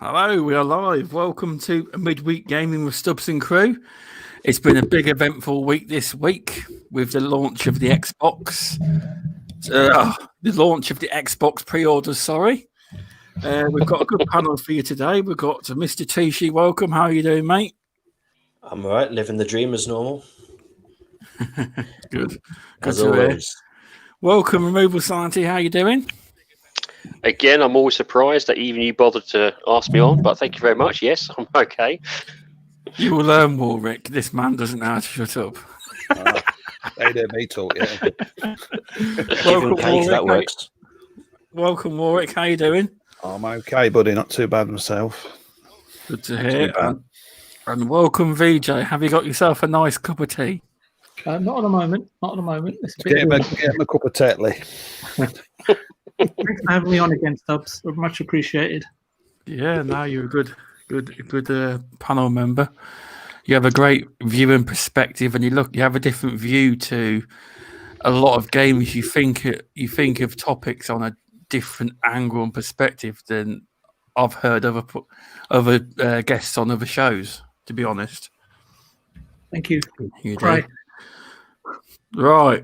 Hello, we are live. Welcome to Midweek Gaming with Stubz and crew. It's been a big eventful week this week with the launch of the Xbox. The launch of the Xbox pre-orders, sorry. We've got a good panel for you today. We've got Mr. Tishi. Welcome. How are you doing, mate? I'm all right, living the dream as normal. Good. As always. Welcome, Removal Scientist. How are you doing? Again, I'm always surprised that even you bothered to ask me on, but thank you very much. Yes, I'm okay. You will learn, Warrick. This man doesn't know how to shut up. They did me talk, yeah. Welcome, Cake, that works. Welcome, Warrick. How you doing? I'm okay, buddy. Not too bad myself. Good to hear. And welcome, VJ. Have you got yourself a nice cup of tea? Not at the moment. Not at the moment. It's a Get bit him a cup of Tetley. Thanks for having me on again, Stubz. Much appreciated. Yeah, no, you're a good panel member. You have a great view and perspective, and you have a different view to a lot of games. You think of topics on a different angle and perspective than I've heard other guests on other shows. To be honest, Thank you. you Right. Right.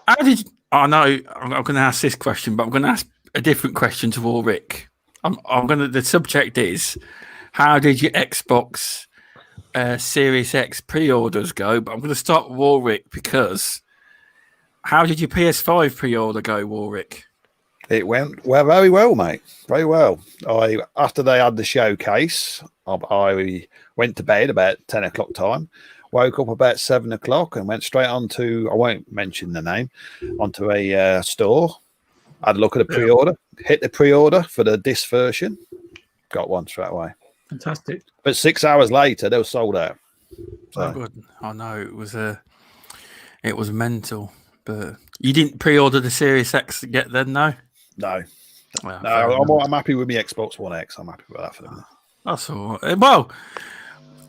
How did I know? I'm going to ask this question, but I'm going to ask a different question to Warrick. The subject is, how did your Xbox Series X pre-orders go? But I'm going to start with Warrick because how did your PS5 pre-order go, Warrick? It went very well, mate. Very well. After they had the showcase, I went to bed about 10 o'clock time. Woke up about 7 o'clock and went straight onto, I won't mention the name, onto a store. Had a look at the pre-order, hit the pre-order for the disc version, got one straight away. Fantastic. But 6 hours later, they were sold out. So. Oh, good. I know it was mental. But you didn't pre-order the Series X yet, then? No. No. Well, No, I'm happy with my Xbox One X. I'm happy with that for them. That's all right. Well,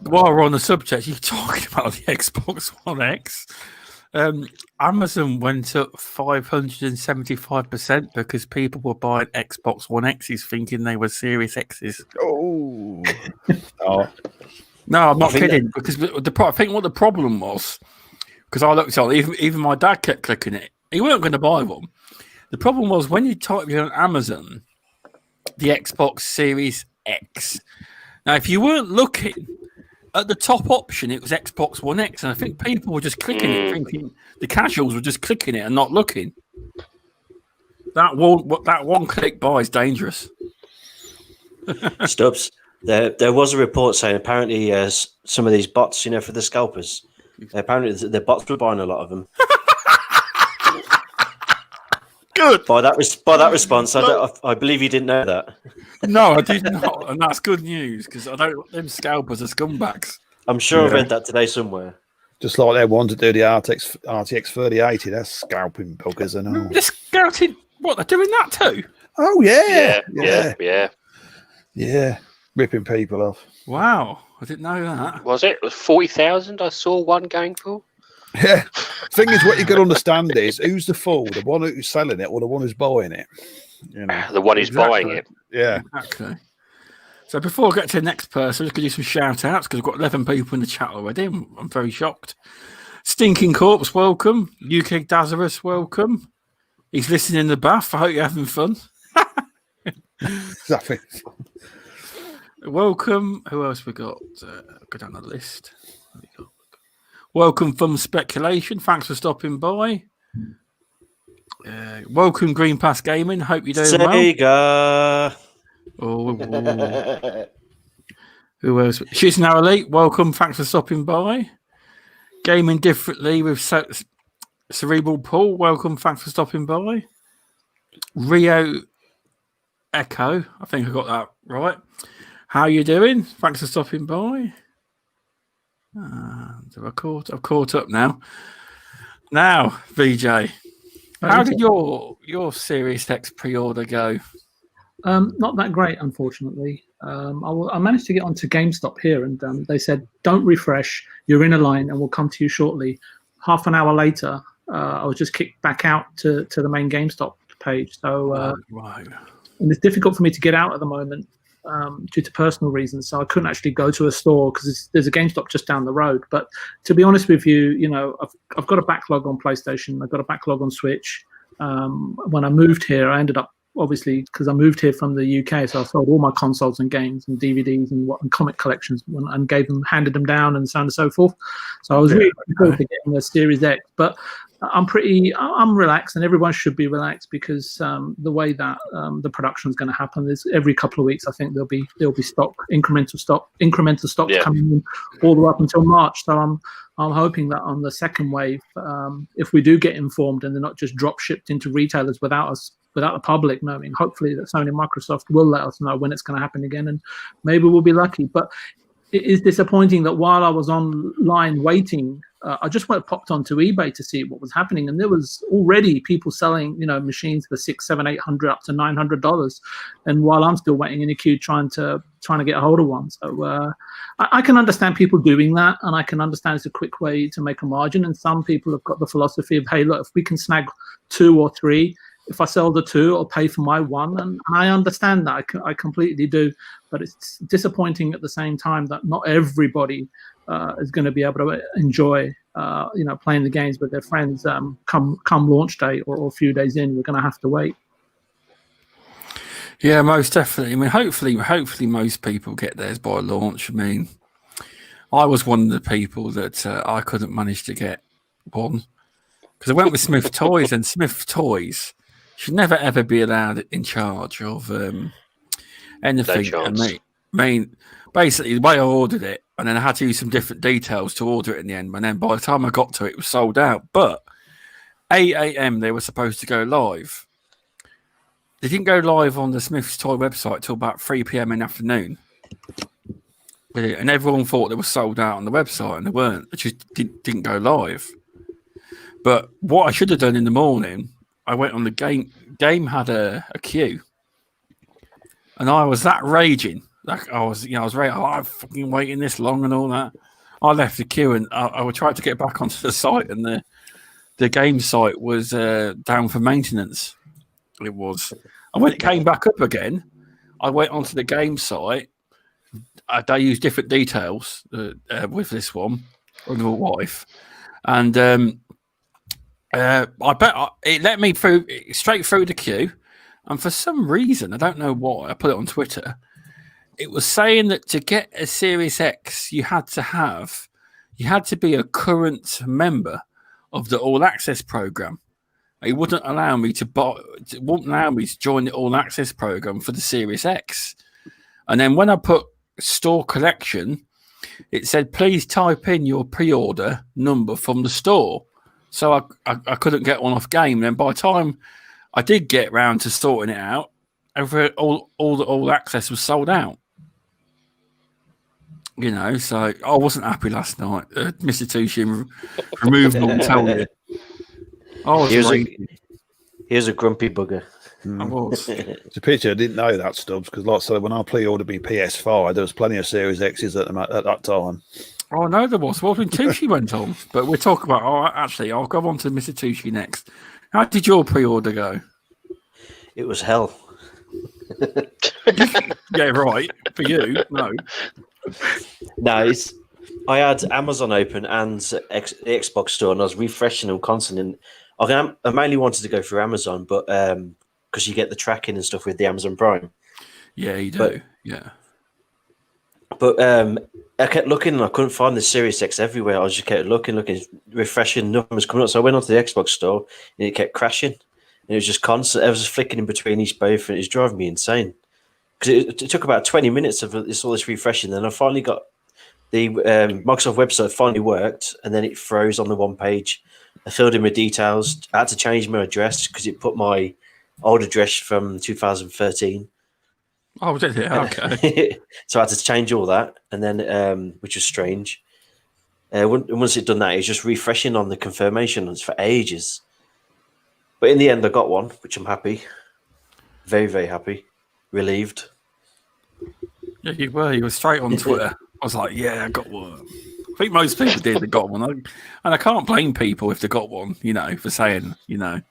while we're on the subject, you're talking about the Xbox One X. Amazon went up 575% because people were buying Xbox One X's thinking they were Series X's. Oh. No, I'm not kidding. Because I think what the problem was, because I looked on, even my dad kept clicking it. He weren't going to buy one. The problem was when you typed in on Amazon, the Xbox Series X. Now, if you weren't looking, at the top option, it was Xbox One X, and I think people were just clicking it, thinking the casuals were just clicking it and not looking. That one click buy is dangerous. Stubz, there was a report saying apparently some of these bots, for the scalpers, apparently the bots were buying a lot of them. Good. By that response, I believe you didn't know that. No, I did not, and that's good news because I don't. Them scalpers are scumbags. I'm sure I read that today somewhere. Just like they want to do the RTX 3080, that's scalping buggers and all. They're scouting. What, they're doing that too? Oh yeah, ripping people off. Wow, I didn't know that. Was it 40,000? I saw one going for. Yeah. Thing is, what you got to understand is who's the fool, the one who's selling it or the one who's buying it. The one who's buying it. Yeah. Exactly. So before I get to the next person, I'm just going to do some shout outs because I've got 11 people in the chat already. I'm very shocked. Stinking Corpse, welcome. UK Dazarus, welcome. He's listening in the bath. I hope you're having fun. Exactly. Welcome. Who else we got? Go down the list. Welcome from Speculation. Thanks for stopping by. Welcome Green Pass Gaming. Hope you're doing Sega. well. Who else? She's now elite. Welcome. Thanks for stopping by. Gaming differently with Cerebral Paul. Welcome. Thanks for stopping by. Rio Echo. I think I got that right. How you doing? Thanks for stopping by. I've caught up now. Now, VJ, how did your Series X pre-order go? Not that great, unfortunately. I managed to get onto GameStop here, and they said, "Don't refresh. You're in a line, and we'll come to you shortly." Half an hour later, I was just kicked back out to the main GameStop page. So, right. And it's difficult for me to get out at the moment due to personal reasons, so I couldn't actually go to a store because there's a GameStop just down the road. But to be honest with you, I've got a backlog on PlayStation. I've got a backlog on Switch. When I moved here, I ended up, obviously, because I moved here from the UK, so I sold all my consoles and games and DVDs and comic collections and handed them down and so on and so forth. So I was really looking forward to getting a Series X, but I'm relaxed, and everyone should be relaxed because the way that the production is going to happen is every couple of weeks. I think there'll be incremental stock coming in all the way up until March. So I'm hoping that on the second wave, if we do get informed and they're not just drop shipped into retailers without the public knowing, hopefully that Sony and Microsoft will let us know when it's going to happen again, and maybe we'll be lucky. But it is disappointing that while I was online waiting, I just popped onto eBay to see what was happening, and there was already people selling, machines for $600, $700, $800, up to $900. And while I'm still waiting in a queue trying to get a hold of one, so I can understand people doing that, and I can understand it's a quick way to make a margin. And some people have got the philosophy of, hey, look, if we can snag 2 or 3. If I sell the 2, I'll pay for my 1, and I understand that. I completely do, but it's disappointing at the same time that not everybody is going to be able to enjoy, playing the games with their friends come launch day or a few days in. We're going to have to wait. Yeah, most definitely. I mean, hopefully most people get theirs by launch. I mean, I was one of the people that I couldn't manage to get one because I went with Smith Toys, and Smith Toys should never ever be allowed in charge of anything. No chance. I mean, basically the way I ordered it, and then I had to use some different details to order it in the end. And then by the time I got to it, it was sold out. But 8 a.m. they were supposed to go live. They didn't go live on the Smith's Toy website till about 3 p.m. in the afternoon. And everyone thought they were sold out on the website, and they weren't. It just didn't go live. But what I should have done in the morning, I went on the game. Game had a queue, and I was that raging. Like I was very. I'm fucking waiting this long and all that. I left the queue, and I tried to get back onto the site, and the game site was down for maintenance. It was. And when it came back up again, I went onto the game site. They used different details with this one, with my wife, and. I bet it let me through straight through the queue, and for some reason I don't know why I put it on Twitter. It was saying that to get a Series X, you had to be a current member of the All Access program. It wouldn't allow me to join the All Access program for the Series X. And then when I put store collection, it said please type in your pre-order number from the store. So I couldn't get one off game. And by the time I did get round to sorting it out, all access was sold out. So I wasn't happy last night. Mr. Tushin removed all tell you. He was a grumpy bugger. I was. It's a picture. I didn't know that, Stubz, because like so when I pre-ordered my PS5, there was plenty of Series X's at that time. Oh, no, there was. Well, when Tushi went on. But we'll talk about... actually, I'll go on to Mr. Tushi next. How did your pre-order go? It was hell. Yeah, right. For you, no. No, I had Amazon open and the Xbox store, and I was refreshing them constantly. And I mainly wanted to go through Amazon, but because you get the tracking and stuff with the Amazon Prime. Yeah, you do. But I kept looking and I couldn't find the Series X everywhere. I just kept looking, refreshing. Nothing was coming up. So I went onto the Xbox store and it kept crashing. And it was just constant. I was just flicking in between each both, and it was driving me insane. Because it took about 20 minutes of all this refreshing. Then I finally got the Microsoft website finally worked, and then it froze on the one page. I filled in my details. I had to change my address because it put my old address from 2013. Oh, did it? Okay. So I had to change all that, and then which was strange. Once it'd done that, it was just refreshing on the confirmations for ages. But in the end, I got one, which I'm happy. Very, very happy. Relieved. Yeah, you were. You were straight on Twitter. I was like, yeah, I got one. I think most people did. They got one. And I can't blame people if they got one, for saying, I've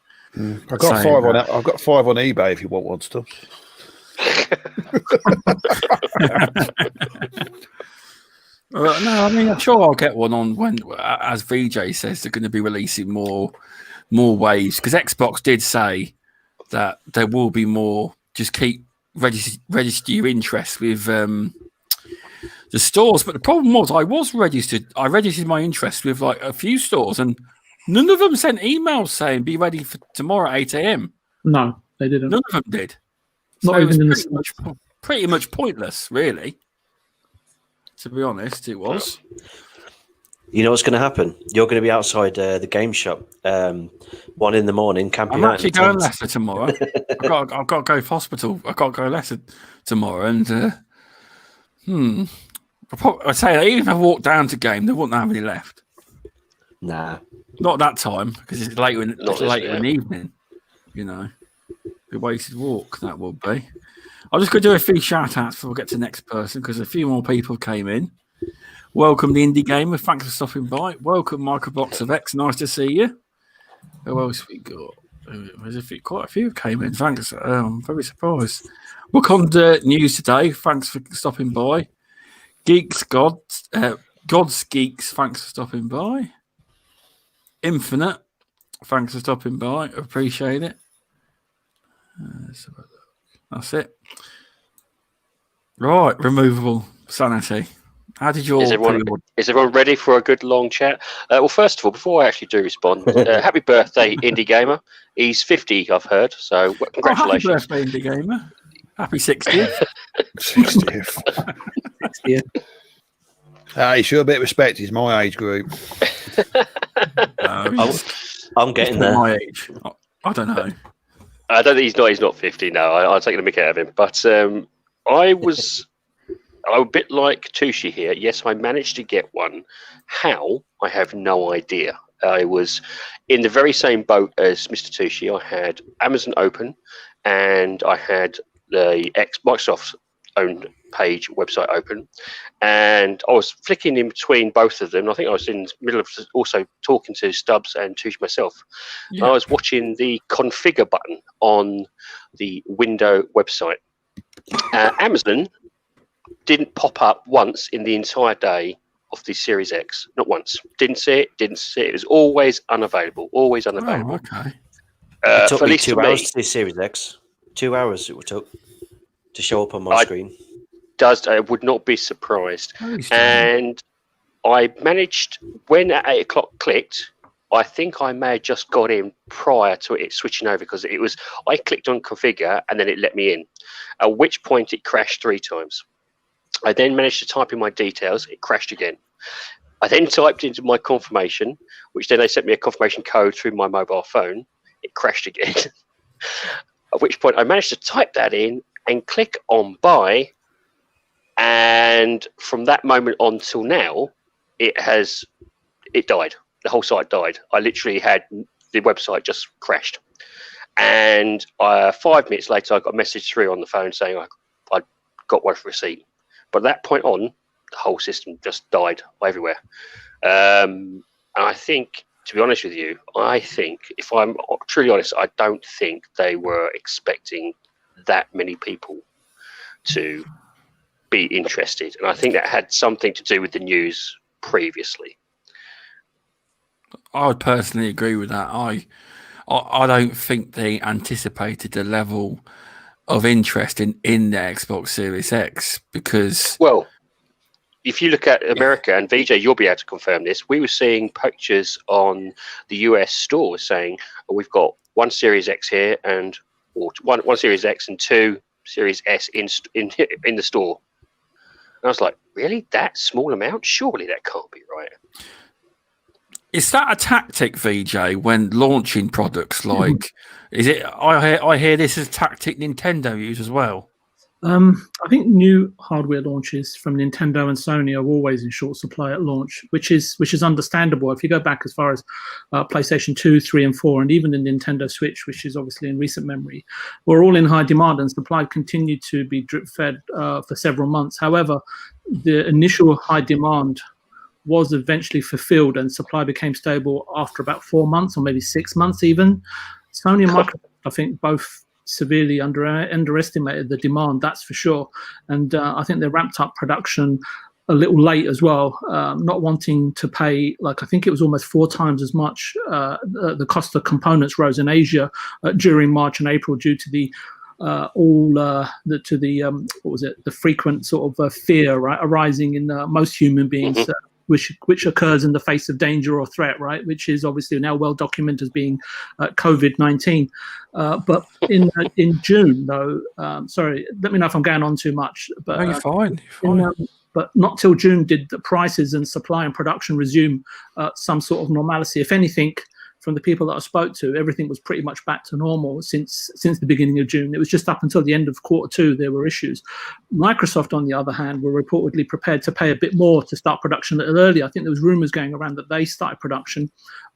got 5 on eBay if you want one, Stubz. No, I mean, I'm sure I'll get one on when, as VJ says, they're going to be releasing more waves, because Xbox did say that there will be more. Just keep register your interest with the stores. But the problem was, I registered my interest with like a few stores, and none of them sent emails saying be ready for tomorrow at 8 a.m. No, they didn't. None of them did. Not So even it in was the pretty much pointless, really. To be honest, it was. You know what's going to happen? You're going to be outside the game shop 1 in the morning camping I'm out. actually going Leicester tomorrow. I've got to go to hospital. I've got to go Leicester tomorrow, and I'd say even if I walked down to game, they wouldn't have any left. Nah, Not that time, because it's later in the evening. You know, a wasted walk that would be. I'm just going to do a few shout outs before we get to the next person, because a few more people came in. Welcome, the Indie Gamer. Thanks for stopping by. Welcome, Michael Box of X. Nice to see you. Who else we got? There's quite a few came in. Thanks. I'm very surprised. Wakanda News today. Thanks for stopping by. God's Geeks. Thanks for stopping by. Infinite. Thanks for stopping by. Appreciate it. That's it. Right, removable sanity. How did your Is everyone ready for a good long chat? Well, first of all, before I actually do respond, happy birthday, Indie Gamer. He's 50, I've heard. So congratulations. Happy birthday, Indie Gamer. Happy 60th. 60th. 60th. He should a bit of respect. He's my age group. I'm getting there. My age. I don't know. I don't think he's not 50 now. I'll take the mick out of him. But I'm a bit like Tushi here. Yes, I managed to get one. How? I have no idea. I was in the very same boat as Mr. Tushi. I had Amazon open, and I had the Microsoft's own page website open, and I was flicking in between both of them. I think I was in the middle of also talking to Stubz and Tushi myself. Yeah. I was watching the configure button on the window website. Amazon didn't pop up once in the entire day of the Series X. Not once. Didn't see it. It was always unavailable. Always unavailable. Oh, okay. It took for at me least 2 hours to see Series X. 2 hours it took to show up on my screen. I would not be surprised. And I managed, when at 8 o'clock clicked, I think I may have just got in prior to it switching over, because I clicked on configure and then it let me in, at which point it crashed 3 times. I then managed to type in my details. It crashed again. I then typed into my confirmation, which then they sent me a confirmation code through my mobile phone. It crashed again. At which point I managed to type that in and click on buy. And from that moment on till now, it died. The whole site died. I literally had the website just crashed. And 5 minutes later, I got a message through on the phone saying I got one receipt. But at that point on, the whole system just died everywhere. And I think, to be honest with you, if I'm truly honest, I don't think they were expecting that many people to be interested. And I think that had something to do with the news previously. I would personally agree with that. I don't think they anticipated the level of interest in the Xbox Series X, because... Well, if you look at America, and VJ, you'll be able to confirm this, we were seeing pictures on the US store saying, we've got 1 Series X here, or one Series X and 2 Series S in the store. And I was like, really? That small amount? Surely that can't be right. Is that a tactic, VJ, when launching products? Like, is it? I hear this is a tactic Nintendo use as well. I think new hardware launches from Nintendo and Sony are always in short supply at launch, which is understandable. If you go back as far as PlayStation 2, 3, and 4, and even the Nintendo Switch, which is obviously in recent memory, were all in high demand, and supply continued to be drip-fed for several months. However, the initial high demand was eventually fulfilled, and supply became stable after about 4 months, or maybe 6 months even. Sony and Microsoft, I think, both severely underestimated the demand, that's for sure. And I think they ramped up production a little late as well, not wanting to pay, like I think it was almost 4 times as much. The cost of components rose in Asia during March and April due to the the frequent sort of fear, right, arising in most human beings, which occurs in the face of danger or threat, right, which is obviously now well documented as being COVID-19. But in June, though, sorry, let me know if I'm going on too much. But no, you're fine. You're fine. But not till June did the prices and supply and production resume some sort of normalcy. If anything, from the people that I spoke to, everything was pretty much back to normal since the beginning of June. It was just up until the end of Q2 there were issues. Microsoft, on the other hand, were reportedly prepared to pay a bit more to start production a little earlier. I think there was rumors going around that they started production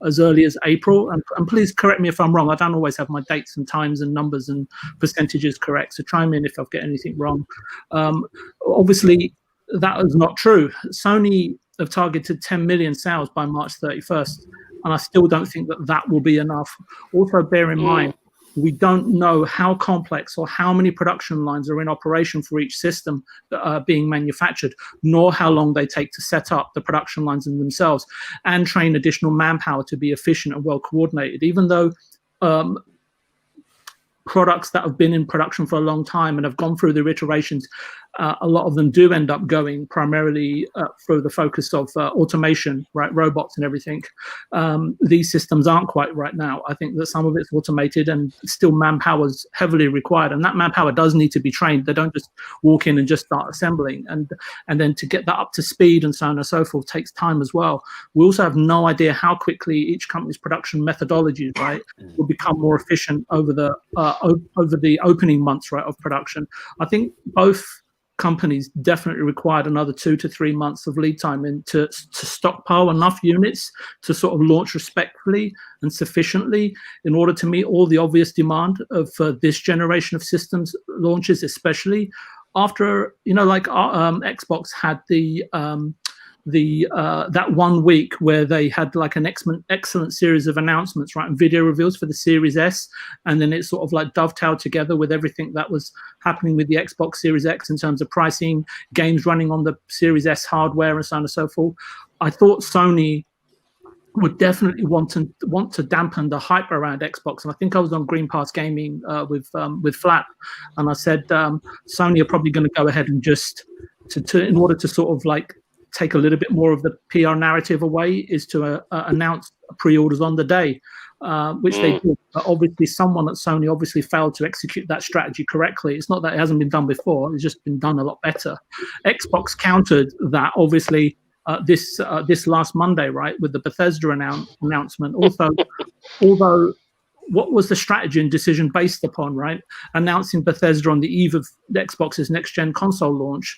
as early as April. And please correct me if I'm wrong. I don't always have my dates and times and numbers and percentages correct, so chime in if I've got anything wrong. Obviously, that is not true. Sony have targeted 10 million sales by March 31st. And I still don't think that will be enough. Also, bear in mind, we don't know how complex or how many production lines are in operation for each system that are being manufactured, nor how long they take to set up the production lines in themselves and train additional manpower to be efficient and well coordinated. Even though products that have been in production for a long time and have gone through their iterations, a lot of them do end up going primarily through the focus of automation, right, robots and everything. These systems aren't quite right now. I think that some of it's automated and still manpower is heavily required, and that manpower does need to be trained. They don't just walk in and just start assembling, and then to get that up to speed and so on and so forth takes time as well. We also have no idea how quickly each company's production methodologies, right, will become more efficient over the opening months, right, of production. I think both companies definitely required another 2 to 3 months of lead time to stockpile enough units to sort of launch respectfully and sufficiently in order to meet all the obvious demand of this generation of systems launches, especially after, like Xbox had that 1 week where they had like an excellent series of announcements, right, and video reveals for the Series S, and then it sort of like dovetailed together with everything that was happening with the Xbox Series X in terms of pricing, games running on the Series S hardware, and so on and so forth. I thought Sony would definitely want to dampen the hype around Xbox, and I think I was on Green Pass Gaming with Flat, and I said Sony are probably going to go ahead and just in order to sort of like take a little bit more of the PR narrative away, is to announce pre-orders on the day, which they did. But obviously someone at Sony obviously failed to execute that strategy correctly. It's not that it hasn't been done before, it's just been done a lot better. Xbox countered that, obviously, this last Monday, right, with the Bethesda announcement. Also, although what was the strategy and decision based upon, right? Announcing Bethesda on the eve of Xbox's next-gen console launch.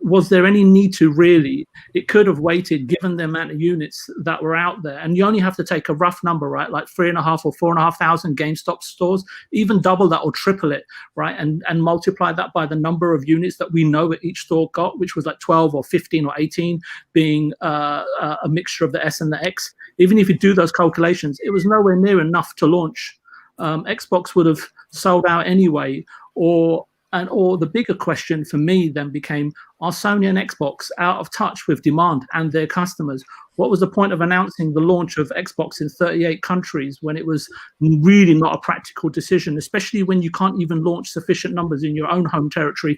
Was there any need to really? It could have waited, given the amount of units that were out there. And you only have to take a rough number, right? Like 3,500 or 4,500 GameStop stores, even double that or triple it, right? And multiply that by the number of units that we know that each store got, which was like 12 or 15 or 18, being a mixture of the S and the X. Even if you do those calculations, it was nowhere near enough to launch. Xbox would have sold out anyway, or the bigger question for me then became, are Sony and Xbox out of touch with demand and their customers? What was the point of announcing the launch of Xbox in 38 countries when it was really not a practical decision, especially when you can't even launch sufficient numbers in your own home territory?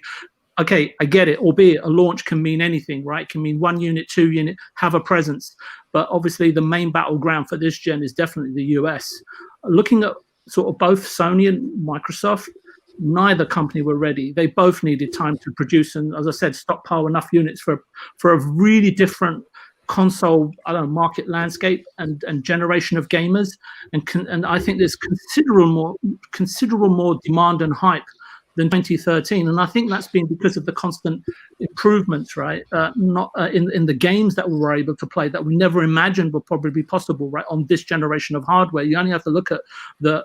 Okay, I get it, albeit a launch can mean anything, right? It can mean 1 unit, 2 unit, have a presence. But obviously the main battleground for this gen is definitely the US. Looking at sort of both Sony and Microsoft, neither company were ready. They both needed time to produce and, as I said, stockpile enough units for a really different console, market landscape and generation of gamers. And I think there's considerable more demand and hype than 2013, and I think that's been because of the constant improvements, right? Not in the games that we were able to play that we never imagined would probably be possible, right? On this generation of hardware, you only have to look at the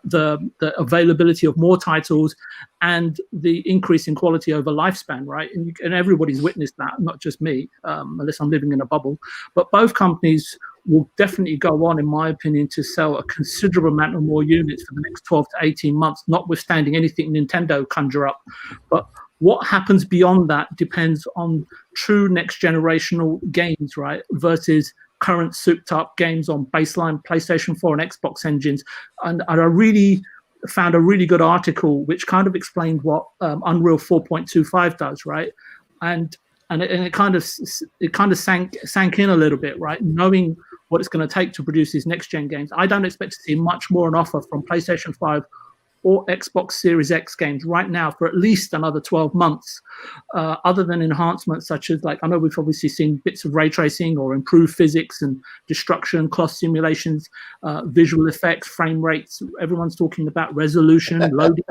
availability of more titles and the increase in quality over lifespan, right? And everybody's witnessed that, not just me, unless I'm living in a bubble. But both companies will definitely go on, in my opinion, to sell a considerable amount of more units for the next 12 to 18 months, notwithstanding anything Nintendo conjure up. But what happens beyond that depends on true next generational games, right, versus current souped up games on baseline PlayStation 4 and Xbox engines. And I really found a really good article which kind of explained what Unreal 4.25 does, right? And it kind of sank in a little bit, right? Knowing what it's going to take to produce these next gen games, I don't expect to see much more on offer from PlayStation 5 or Xbox Series X games right now for at least another 12 months, other than enhancements such as, like, I know we've obviously seen bits of ray tracing or improved physics and destruction, cloth simulations, visual effects, frame rates. Everyone's talking about resolution, loading,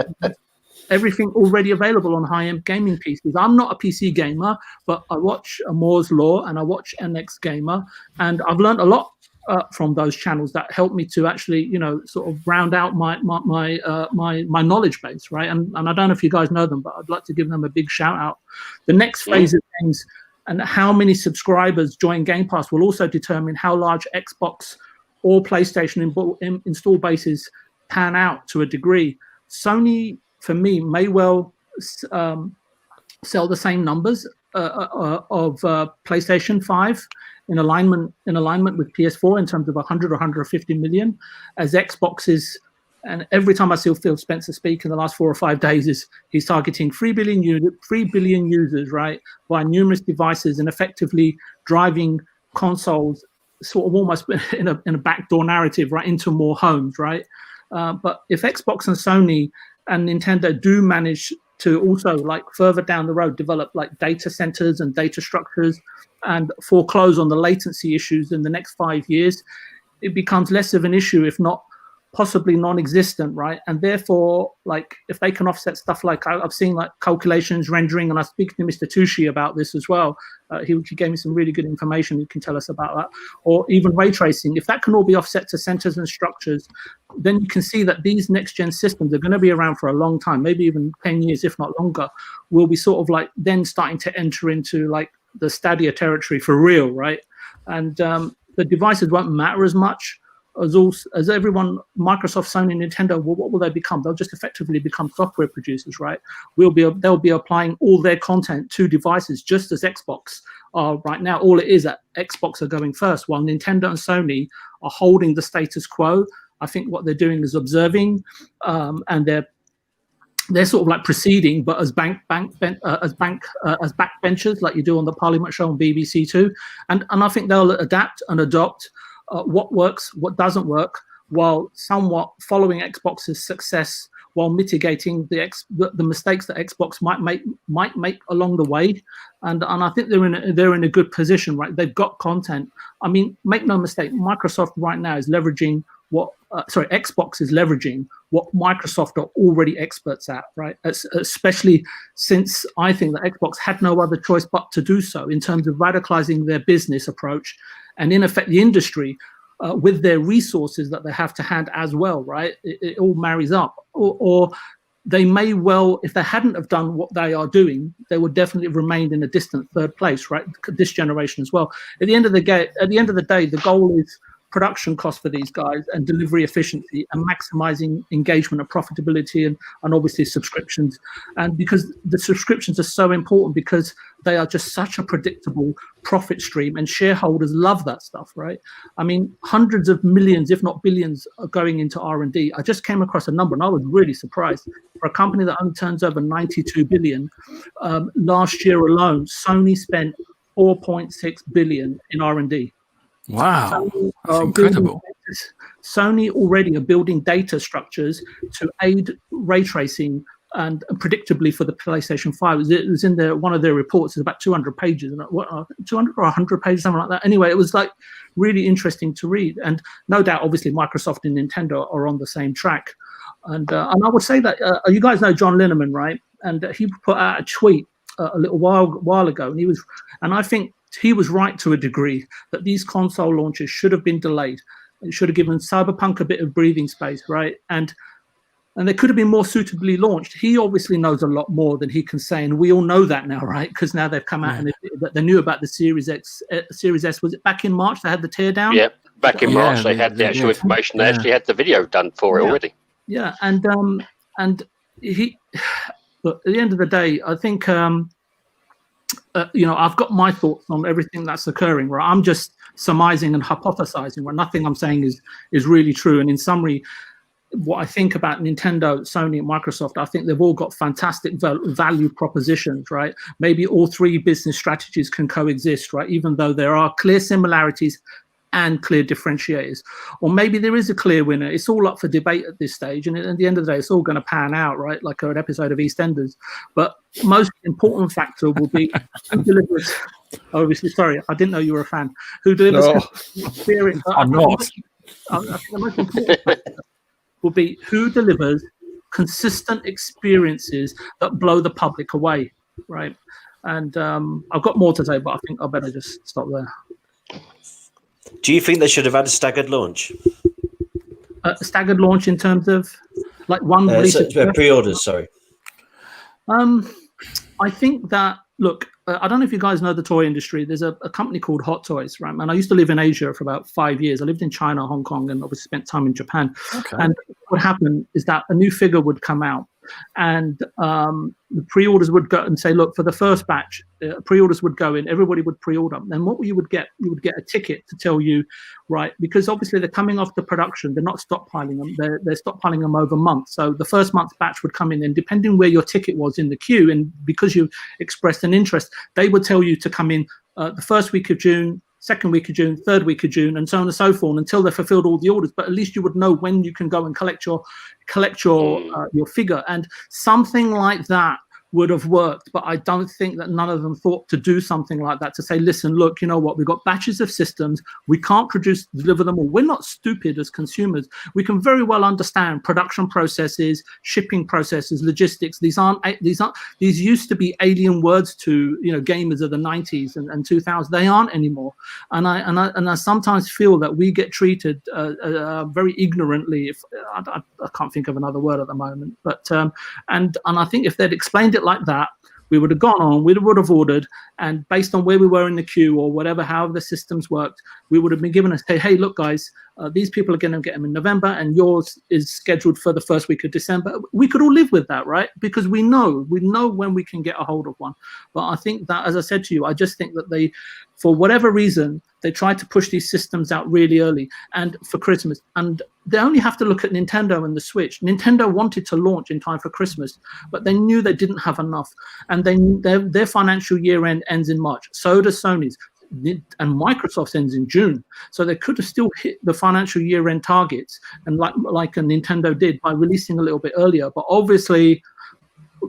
everything already available on high-end gaming PCs. I'm not a PC gamer, but I watch Moore's Law and I watch NX Gamer, and I've learned a lot from those channels that help me to actually, you know, sort of round out my knowledge base, right? And I don't know if you guys know them, but I'd like to give them a big shout out. The next phase of things and how many subscribers join Game Pass will also determine how large Xbox or PlayStation install bases pan out to a degree. Sony, for me, may well sell the same numbers of PlayStation 5 in alignment with PS4 in terms of 100 or 150 million, as Xboxes. And every time I see Phil Spencer speak in the last 4 or 5 days, he's targeting 3 billion users, right, via numerous devices, and effectively driving consoles sort of almost in a backdoor narrative, right, into more homes, right? But if Xbox and Sony and Nintendo do manage to also, like, further down the road develop like data centers and data structures and foreclose on the latency issues in the next 5 years, it becomes less of an issue, if not possibly non-existent, right? And therefore, like, if they can offset stuff like, I've seen like calculations, rendering, and I speak to Mr. Tucci about this as well. He gave me some really good information. He can tell us about that. Or even ray tracing. If that can all be offset to centers and structures, then you can see that these next-gen systems are going to be around for a long time, maybe even 10 years, if not longer. We'll be sort of like then starting to enter into like the Stadia territory for real, right? And the devices won't matter as much. As everyone, Microsoft, Sony, Nintendo, well, what will they become? They'll just effectively become software producers, right? They'll be applying all their content to devices, just as Xbox are right now. All it is that Xbox are going first, while Nintendo and Sony are holding the status quo. I think what they're doing is observing, and they're sort of like proceeding, but as backbenchers, like you do on the Parliament show on BBC Two, and I think they'll adapt and adopt what works, what doesn't work, while somewhat following Xbox's success, while mitigating the mistakes that Xbox might make along the way, and I think they're in a good position, right? They've got content. I mean, make no mistake, Microsoft right now is leveraging Xbox is leveraging what Microsoft are already experts at, right? Especially since I think that Xbox had no other choice but to do so in terms of radicalizing their business approach, and in effect the industry with their resources that they have to hand as well, right? It all marries up. Or they may well, if they hadn't have done what they are doing, they would definitely have remained in a distant third place, right? This generation as well. At the end of the day, the goal is production costs for these guys and delivery efficiency and maximizing engagement and profitability and obviously subscriptions. And because the subscriptions are so important, because they are just such a predictable profit stream, and shareholders love that stuff, right? I mean, hundreds of millions, if not billions, are going into R&D. I just came across a number and I was really surprised. For a company that only turns over 92 billion, last year alone, Sony spent 4.6 billion in R&D. Wow, that's incredible. Sony already are building data structures to aid ray tracing and predictably for the PlayStation 5. It was in one of their reports. It's about 200 pages, 200 or 100 pages, something like that. Anyway, it was like really interesting to read. And no doubt, obviously, Microsoft and Nintendo are on the same track. And I would say that you guys know John Lineman, right? And he put out a tweet a little while ago, and I think he was right to a degree that these console launches should have been delayed. It should have given Cyberpunk a bit of breathing space, right? And and they could have been more suitably launched. He obviously knows a lot more than he can say, and we all know that now, right? Because now they've come out and they knew about the Series X, Series S. Was it back in March they had the teardown? Yeah, back in March they had the actual information. They actually had the video done for it already. Yeah, and he, look, at the end of the day, I think I've got my thoughts on everything that's occurring. Right, I'm just surmising and hypothesizing. Where nothing I'm saying is really true. And in summary, what I think about Nintendo, Sony, and Microsoft, I think they've all got fantastic value propositions, right? Maybe all three business strategies can coexist, right? Even though there are clear similarities and clear differentiators. Or maybe there is a clear winner. It's all up for debate at this stage. And at the end of the day, it's all going to pan out, right? Like an episode of EastEnders. But most important factor will be who delivers. Obviously, sorry, I didn't know you were a fan. Who delivers experience? I'm not. I think the most important factor will be who delivers consistent experiences that blow the public away, right? And I've got more to say, but I think I better just stop there. Do you think they should have had a staggered launch? A staggered launch in terms of like one release? Pre-orders, sorry. I think that, look, I don't know if you guys know the toy industry. There's a company called Hot Toys, right? And I used to live in Asia for about 5 years. I lived in China, Hong Kong, and obviously spent time in Japan. Okay. And what happened is that a new figure would come out, and the pre-orders would go and say, look, for the first batch, pre-orders would go in, everybody would pre-order. And what you would get a ticket to tell you, right, because obviously they're coming off the production, they're not stockpiling them, they're stockpiling them over months. So the first month's batch would come in, and depending where your ticket was in the queue, and because you expressed an interest, they would tell you to come in the first week of June, second week of June, third week of June, and so on and so forth until they fulfilled all the orders. But at least you would know when you can go and collect your figure, and something like that would have worked. But I don't think that none of them thought to do something like that, to say, listen, look, you know what, we've got batches of systems, we can't deliver them all. We're not stupid as consumers. We can very well understand production processes, shipping processes, logistics. These used to be alien words to gamers of the 90s and 2000s. They aren't anymore. And I sometimes feel that we get treated very ignorantly. I can't think of another word at the moment, but and I think if they'd explained it like that, we would have gone on, we would have ordered, and based on where we were in the queue or whatever, however the systems worked, we would have been given a say, hey, look, guys, these people are going to get them in November, and yours is scheduled for the first week of December. We could all live with that, right? Because we know when we can get a hold of one. But I think that, as I said to you, I just think that they, for whatever reason, they tried to push these systems out really early and for Christmas. And they only have to look at Nintendo and the Switch. Nintendo wanted to launch in time for Christmas, but they knew they didn't have enough. And their financial year end ends in March. So does Sony's. And Microsoft's ends in June. So they could have still hit the financial year end targets, and like a Nintendo did by releasing a little bit earlier. But obviously,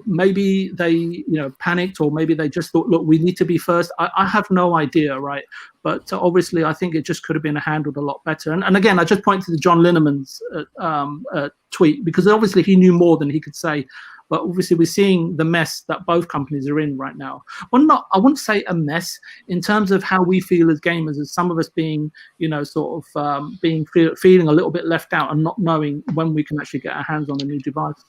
maybe they panicked, or maybe they just thought, look, we need to be first. I have no idea, right? But obviously I think it just could have been handled a lot better. And again, I just point to the John Linneman's tweet, because obviously he knew more than he could say. But obviously we're seeing the mess that both companies are in right now. Well, I wouldn't say a mess in terms of how we feel as gamers, as some of us being, sort of feeling a little bit left out and not knowing when we can actually get our hands on a new device.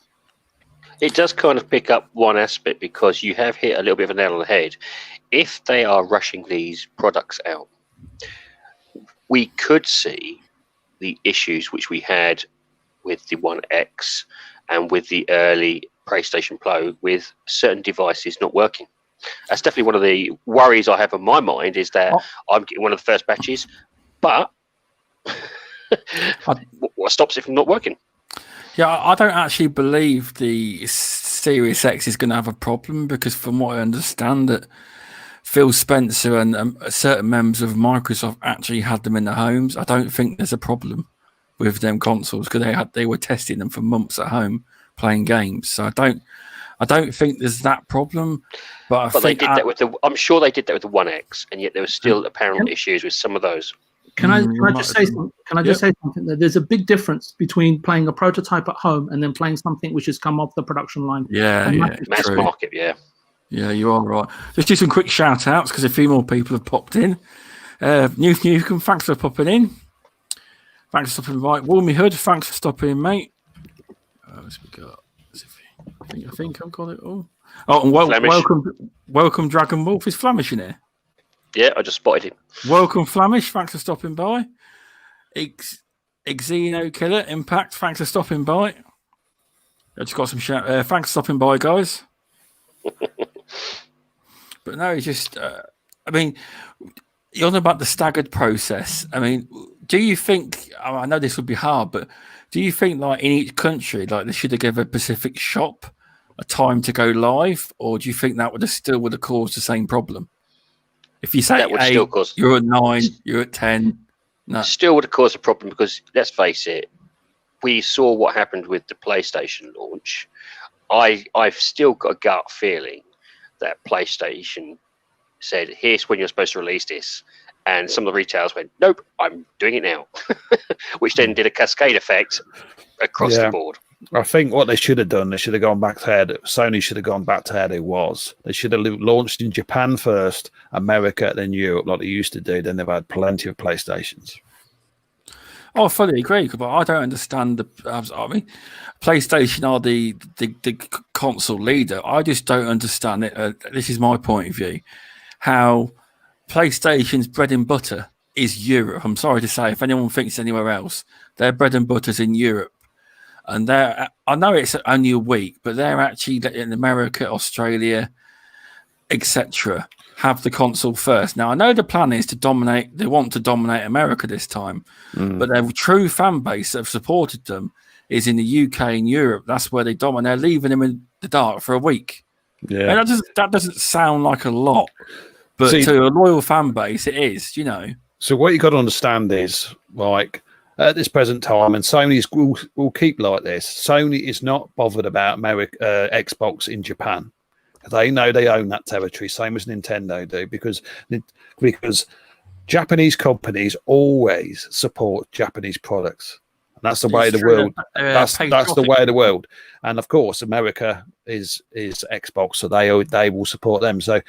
It does kind of pick up one aspect, because you have hit a little bit of a nail on the head. If they are rushing these products out, we could see the issues which we had with the One X and with the early PlayStation Pro, with certain devices not working. That's definitely one of the worries I have in my mind, is that I'm getting one of the first batches, but what stops it from not working? Yeah, I don't actually believe the Series X is going to have a problem, because from what I understand, that Phil Spencer and certain members of Microsoft actually had them in their homes. I don't think there's a problem with them consoles, because they were testing them for months at home playing games. So I don't think there's that problem. But they did that with I'm sure they did that with the One X, and yet there was still apparent issues with some of those. Can I just say something? Say something? That there's a big difference between playing a prototype at home and then playing something which has come off the production line. Mass market. Yeah, you are right. Just do some quick shout outs, because a few more people have popped in. Newcomb, thanks for popping in. Thanks for stopping by. Warmy Hood, thanks for stopping in, mate. What else we got? I think I've got it all. Oh, and welcome, Dragon Wolf. Is Flamish in here? Yeah, I just spotted him. Welcome, Flamish. Thanks for stopping by. Xeno Killer Impact. Thanks for stopping by. I just got some shout. Thanks for stopping by, guys. But no, it's just. I mean, you're on about the staggered process. I mean, do you think? I know this would be hard, but do you think, like in each country, like they should have given a Pacific shop a time to go live, or do you think that would have caused the same problem? If you say that would 8, still cause, you're at 9, you're at 10. No, still would have caused a problem because let's face it, we saw what happened with the PlayStation launch. I've still got a gut feeling that PlayStation said, "Here's when you're supposed to release this," and some of the retailers went, "Nope, I'm doing it now," which then did a cascade effect across the board. I think what they should have done, they should have gone back to how Sony should have gone back to how it was. They should have launched in Japan first, America, then Europe, like they used to do. Then they've had plenty of PlayStations. I fully agree, but I don't understand the. I mean, PlayStation are the console leader. I just don't understand it. This is my point of view. How PlayStation's bread and butter is Europe. I'm sorry to say, if anyone thinks anywhere else, their bread and butter's in Europe. And I know it's only a week, but they're actually in America, Australia, etc. have the console first. Now, I know the plan is to dominate. They want to dominate America this time, but their true fan base that have supported them is in the UK and Europe. That's where they dominate. They're leaving them in the dark for a week. Yeah, and that doesn't sound like a lot, but to a loyal fan base, it is. You know. So what you got to understand is, like, at this present time, and Sony will keep like this. Sony is not bothered about Xbox in Japan. They know they own that territory, same as Nintendo do, because Japanese companies always support Japanese products. And that's the way of the world. That's the way of the world. And of course, America is Xbox, so they will support them. So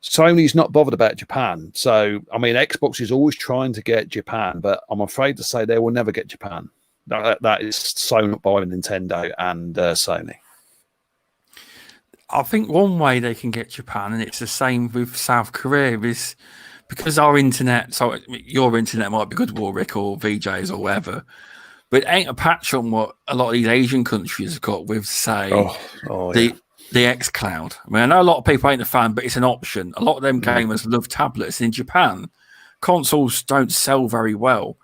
Sony's not bothered about Japan. So, I mean, Xbox is always trying to get Japan, but I'm afraid to say they will never get Japan. That is sewn up by Nintendo and Sony. I think one way they can get Japan, and it's the same with South Korea, is because our internet, so your internet might be good, WARRIC or VJs or whatever, but it ain't a patch on what a lot of these Asian countries have got with, say, the xCloud. I mean, I know a lot of people ain't a fan, but it's an option. A lot of them gamers love tablets. In Japan, consoles don't sell very well.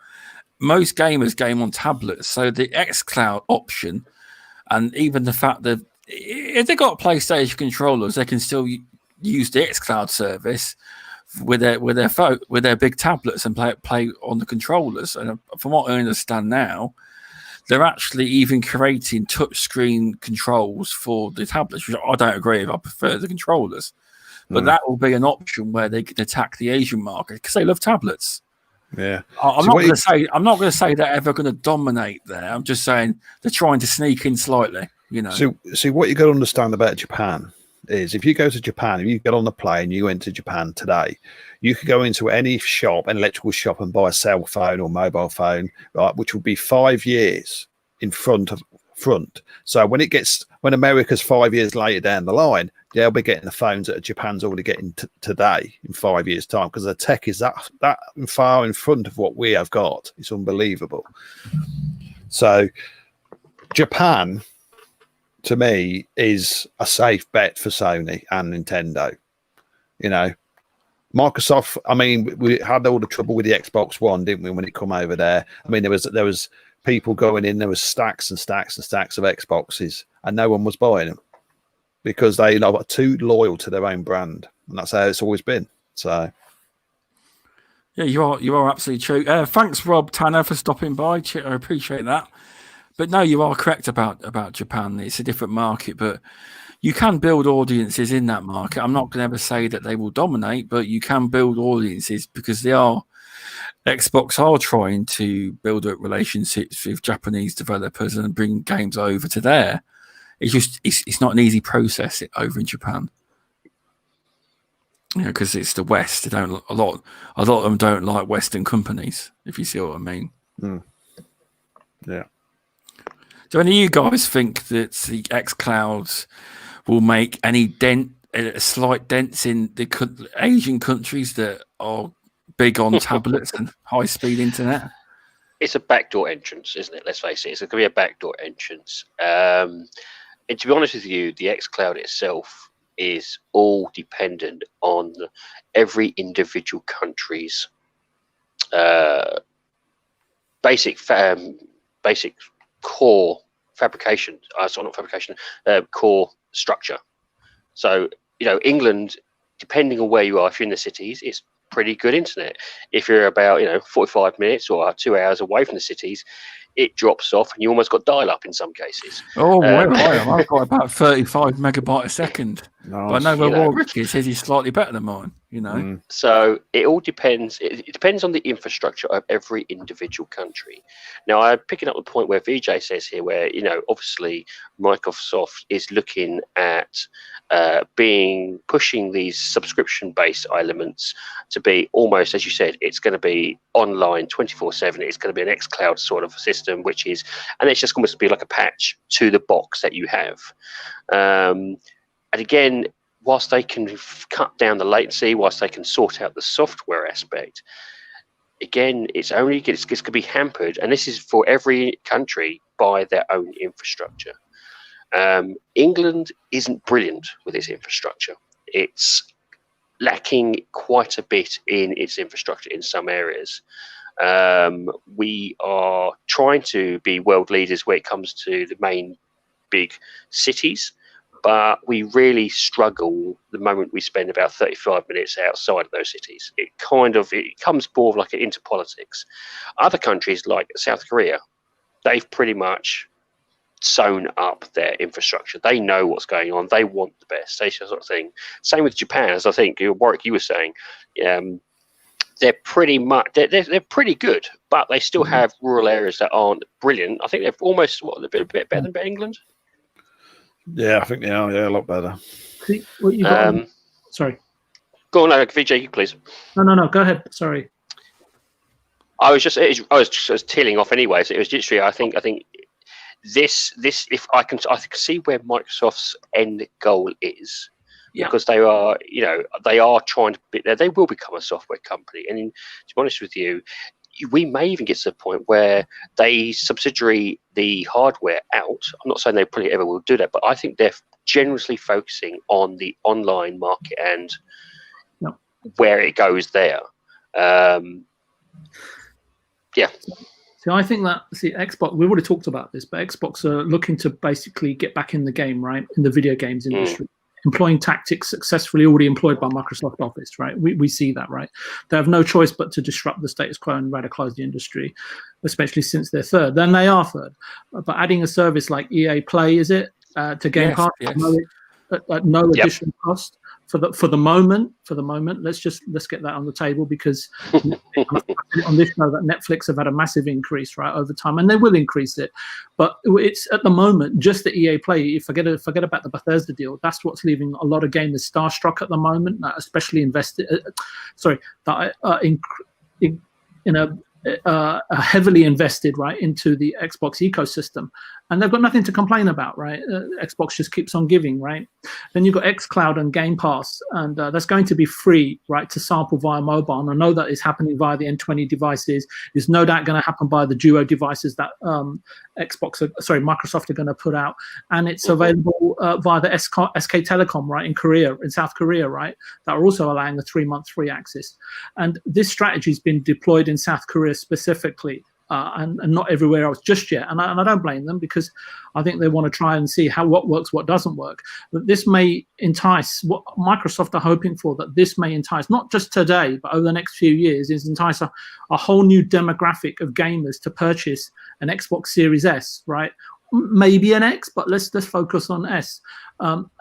Most gamers game on tablets. So the xCloud option, and even the fact that if they got PlayStation controllers, they can still use the xCloud service with their big tablets and play on the controllers. And from what I understand now, they're actually even creating touchscreen controls for the tablets, which I don't agree with. I prefer the controllers. But that will be an option where they can attack the Asian market because they love tablets. Yeah. I'm not going to say they're ever going to dominate there. I'm just saying they're trying to sneak in slightly, you know. So what you got to understand about Japan is if you go to Japan, if you get on the plane, you went to Japan today, you could go into any shop, an electrical shop, and buy a cell phone or mobile phone, right, which will be 5 years in front. So when America's 5 years later down the line, they'll be getting the phones that Japan's already getting today in 5 years' time, because the tech is that far in front of what we have got. It's unbelievable. So Japan, to me, is a safe bet for Sony and Nintendo. You know, Microsoft, I mean, we had all the trouble with the Xbox One, didn't we, when it come over there? I mean, there was people going in, there was stacks and stacks and stacks of Xboxes, and no one was buying them because they are too loyal to their own brand, and that's how it's always been. So, yeah, you are absolutely true. Thanks, Rob Tanner, for stopping by. I appreciate that. But no, you are correct about Japan. It's a different market, but you can build audiences in that market. I'm not going to ever say that they will dominate, but you can build audiences because Xbox are trying to build up relationships with Japanese developers and bring games over to there. It's not an easy process over in Japan. You know, because it's the West. They don't a lot of them don't like Western companies, if you see what I mean. Yeah. Do any of you guys think that the xClouds will make any dent, a slight dents in the Asian countries that are big on tablets and high-speed internet? It's a backdoor entrance, isn't it? Let's face it. It's going to be a backdoor entrance. And to be honest with you, the xCloud itself is all dependent on every individual country's basic core fabrication. Core structure. So, England, depending on where you are, if you're in the cities, it's pretty good internet. If you're about 45 minutes or 2 hours away from the cities, it drops off and you almost got dial-up in some cases. Where I am, I've got about 35 megabyte a second. Nice. But I know where WARRIC is, says he's slightly better than mine. So it all depends. It depends on the infrastructure of every individual country. Now, I'm picking up the point where VJ says here, where obviously Microsoft is looking at pushing these subscription-based elements to be almost, as you said, it's going to be online 24/7. It's going to be an xCloud sort of system, and it's just almost be like a patch to the box that you have. And again, whilst they can cut down the latency, whilst they can sort out the software aspect, again, it's going to be hampered, and this is for every country, by their own infrastructure. England isn't brilliant with its infrastructure. It's lacking quite a bit in its infrastructure in some areas. We are trying to be world leaders when it comes to the main big cities, but we really struggle the moment we spend about 35 minutes outside of those cities. It comes more like into politics. Other countries like South Korea, they've pretty much sewn up their infrastructure. They know what's going on. They want the best. They sort of thing. Same with Japan, as I think Warwick, you were saying. They're pretty much they're pretty good, but they still have rural areas that aren't brilliant. I think they're almost a bit better than England. Yeah, I think they are. Yeah, a lot better. See, what you got sorry. Go on, VJ, please. No. Go ahead. Sorry. I was just tealing off anyway. So it was literally. I think this. If I can see where Microsoft's end goal is. Yeah. Because they are, they are trying to they will become a software company. And to be honest with you, we may even get to the point where they subsidiary the hardware out. I'm not saying they probably ever will do that, but I think they're generously focusing on the online market and where it goes there. Yeah. See, I think that Xbox. We've already talked about this, but Xbox are looking to basically get back in the game, right, in the video games industry. Employing tactics successfully already employed by Microsoft Office, right? We see that, right? They have no choice but to disrupt the status quo and radicalize the industry, especially since they're third. Then they are third. But adding a service like EA Play, is it, to Game Pass at no additional cost for the moment? Let's get that on the table, because on this show that Netflix have had a massive increase, right, over time, and they will increase it. But it's at the moment just the EA Play. Forget about the Bethesda deal. That's what's leaving a lot of gamers starstruck at the moment, especially invested. Heavily invested, right, into the Xbox ecosystem, and they've got nothing to complain about, right? Xbox just keeps on giving, right? Then you've got xCloud and Game Pass, and that's going to be free, right, to sample via mobile. And I know that is happening via the N20 devices. It's no doubt going to happen by the Duo devices that Microsoft are going to put out, and it's available via the SK Telecom, right, in South Korea, right, that are also allowing a 3-month free access. And this strategy has been deployed in South Korea specifically, and not everywhere else just yet. And I don't blame them, because I think they want to try and see what works, what doesn't work. But this may entice, what Microsoft are hoping for, that this may entice, not just today, but over the next few years, is entice a whole new demographic of gamers to purchase an Xbox Series S, right? Maybe an X, but let's focus on S,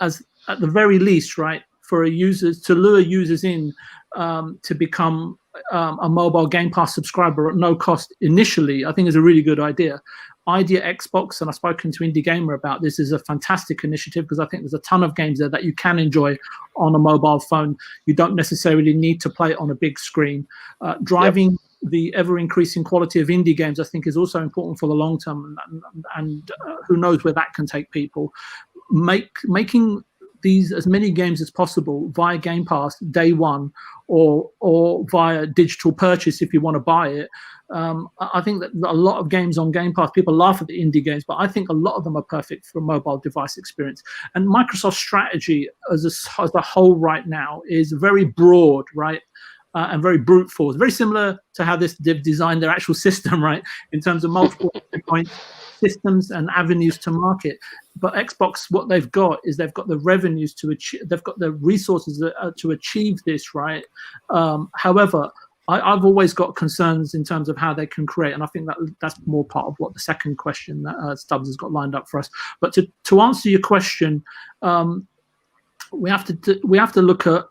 as at the very least, right, for users, to lure users in to become a mobile Game Pass subscriber at no cost initially. I think is a really good idea. Idea Xbox, and I've spoken to Indie Gamer about this, is a fantastic initiative, because I think there's a ton of games there that you can enjoy on a mobile phone. You don't necessarily need to play it on a big screen. Driving the ever-increasing quality of indie games, I think, is also important for the long term, and who knows where that can take people. Making these as many games as possible via Game Pass day one, or via digital purchase if you want to buy it. I think that a lot of games on Game Pass, people laugh at the indie games, but I think a lot of them are perfect for a mobile device experience. And Microsoft's strategy as a whole right now is very broad, right? And very brute force, very similar to how they've designed their actual system, right? In terms of multiple points, systems and avenues to market. But Xbox, what they've got is they've got the revenues to achieve, they've got the resources to achieve this, right? However, I've always got concerns in terms of how they can create, and I think that's more part of what the second question that Stubz has got lined up for us. But to answer your question, we have to look at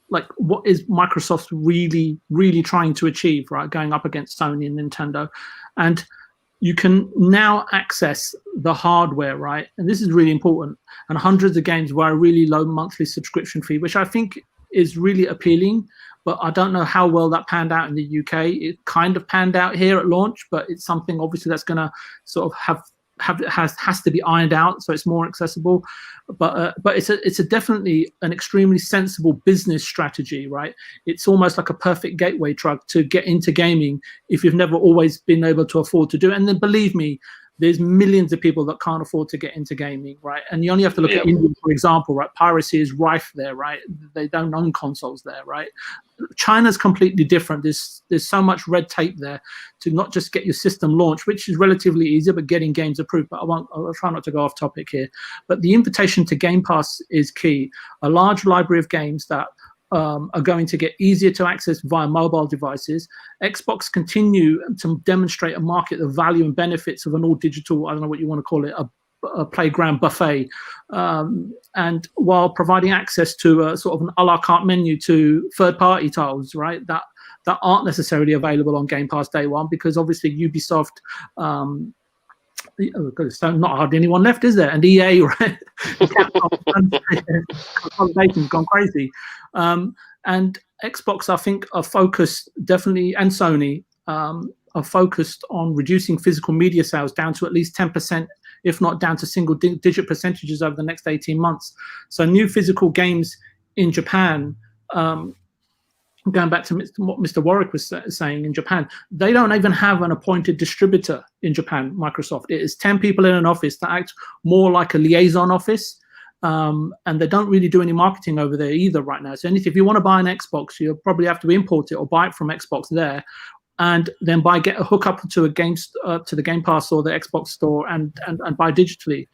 like, what is Microsoft really trying to achieve, right? Going up against Sony and Nintendo, and you can now access the hardware, right? And this is really important. And hundreds of games via a really low monthly subscription fee, which I think is really appealing. But I don't know how well that panned out in the UK. It kind of panned out here at launch, but it's something obviously that's going to sort of has to be ironed out so it's more accessible. But it's definitely an extremely sensible business strategy, right? It's almost like a perfect gateway drug to get into gaming if you've never always been able to afford to do it. And then believe me, there's millions of people that can't afford to get into gaming, right? And you only have to look at India, for example, right? Piracy is rife there, right? They don't own consoles there, right? China's completely different. There's so much red tape there to not just get your system launched, which is relatively easier, but getting games approved. But I'll try not to go off topic here. But the invitation to Game Pass is key. A large library of games that are going to get easier to access via mobile devices. Xbox continue to demonstrate and market the value and benefits of an all-digital, I don't know what you want to call it, a playground buffet, and while providing access to a sort of an a la carte menu to third-party titles, right, that aren't necessarily available on Game Pass day one, because obviously Ubisoft, there's not hardly anyone left, is there? And EA, right? Consolidation's gone crazy. And Xbox, I think, are focused definitely, and Sony are focused on reducing physical media sales down to at least 10%, if not down to single-digit percentages over the next 18 months. So new physical games in Japan, going back to what Mr. Warrick was saying, in Japan, they don't even have an appointed distributor in Japan, Microsoft. It is 10 people in an office that act more like a liaison office. And they don't really do any marketing over there either right now. So if you want to buy an Xbox, you'll probably have to import it or buy it from Xbox there, and then get a hookup to to the Game Pass or the Xbox store and buy digitally.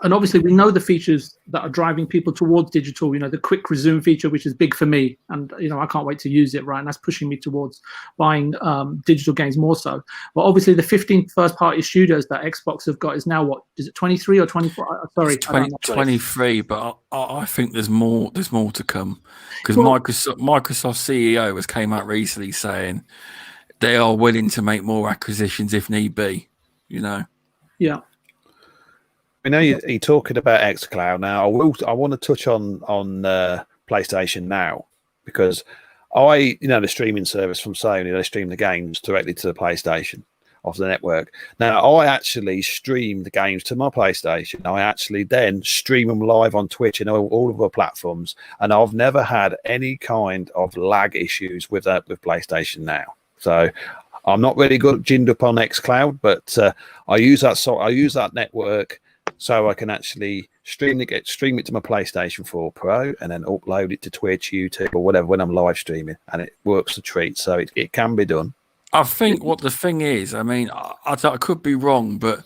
And obviously we know the features that are driving people towards digital, the quick resume feature, which is big for me. And, I can't wait to use it, right? And that's pushing me towards buying digital games more so. But obviously the 15 first party studios that Xbox have got is now what? Is it 23 or 24? Sorry. 23, but I think there's more to come. Because Microsoft CEO came out recently saying they are willing to make more acquisitions if need be, Yeah. I know you're talking about xCloud now. I want to touch on PlayStation Now, because the streaming service from Sony, they stream the games directly to the PlayStation off the network. Now, I actually stream the games to my PlayStation. I actually then stream them live on Twitch and all of our platforms, and I've never had any kind of lag issues with PlayStation Now. So I'm not really good ginned up on xCloud, but I use that network so I can actually stream it to my PlayStation 4 Pro and then upload it to Twitch, YouTube, or whatever when I'm live streaming, and it works a treat. So it can be done. I think what the thing is, I could be wrong, but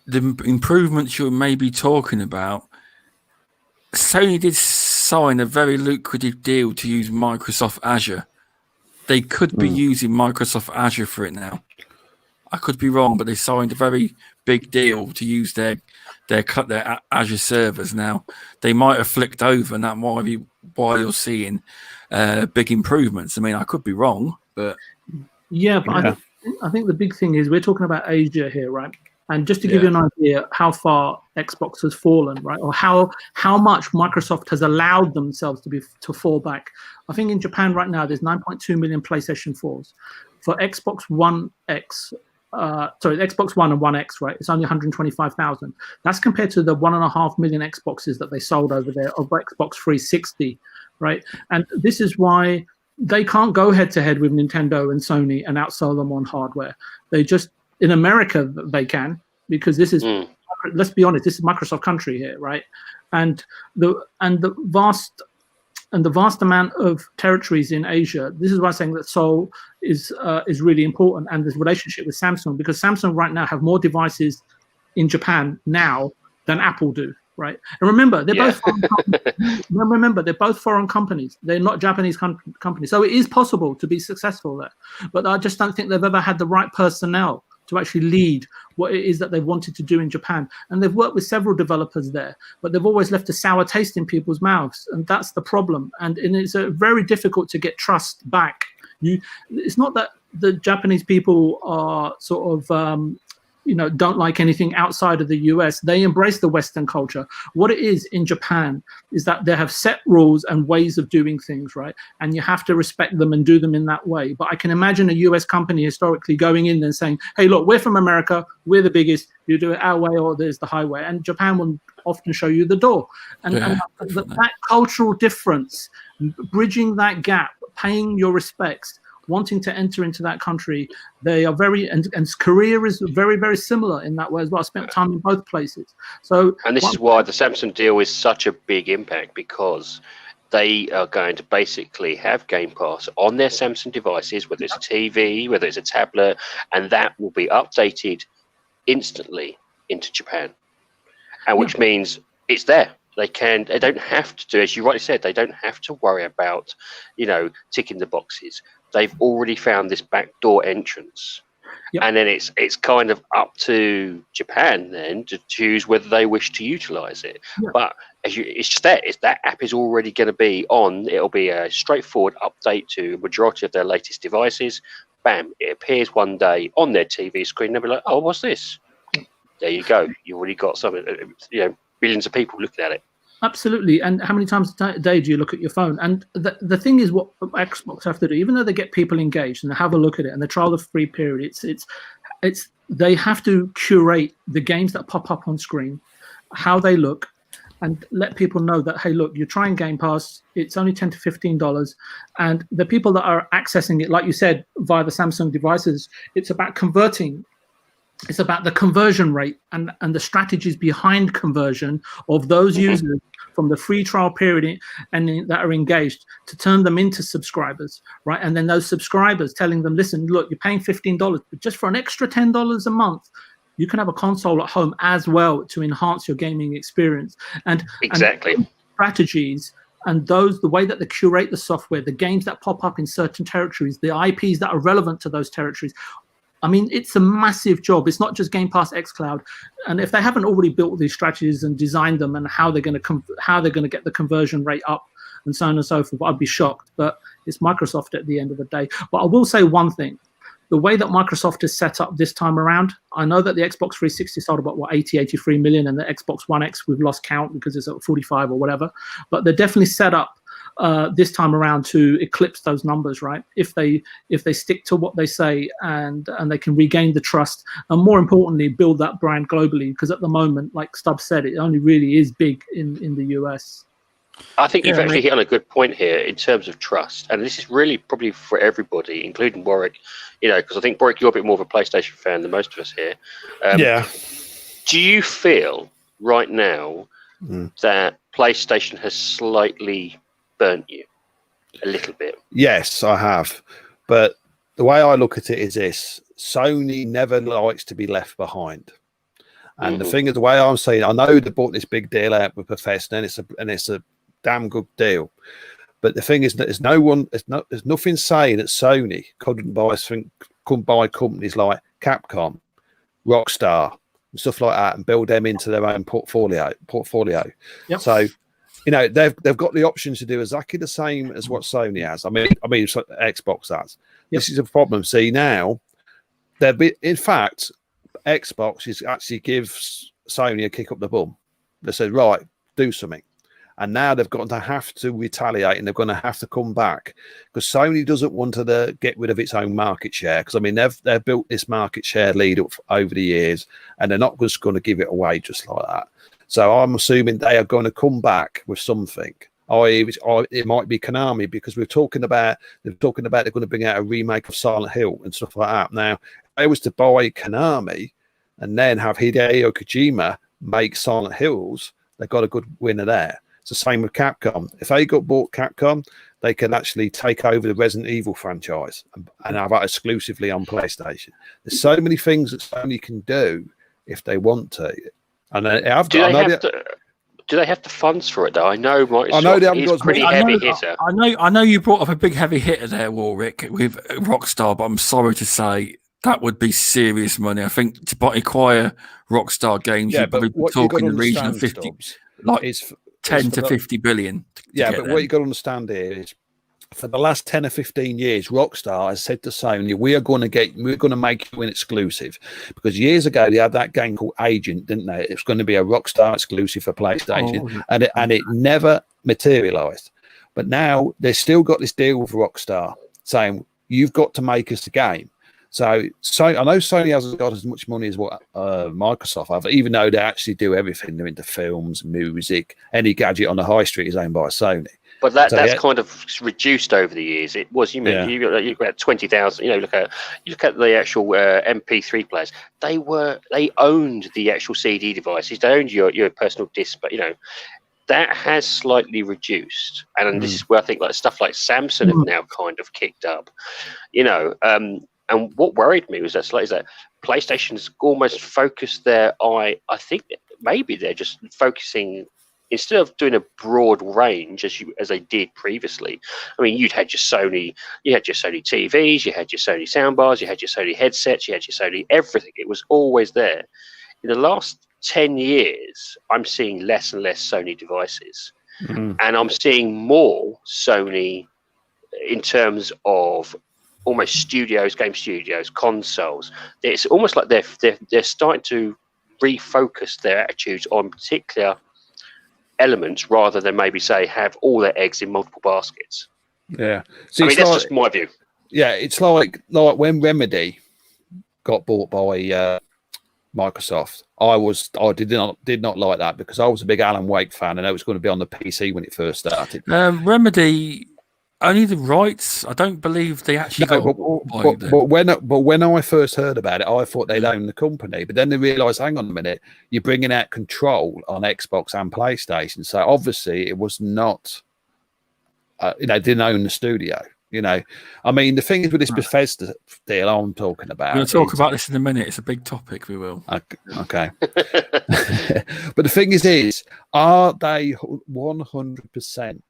the improvements you're maybe talking about, Sony did sign a very lucrative deal to use Microsoft Azure. They could be using Microsoft Azure for it now. I could be wrong, but they signed a very big deal to use their Azure servers now. They might have flicked over, and that might be why you're seeing big improvements. I could be wrong, but yeah, but I think the big thing is we're talking about Asia here, right? And just to give you an idea how far Xbox has fallen, right, or how much Microsoft has allowed themselves to fall back. I think in Japan right now there's 9.2 million PlayStation 4s. For Xbox One X, Xbox One and One X, right, it's only 125,000. That's compared to the 1.5 million Xboxes that they sold over there of Xbox 360, right? And this is why they can't go head to head with Nintendo and Sony and outsell them on hardware. They just, in America, they can, because this is, let's be honest, this is Microsoft country here, right? And the vast amount of territories in Asia. This is why I'm saying that Seoul is really important, and this relationship with Samsung, because Samsung right now have more devices in Japan now than Apple do, right? And remember, they're both foreign companies. Remember, they're both foreign companies. They're not Japanese companies. So it is possible to be successful there. But I just don't think they've ever had the right personnel to actually lead what it is that they wanted to do in Japan. And they've worked with several developers there, but they've always left a sour taste in people's mouths. And that's the problem. And it's very difficult to get trust back. It's not that the Japanese people are sort of, don't like anything outside of the US. They embrace the Western culture. What it is in Japan is that they have set rules and ways of doing things, right? And you have to respect them and do them in that way. But I can imagine a US company historically going in and saying, hey, look, we're from America. We're the biggest. You do it our way or there's the highway. And Japan will often show you the door. And that cultural difference, bridging that gap, paying your respects, wanting to enter into that country, they are very, and Korea is very, very similar in that way as well. I spent time in both places. And this is why the Samsung deal is such a big impact, because they are going to basically have Game Pass on their Samsung devices, whether it's a TV, whether it's a tablet, and that will be updated instantly into Japan. And which means it's there. They don't have to do, as you rightly said, they don't have to worry about, ticking the boxes. They've already found this backdoor entrance. And then it's kind of up to Japan then to choose whether they wish to utilize it. But it's just there. That app is already going to be on. It'll be a straightforward update to a majority of their latest devices. Bam, it appears one day on their TV screen. They'll be like, oh, what's this? There you go. You've already got something, billions of people looking at it. Absolutely. And how many times a day do you look at your phone? And the thing is, what Xbox have to do, even though they get people engaged and they have a look at it and they trial the free period, it's they have to curate the games that pop up on screen, how they look, and let people know that, hey, look, you're trying Game Pass, it's only $10 to $15, and the people that are accessing it, like you said, via the Samsung devices, it's about converting. It's about the conversion rate and the strategies behind conversion of those users from the free trial period and that are engaged to turn them into subscribers, right? And then those subscribers telling them, listen, look, you're paying $15, but just for an extra $10 a month, you can have a console at home as well to enhance your gaming experience. And strategies and the way that they curate the software, the games that pop up in certain territories, the IPs that are relevant to those territories. I mean, it's a massive job. It's not just Game Pass xCloud. And if they haven't already built these strategies and designed them and how they're going to get the conversion rate up and so on and so forth, I'd be shocked. But it's Microsoft at the end of the day. But I will say one thing. The way that Microsoft is set up this time around, I know that the Xbox 360 sold about, 83 million, and the Xbox One X, we've lost count because it's at 45 or whatever. But they're definitely set up this time around to eclipse those numbers, right? If they stick to what they say and they can regain the trust, and more importantly, build that brand globally, because at the moment, like Stubz said, it only really is big in the US. I think you've actually hit on a good point here in terms of trust, and this is really probably for everybody, including Warwick, because I think, Warwick, you're a bit more of a PlayStation fan than most of us here. Do you feel right now that PlayStation has slightly burnt you a little bit? Yes, I have. But the way I look at it is this: Sony never likes to be left behind. And the thing is, the way I'm saying, I know they bought this big deal out with Bethesda, and it's a damn good deal. But the thing is that there's nothing saying that Sony couldn't buy companies like Capcom, Rockstar, and stuff like that, and build them into their own portfolio. Yep. So, they've got the option to do exactly the same as what Sony has. I mean, Xbox has. Yep. This is a problem. See, now in fact, Xbox is actually gives Sony a kick up the bum. They said, right, do something. And now they've got to have to retaliate, and they're going to have to come back because Sony doesn't want to get rid of its own market share. Because I mean, they've built this market share lead up over the years, and they're not just going to give it away just like that. So I'm assuming they are going to come back with something. It might be Konami, because they're talking about they're going to bring out a remake of Silent Hill and stuff like that. Now, if I was to buy Konami and then have Hideo Kojima make Silent Hills, they've got a good winner there. It's the same with Capcom. If they got bought Capcom, they can actually take over the Resident Evil franchise and have that exclusively on PlayStation. There's so many things that Sony can do if they want to. And do they have the funds for it though? I know they haven't is got pretty heavy hitter. I know you brought up a big heavy hitter there, Warwick, with Rockstar, but I'm sorry to say that would be serious money. I think to acquire Rockstar games, you'd probably be talking in the region of 50, it's 10 to 50 billion. What you got to understand here is, for the last 10 or 15 years, Rockstar has said to Sony, we're going to make you an exclusive. Because years ago, they had that game called Agent, didn't they? It was going to be a Rockstar exclusive for PlayStation, and it never materialized. But now they've still got this deal with Rockstar saying, you've got to make us a game. So I know Sony hasn't got as much money as what Microsoft have, even though they actually do everything. They're into films, music, any gadget on the high street is owned by Sony. But that's kind of reduced over the years. It was you got 20,000. Look at the actual MP3 players. They owned the actual CD devices. They owned your personal disc, but that has slightly reduced. And this is where I think like stuff like Samsung have now kind of kicked up. And what worried me was that PlayStation's almost focused their eye. I think maybe they're just focusing, instead of doing a broad range as they did previously. I mean, you had your Sony TVs, you had your Sony soundbars, you had your Sony headsets, you had your Sony everything. It was always there. In the last 10 years, I'm seeing less and less Sony devices, and I'm seeing more Sony in terms of almost game studios, consoles. It's almost like they're starting to refocus their attitudes on particular elements rather than maybe say have all their eggs in multiple baskets. Yeah, that's just my view. Yeah, it's like when Remedy got bought by Microsoft. I did not like that, because I was a big Alan Wake fan, and it was going to be on the PC when it first started. Remedy. Only the rights. I don't believe they actually got bought by them. But when I first heard about it, I thought they'd own the company. But then they realised, hang on a minute, you're bringing out Control on Xbox and PlayStation. So obviously it was not, didn't own the studio. I mean, the thing is with this Bethesda deal I'm talking about. We'll talk about this in a minute. It's a big topic. We will. Okay. But the thing is, are they 100%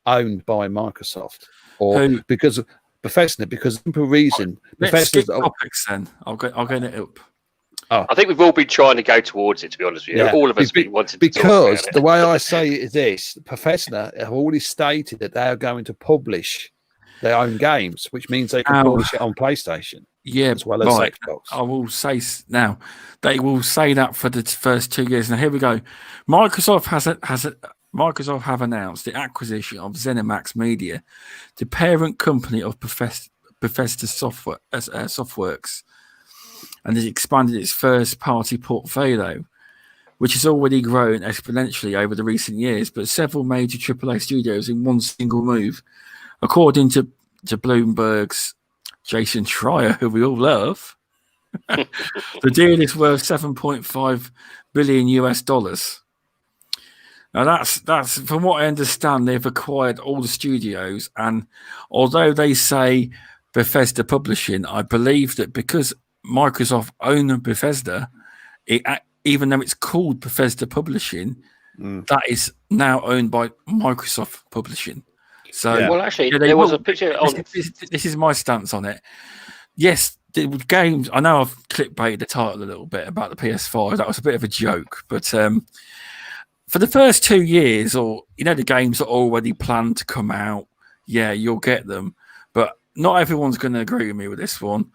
owned by Microsoft, or because Bethesda? Because simple reason. Let's skip topics then. I'll get it up. I think we've all been trying to go towards it, to be honest with you. Yeah. All of us been wanting to talk about it. The way I say it is this: Bethesda have already stated that they are going to publish their own games, which means they can publish it on PlayStation. Yeah, as well as Xbox. I will say now they will say that for the first 2 years. Now here we go. Microsoft have announced the acquisition of ZeniMax Media, the parent company of Bethesda Softworks, and has expanded its first-party portfolio, which has already grown exponentially over the recent years, but several major AAA studios in one single move. According to Bloomberg's Jason Schreier, who we all love, the deal is worth $7.5 billion. Now that's from what I understand, they've acquired all the studios, and although they say Bethesda Publishing, I believe that because Microsoft own Bethesda, even though it's called Bethesda Publishing, that is now owned by Microsoft Publishing. So, well, actually, there was a picture on. This is my stance on it. Yes, the games. I know I've clickbaited the title a little bit about the PS5. That was a bit of a joke, but for the first 2 years, or the games are already planned to come out, yeah, you'll get them. But not everyone's going to agree with me with this one.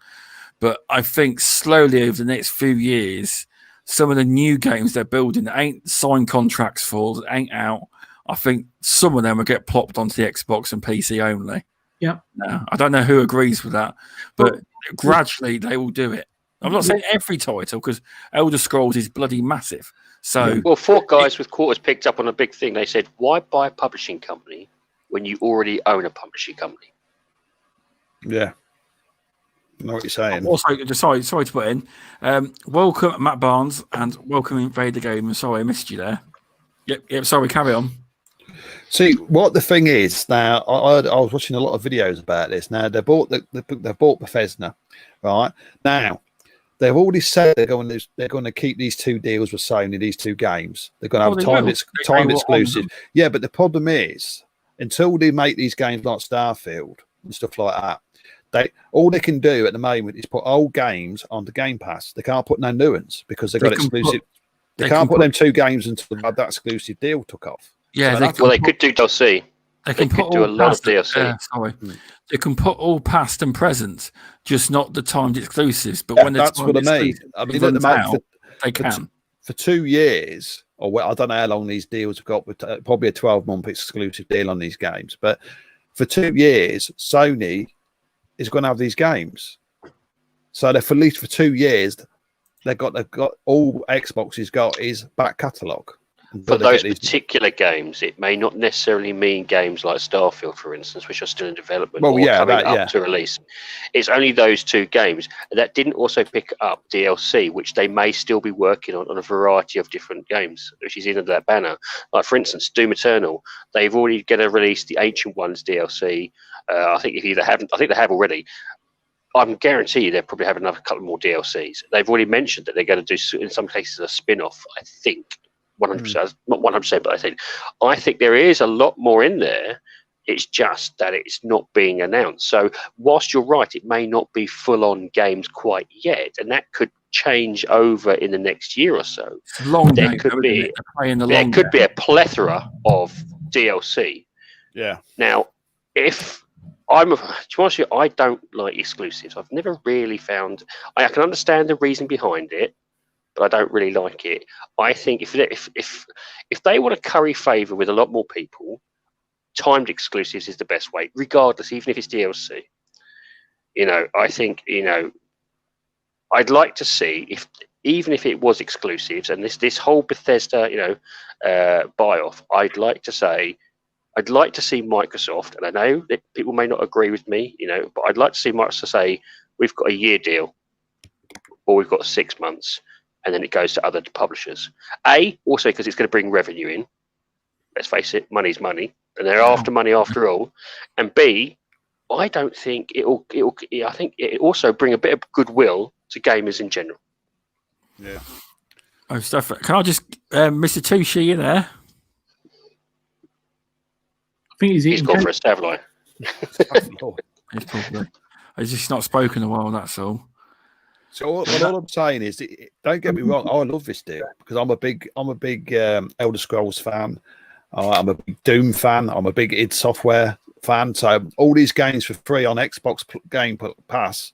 But I think slowly over the next few years, some of the new games they're building that ain't signed contracts for, that ain't out, I think some of them will get plopped onto the Xbox and PC only. Yeah. I don't know who agrees with that, but gradually they will do it. I'm not saying every title, because Elder Scrolls is bloody massive. So, well, 4 guys with quarters picked up on a big thing. They said, why buy a publishing company when you already own a publishing company? Yeah. I know what you're saying. Also, sorry to put in. Welcome, Matt Barnes, and welcome, Invader Game. Sorry, I missed you there. Yep, sorry, carry on. See, what the thing is now, I was watching a lot of videos about this. Now, they bought Bethesda, right? Now, they've already said they're going to keep these 2 deals with Sony, these 2 games. They're going to have time exclusive. Yeah, but the problem is, until they make these games like Starfield and stuff like that, all they can do at the moment is put old games on the Game Pass. They can't put no new ones because they've got exclusive. They can't put them 2 games until that exclusive deal took off. Yeah, so they could do DLC. They could do a lot of DLC. They can put all past and present, just not the timed exclusives. But when that's what I mean. I mean, at the moment, they can. For 2 years, or I don't know how long these deals have got, but probably a 12-month exclusive deal on these games. But for 2 years, Sony is going to have these games. So they're for at least for 2 years, they've got all Xbox has got is back catalogue. For those particular games, it may not necessarily mean games like Starfield, for instance, which are still in development coming up to release. It's only those 2 games. That didn't also pick up DLC, which they may still be working on a variety of different games, which is in that banner. Like, for instance, Doom Eternal, they've already going to release the Ancient Ones DLC. I think they have already. I'm guarantee you they'll probably have another couple more DLCs. They've already mentioned that they're going to do, in some cases, a spin-off, I think. 100%, not 100%, but I think there is a lot more in there. It's just that it's not being announced. So whilst you're right, it may not be full-on games quite yet, and that could change over in the next year or so. There could be a plethora of DLC. Yeah. Now, if to be honest with you, I don't like exclusives. I've never really found. I can understand the reason behind it, but I don't really like it. I think if they want to curry favour with a lot more people, timed exclusives is the best way, regardless, even if it's DLC. I think, I'd like to see even if it was exclusives and this whole Bethesda, buy off, I'd like to see Microsoft, and I know that people may not agree with me, but I'd like to see Microsoft say, we've got a year deal or we've got 6 months. And then it goes to other publishers. Also because it's going to bring revenue in. Let's face it, money's money, and they're after money after all. And B, I don't think it'll. I think it also bring a bit of goodwill to gamers in general. Yeah. Oh, stuff. Can I just, Mr. Tushi, you there? I think he's gone for a Stavlai. He's just not spoken a while. That's all. So all I'm saying is, don't get me wrong. I love this deal because I'm a big Elder Scrolls fan. I'm a big Doom fan. I'm a big id Software fan. So all these games for free on Xbox Game Pass,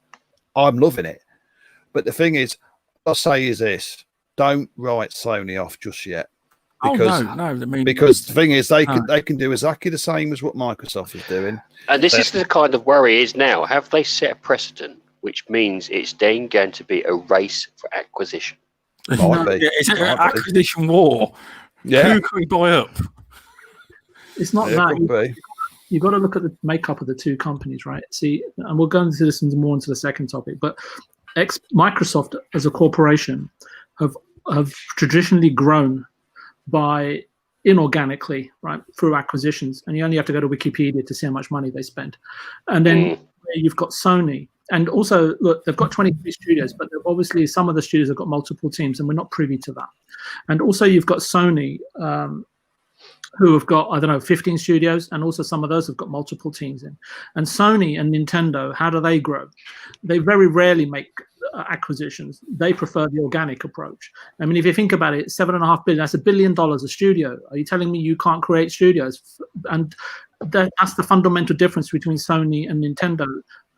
I'm loving it. But the thing is, what I say is this: don't write Sony off just yet. Because, because the thing is, they can do exactly the same as what Microsoft is doing. And this is the kind of worry is now: have they set a precedent? Which means it's then going to be a race for acquisition. It's an acquisition war. Yeah. Who can we buy up? It's not that. You've got to look at the makeup of the 2 companies, right? See, and we'll go into this more into the second topic, but Microsoft as a corporation have traditionally grown by inorganically, right, through acquisitions. And you only have to go to Wikipedia to see how much money they spend. And then you've got Sony. And also, look, they've got 23 studios, but obviously some of the studios have got multiple teams, and we're not privy to that. And also you've got Sony, who have got, 15 studios, and also some of those have got multiple teams in. And Sony and Nintendo, how do they grow? They very rarely make acquisitions. They prefer the organic approach. I mean, if you think about it, $7.5 billion, that's $1 billion a studio. Are you telling me you can't create studios? And that's the fundamental difference between Sony and Nintendo.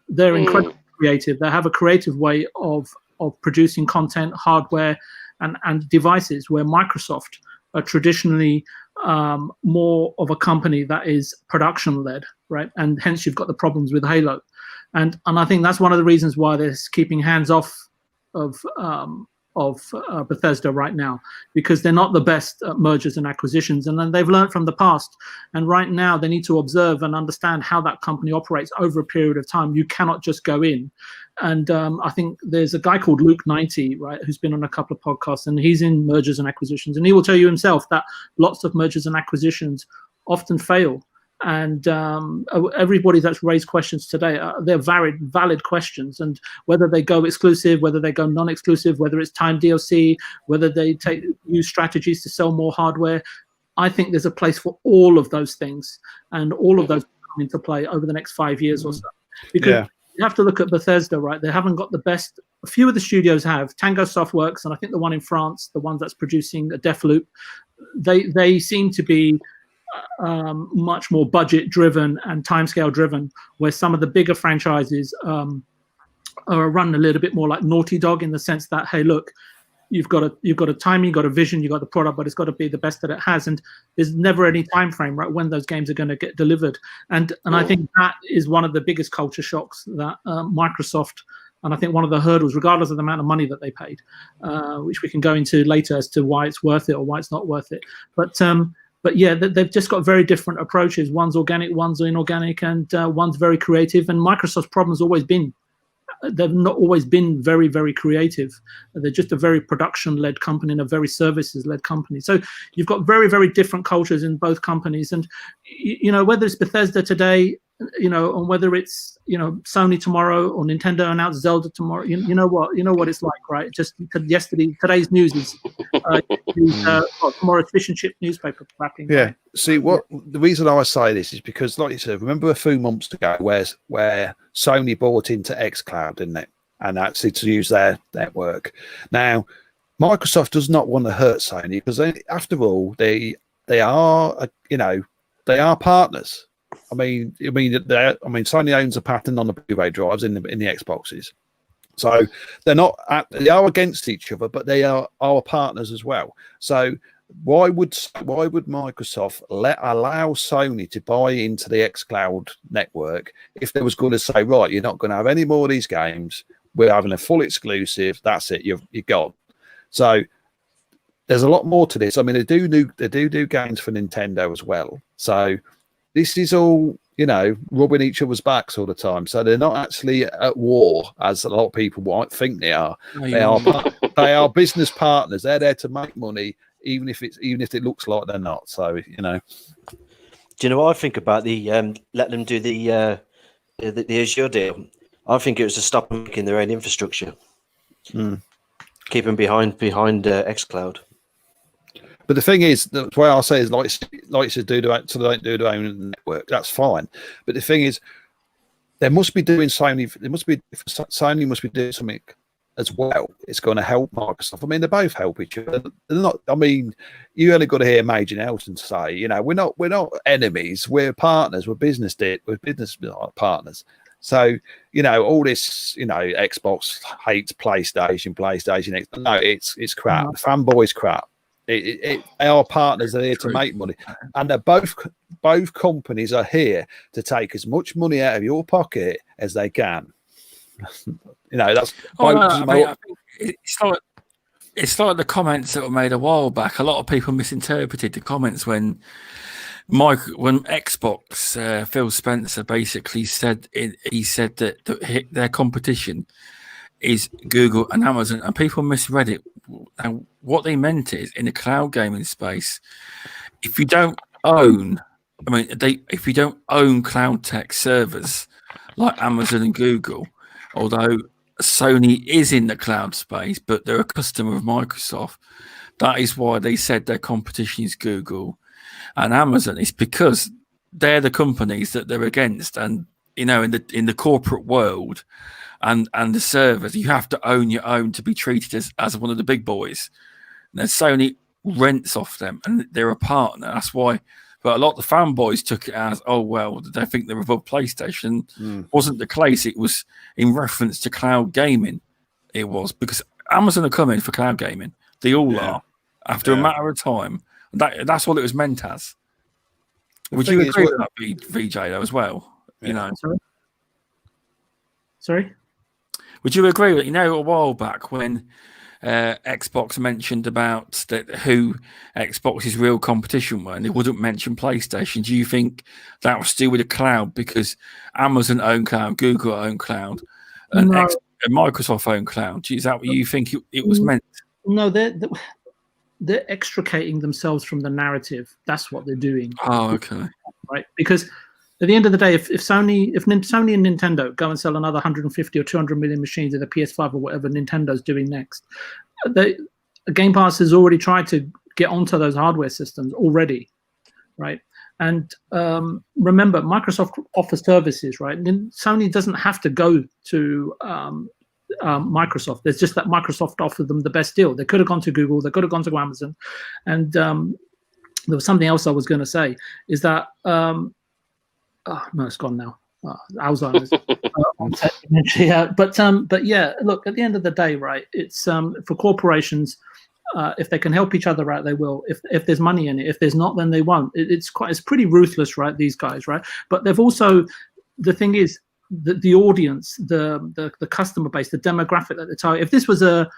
They're incredibly creative. They have a creative way of producing content, hardware, and devices, where Microsoft are traditionally more of a company that is production led, right? And hence you've got the problems with Halo, and I think that's one of the reasons why they're keeping hands off of Bethesda right now, because they're not the best at mergers and acquisitions, and then they've learned from the past, and right now they need to observe and understand how that company operates over a period of time. You cannot just go in, and I think there's a guy called Luke 90, right, who's been on a couple of podcasts, and he's in mergers and acquisitions, and he will tell you himself that lots of mergers and acquisitions often fail. And everybody that's raised questions today, they're valid questions. And whether they go exclusive, whether they go non-exclusive, whether it's time DLC, whether they take new strategies to sell more hardware, I think there's a place for all of those things, and all of those come into play over the next 5 years or so. Because you have to look at Bethesda, right? They haven't got the best. A few of the studios have. Tango Softworks, and I think the one in France, the one that's producing a Deathloop, they seem to be much more budget driven and timescale driven, where some of the bigger franchises are run a little bit more like Naughty Dog, in the sense that, hey, look, you've got a timing, you've got a vision, you've got the product, but it's got to be the best that it has, and there's never any time frame, right, when those games are going to get delivered. And I think that is one of the biggest culture shocks that Microsoft, and I think one of the hurdles, regardless of the amount of money that they paid, which we can go into later as to why it's worth it or why it's not worth it. But yeah, they've just got very different approaches. One's organic, one's inorganic, and one's very creative. And Microsoft's problem's always been, they've not always been very, very creative. They're just a very production-led company and a very services-led company. So you've got very, very different cultures in both companies. And, you know, whether it's Bethesda today, you know, and whether it's, you know, Sony tomorrow or Nintendo announce Zelda tomorrow, you know what it's like, right? Just today's news is tomorrow's fish and chip newspaper wrapping. Yeah. Right? See, the reason I say this is because, like you said, remember a few months ago where Sony bought into xCloud, didn't it? And actually to use their network. Now, Microsoft does not want to hurt Sony, because after all, they are partners. I mean, Sony owns a patent on the Blu-ray drives in the Xboxes, so they are against each other, but they are our partners as well. So why would Microsoft allow Sony to buy into the xCloud network if they was going to say, right, you're not going to have any more of these games, we're having a full exclusive, that's it, you're gone. So there's a lot more to this. I mean, they do games for Nintendo as well. So this is all, you know, rubbing each other's backs all the time. So they're not actually at war, as a lot of people might think they are. They are business partners. They're there to make money, even if it looks like they're not. So, you know. Do you know what I think about the let them do the Azure deal? I think it was to stop them making their own infrastructure, keep them behind xCloud. But the thing is, the way I say is like to do so they don't do their own network. That's fine. But the thing is, Sony must be doing something as well. It's going to help Microsoft. I mean, they both help each other. They're not. I mean, you only got to hear Major Nelson say, you know, we're not enemies. We're partners. We're business partners. So, you know, all this, you know, Xbox hates PlayStation. No, it's crap. The fanboys crap. Our partners are here to make money, and they're both companies are here to take as much money out of your pocket as they can. You know, that's. I think it's like the comments that were made a while back. A lot of people misinterpreted the comments when Xbox Phil Spencer basically said that their competition is Google and Amazon, and people misread it. And what they meant is, in the cloud gaming space, if you don't own cloud tech servers like Amazon and Google, although Sony is in the cloud space, but they're a customer of Microsoft, that is why they said their competition is Google and Amazon. It's because they're the companies that they're against, and you know, in the corporate world. And the servers, you have to own your own to be treated as one of the big boys. And then Sony rents off them, and they're a partner. That's why But a lot of the fanboys took it as, oh, well, they think they're above PlayStation. Wasn't the case. It was in reference to cloud gaming. It was because Amazon are coming for cloud gaming. They all are. After a matter of time. That's all it was meant as. Would you agree with that, VJ, though, as well? Yeah. You know, Sorry? Would you agree that, a while back when Xbox mentioned about who Xbox's real competition were, and they wouldn't mention PlayStation? Do you think that was still with the cloud because Amazon own cloud, Google own cloud, and Microsoft own cloud? Is that what you think it was meant? No, they're extricating themselves from the narrative. That's what they're doing. Oh, okay. Right, because at the end of the day, if Sony and Nintendo go and sell another 150 or 200 million machines of the PS5 or whatever Nintendo's doing next, Game Pass has already tried to get onto those hardware systems already, right? And remember, Microsoft offers services, right? Sony doesn't have to go to Microsoft. There's just that Microsoft offered them the best deal. They could have gone to Google. They could have gone to Amazon. And there was something else I was going to say, is that no, it's gone now. Alzheimer's. But yeah, look, at the end of the day, right, it's for corporations, if they can help each other out, they will. If there's money in it, if there's not, then they won't. It's pretty ruthless, right? These guys, right? But they've also, the thing is, the audience, the customer base, the demographic that they target. If this was a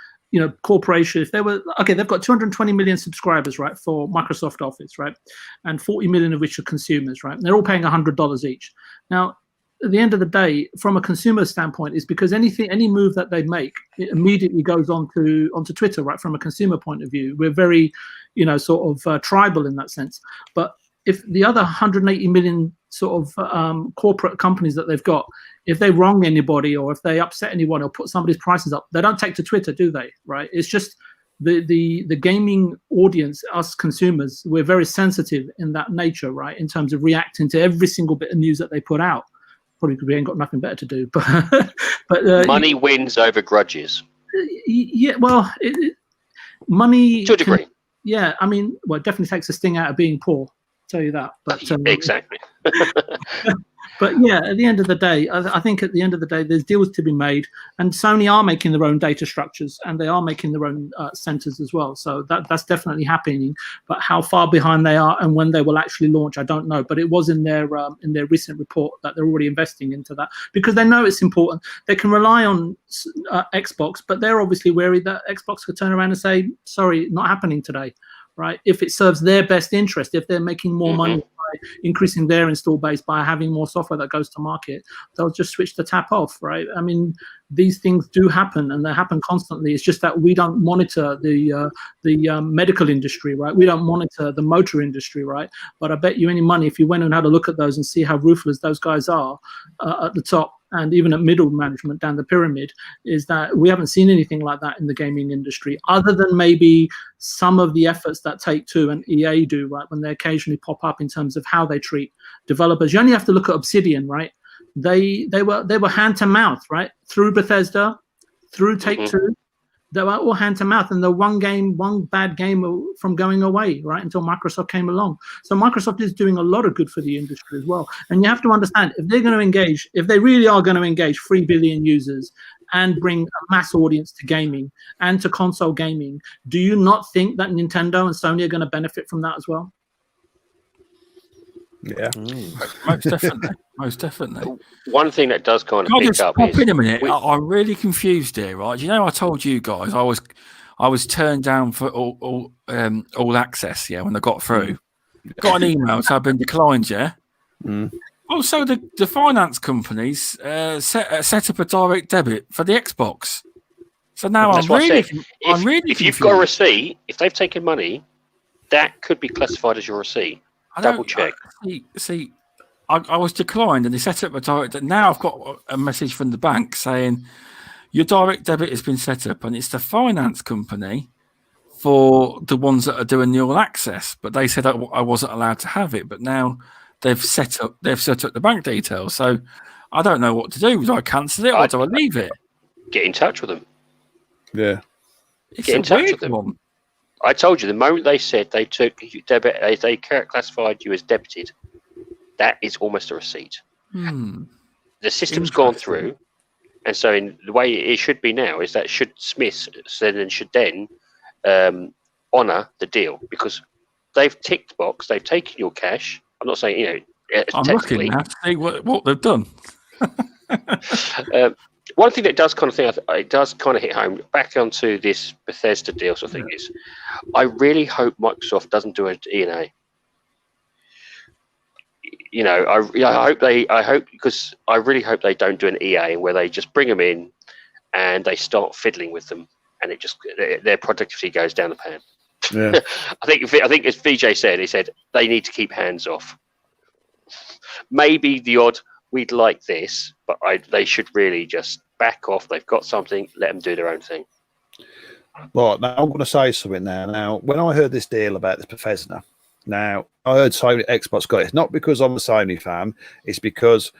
corporation, if they were they've got 220 million subscribers, right, for Microsoft Office, right, and 40 million of which are consumers, right. And they're all paying $100 each. Now, at the end of the day, from a consumer standpoint, is because any move that they make, it immediately goes onto Twitter, right. From a consumer point of view, we're very, sort of tribal in that sense. But if the other 180 million sort of corporate companies that they've got, if they wrong anybody or if they upset anyone or put somebody's prices up, they don't take to Twitter, do they? Right? It's just the gaming audience, us consumers, we're very sensitive in that nature, right? In terms of reacting to every single bit of news that they put out. Probably because we ain't got nothing better to do. But money wins over grudges. Yeah, well, money to a degree. Yeah, I mean, well, it definitely takes the sting out of being poor. Tell you that, but exactly. But yeah, at the end of the day, I think at the end of the day, there's deals to be made, and Sony are making their own data structures, and they are making their own centers as well. So that's definitely happening. But how far behind they are and when they will actually launch, I don't know. But it was in their recent report that they're already investing into that because they know it's important. They can rely on Xbox, but they're obviously wary that Xbox could turn around and say, "Sorry, not happening today." Right? If it serves their best interest, if they're making more money by increasing their install base, by having more software that goes to market, they'll just switch the tap off, right? I mean, these things do happen, and they happen constantly. It's just that we don't monitor the medical industry, right? We don't monitor the motor industry, right? But I bet you any money, if you went and had a look at those and see how ruthless those guys are at the top, and even at middle management down the pyramid, is that we haven't seen anything like that in the gaming industry, other than maybe some of the efforts that Take-Two and EA do, right, when they occasionally pop up in terms of how they treat developers. You only have to look at Obsidian, right? They were hand to mouth, right? Through Bethesda, through Take-Two. They were all hand to mouth, and the one bad game from going away, right, until Microsoft came along. So Microsoft is doing a lot of good for the industry as well. And you have to understand, if they're going to engage, if they really are going to engage 3 billion users and bring a mass audience to gaming and to console gaming, do you not think that Nintendo and Sony are going to benefit from that as well? Yeah, most definitely. One thing that does kind of pick up is in a minute. I'm really confused here, right? You know, I told you guys I was turned down for all access, yeah, when I got through. Got an email, so I've been declined, yeah. Also, the finance companies set up a direct debit for the Xbox. So now I'm really if you've got a receipt, if they've taken money, that could be classified as your receipt. Double check. I was declined, and they set up a direct. Now I've got a message from the bank saying your direct debit has been set up, and it's the finance company for the ones that are doing the all access. But they said I wasn't allowed to have it. But now they've set up the bank details. So I don't know what to do. Do I cancel it or do I leave it? Get in touch with them. Yeah. Get in touch with them. I told you the moment they said they took debit, they classified you as debited. That is almost a receipt. The system's gone through, and so in the way it should be now is that Smiths should then honour the deal because they've ticked the box, they've taken your cash. I'm not saying I'm looking now to see what they've done. One thing that does kind of hit home back onto this Bethesda deal sort of thing is, I really hope Microsoft doesn't do an E&A. I hope because I really hope they don't do an EA where they just bring them in and they start fiddling with them and it just their productivity goes down the pan. Yeah. I think as VJ said, he said they need to keep hands off. Maybe the odd we'd like this, but they should really just back off. They've got something, let them do their own thing. Right, now I'm going to say something now. Now, when I heard this deal about this Bethesda, now I heard Sony Xbox got it. It's not because I'm a Sony fan, it's because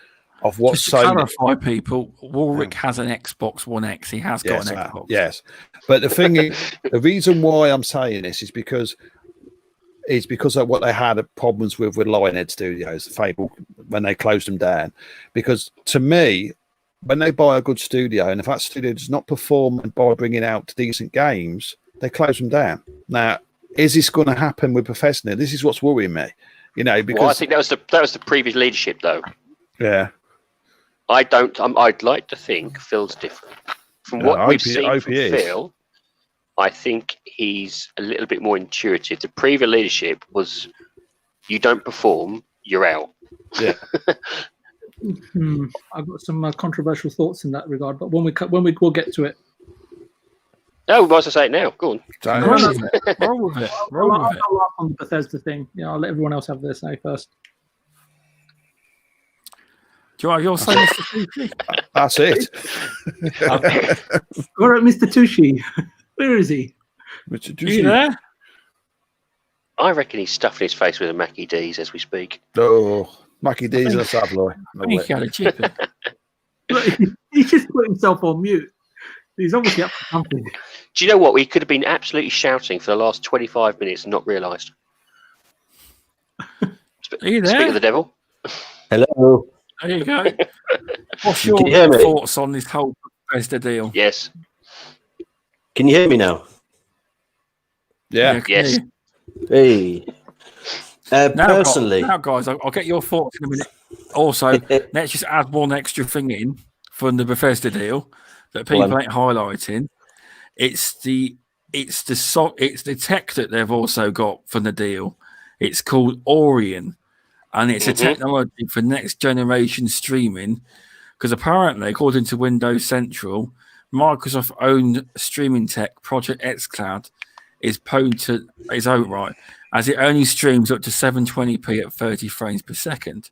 of what Just to Sony... clarify, people, Warwick has an Xbox One X. He has got an Xbox. Yes, but the thing is, the reason why I'm saying this is because of what they had problems with Lionhead Studios, Fable, when they closed them down. Because to me, when they buy a good studio, and if that studio does not perform by bringing out decent games, they close them down. Now, is this going to happen with Bethesda? This is what's worrying me. Because I think that was the previous leadership, though. Yeah. I'd like to think Phil's different. From what we've seen from Phil, I think he's a little bit more intuitive. The previous leadership was, you don't perform, you're out. Yeah. I've got some controversial thoughts in that regard, but we'll get to it. No, we might as well say it now. Go on. Roll with it. I'll laugh on the Bethesda thing. I'll let everyone else have their say first. Do you want your say, Mr. Tucci? That's it. All right, Mr. Tucci. Where is he? Mr. Are you there? I reckon he's stuffing his face with a Mackie D's as we speak. Oh, Mackie D's and a Savloy. I think he had a chip in. He just put himself on mute. He's obviously up for something. Do you know what? We could have been absolutely shouting for the last 25 minutes and not realised. Are you there? Speak of the devil. Hello. There you go. What's your thoughts on this whole Bethesda deal? Yes. Can you hear me now? Yeah. Yes. Hey. Personally, now guys, I'll get your thoughts in a minute. Also, let's just add one extra thing in from the Bethesda deal that people ain't highlighting. It's the tech that they've also got from the deal. It's called Orion, and it's a technology for next generation streaming. Because apparently, according to Windows Central, Microsoft-owned streaming tech Project xCloud is prone to its own right, as it only streams up to 720p at 30 frames per second.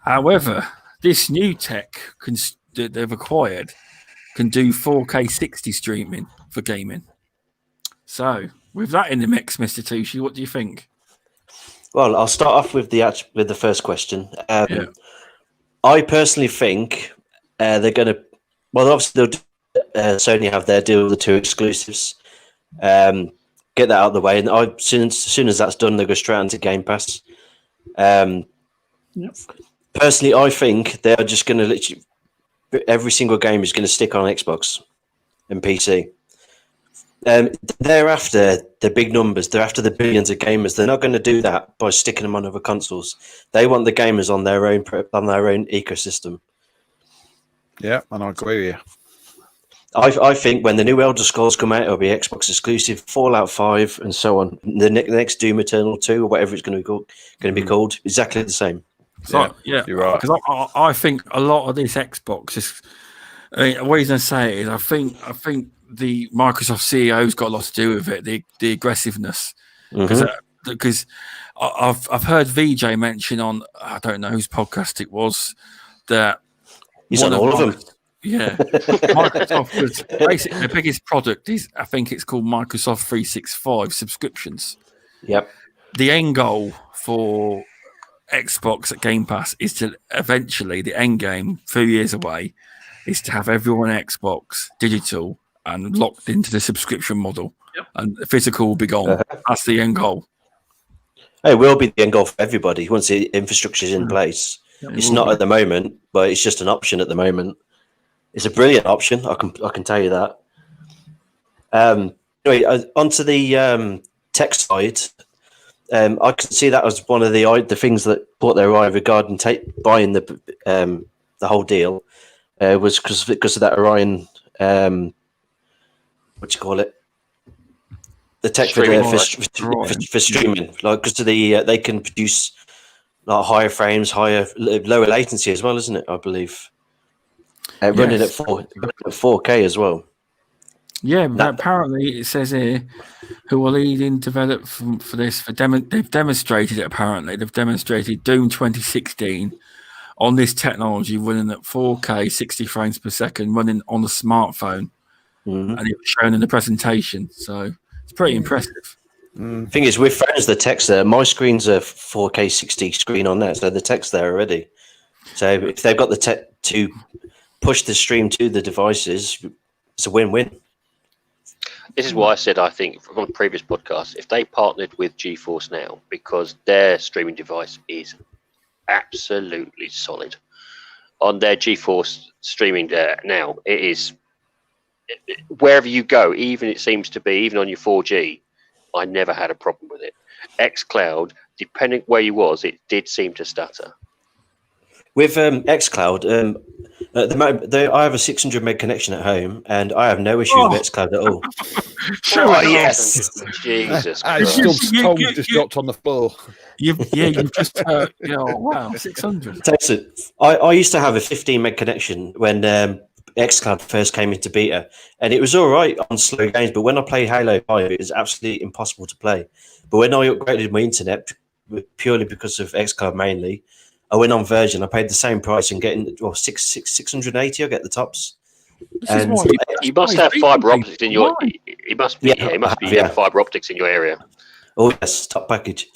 However, this new tech that they've acquired can do 4K 60 streaming for gaming. So, with that in the mix, Mr. Tucci, what do you think? Well, I'll start off with the first question. I personally think they're going to. Well, obviously, Sony have their deal with the two exclusives. Get that out of the way, and as soon as that's done, they'll go straight into Game Pass. Personally, I think they're just going to literally every single game is going to stick on Xbox and PC. They're after the big numbers. They're after the billions of gamers. They're not going to do that by sticking them on other consoles. They want the gamers on their own ecosystem. Yeah, and I agree with you. I think when the new Elder Scrolls come out, it'll be Xbox exclusive, Fallout 5, and so on. The next Doom Eternal 2 or whatever it's going to be called, exactly the same. So, yeah, you're right. Because I think a lot of this Xbox is. I mean, what he's going to say is, I think the Microsoft CEO's got a lot to do with it. The aggressiveness, because I've heard VJ mention on, I don't know whose podcast it was, that he's on all of them. Yeah, Microsoft was basically the biggest product is, I think it's called Microsoft 365 subscriptions. Yep. The end goal for Xbox at Game Pass is to eventually, the end game, 2 years away, is to have everyone Xbox digital and locked into the subscription model, Yep. and the physical will be gone. That's the end goal. It will be the end goal for everybody once the infrastructure is in place. Yep. It's not at the moment, but it's just an option at the moment. It's a brilliant option. I can tell you that. Anyway, onto the tech side. I can see that as one of the things that caught their eye regarding buying the whole deal was because of that Orion. What do you call it? The tech for streaming, like because of the they can produce like higher frames, lower latency as well, isn't it? I believe running at 4K as well. Yeah, apparently it says here who are leading develop for this. They've demonstrated it. Apparently, they've demonstrated Doom 2016 on this technology running at 4K, 60 frames per second, running on a smartphone, and it was shown in the presentation. So it's pretty impressive. Thing is, with phones, the text there. My screen's a 4K 60 screen on there, so the text there already. So if they've got the tech to push the stream to the devices, it's a win-win. This is why I said, I think, from a previous podcast, if they partnered with GeForce Now, because their streaming device is absolutely solid. On their GeForce streaming now, it is, wherever you go, even it seems to be, even on your 4G, I never had a problem with it. xCloud, depending where you was, it did seem to stutter. With xCloud, at the moment, I have a 600 meg connection at home, and I have no issue with xCloud at all. Yes, Jesus Christ. Stubz' tongue just dropped on the floor. You've just wow, 600. I used to have a 15 meg connection when xCloud first came into beta, and it was all right on slow games. But when I played Halo 5, it was absolutely impossible to play. But when I upgraded my internet, purely because of xCloud mainly, I went on Virgin. I paid the same price and getting 680. I get the tops. And you must have fiber optics in your. It must be. It must be fiber optics in your area. Oh yes, top package.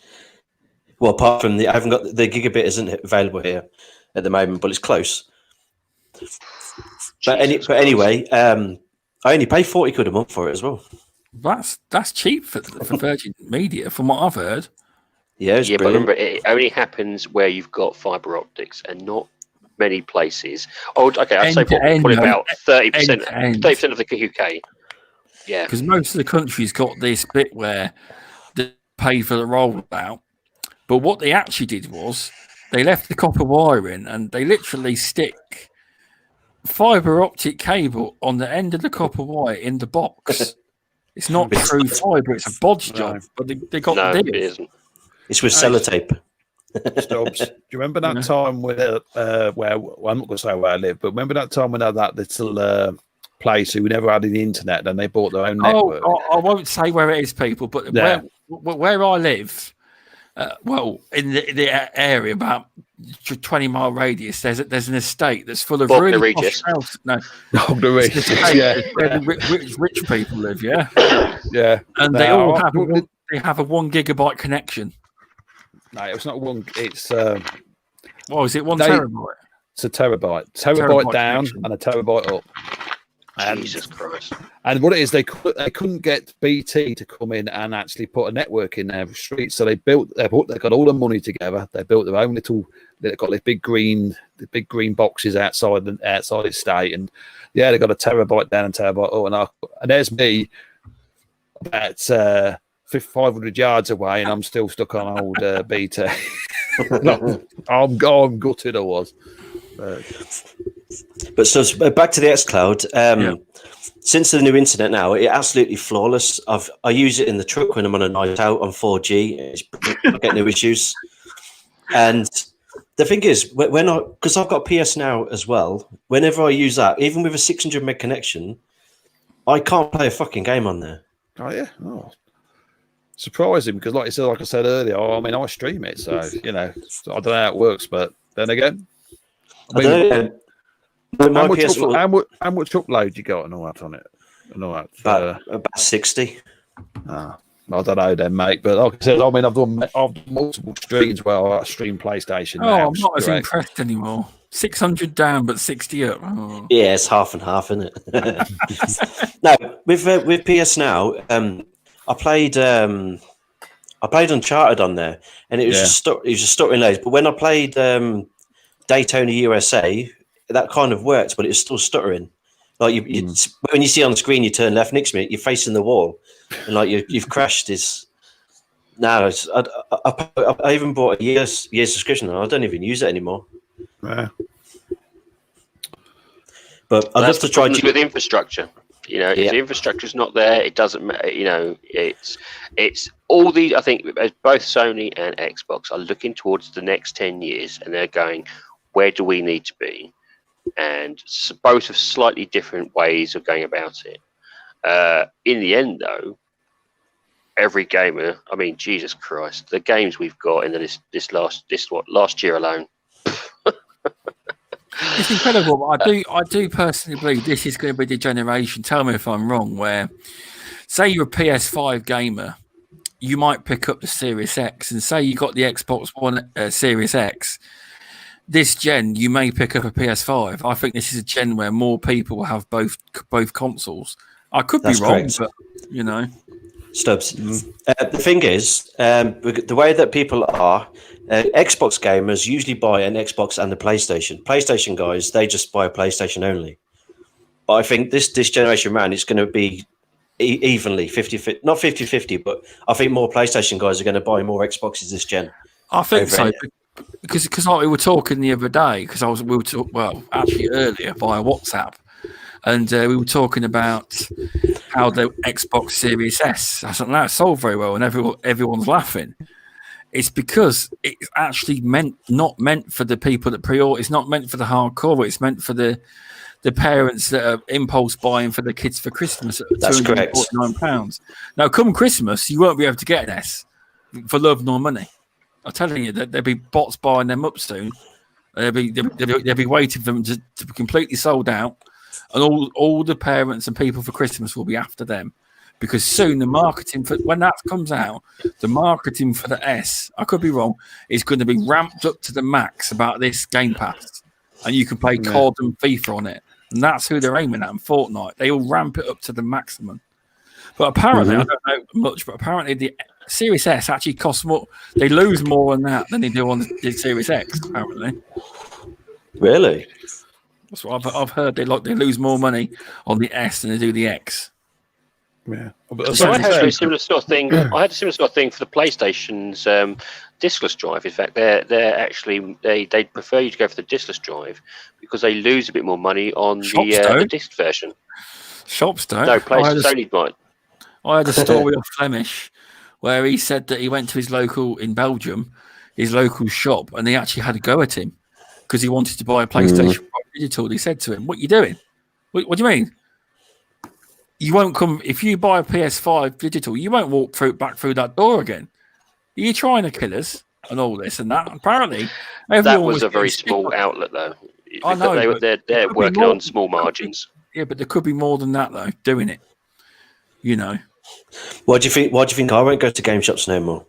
Well, apart from I haven't got the gigabit isn't available here at the moment, but it's close. But anyway, I only pay 40 quid a month for it as well. That's cheap for Virgin Media, from what I've heard. Yeah, but remember, it only happens where you've got fiber optics and not many places. Oh, okay, I'd say probably about 30%. 30% of the UK. Yeah, because most of the country's got this bit where they pay for the rollout, but what they actually did was they left the copper wire in, and they literally stick fiber optic cable on the end of the copper wire in the box. It's not true fiber; it's a bodge job. But they got the deal. It isn't. It's with sellotape. Stubz, do you remember that time where I'm not going to say where I live, but remember that time when I had that little place who never had any internet and they bought their own network? I won't say where it is, people, but where I live, in the area about 20-mile radius, there's an estate that's full of really posh houses. No, the Regis, where the rich people live, yeah, and they all have a 1 gigabyte connection. No, it's not one. It's is it 1 terabyte? It's a terabyte down connection. And a terabyte up. Jesus Christ! And what it is, they couldn't get BT to come in and actually put a network in their street, so they got all the money together. They built their own little. They've got the big green boxes outside the estate, and they got a terabyte down and terabyte up, and there's me about 500 yards away, and I'm still stuck on old BT. I'm gutted. I was. But so back to the xCloud. Since the new internet now, it's absolutely flawless. I use it in the truck when I'm on a night out on 4G. I get no issues. And the thing is, because I've got PS Now as well, whenever I use that, even with a 600 meg connection, I can't play a fucking game on there. Oh yeah. Oh. Surprising, because like I said earlier, I stream it, so I don't know how it works, but then again, how much upload you got and all that on it? And all that about 60. Ah, I don't know then, mate. But like I said, I mean, I've done multiple streams where I stream PlayStation. Oh, now, I'm not as direct. impressed anymore. 600 down, but 60 up. Oh. Yeah, it's half and half, isn't it? No, with PS Now, I played Uncharted on there, and it was just stuttering loads. But when I played Daytona USA, that kind of worked, but it was still stuttering. Like when you see on the screen, you turn left next to me, you're facing the wall, and like you've crashed. I even bought a year's subscription, and I don't even use it anymore. Yeah. But I'd love to try with infrastructure. You know, if the infrastructure's not there, it doesn't matter. You know, it's all these. I think both Sony and Xbox are looking towards the next 10 years, and they're going, where do we need to be? And both have slightly different ways of going about it. In the end, though, every gamer, I mean, Jesus Christ, the games we've got in last year alone. It's incredible. I do personally believe this is going to be the generation. Tell me if I'm wrong. Where, say, you're a PS5 gamer, you might pick up the Series X, and say you got the Xbox One Series X. This gen, you may pick up a PS5. I think this is a gen where more people will have both consoles. I could be wrong, but you know. Stubs. The thing is, the way that people are, Xbox gamers usually buy an Xbox and a PlayStation. PlayStation guys, they just buy a PlayStation only. But I think this generation around, it's going to be evenly 50-50, not 50-50, but I think more PlayStation guys are going to buy more Xboxes this gen. I think so. Because like we were talking the other day, because actually earlier via WhatsApp, and we were talking about how the Xbox Series S hasn't sold very well, and everyone's laughing. It's because it's actually not meant for the people that pre-order. It's not meant for the hardcore. It's meant for the parents that are impulse buying for the kids for Christmas at £249. Now, come Christmas, you won't be able to get an S for love nor money. I'm telling you that there'll be bots buying them up soon. They'll be waiting for them to be completely sold out, and all the parents and people for Christmas will be after them, because soon the marketing when that comes out, the marketing for the S, I could be wrong, is going to be ramped up to the max about this Game Pass, and you can play COD and FIFA on it, and that's who they're aiming at. And Fortnite, they will ramp it up to the maximum. But apparently, I don't know much, but apparently the Series S actually costs more. They lose more on that than they do on the Series X. Apparently, really, that's what I've heard. They lose more money on the S than they do the X. Yeah, so I had a similar sort of thing. I had a similar sort of thing for the PlayStation's diskless drive. In fact, they're actually they prefer you to go for the diskless drive because they lose a bit more money on the disc version. Shops don't. No, Sony might. I had a story of Flemish where he said that he went to his local shop, and they actually had a go at him because he wanted to buy a PlayStation Digital. They said to him, "What are you doing? What do you mean? You won't come if you buy a PS5 Digital. You won't walk back through that door again. Are you trying to kill us and all this and that?" Apparently, that was a very small outlet, though. I know they're working on small margins. Yeah, but there could be more than that, though. Doing it, you know. Why do you think I won't go to game shops no more?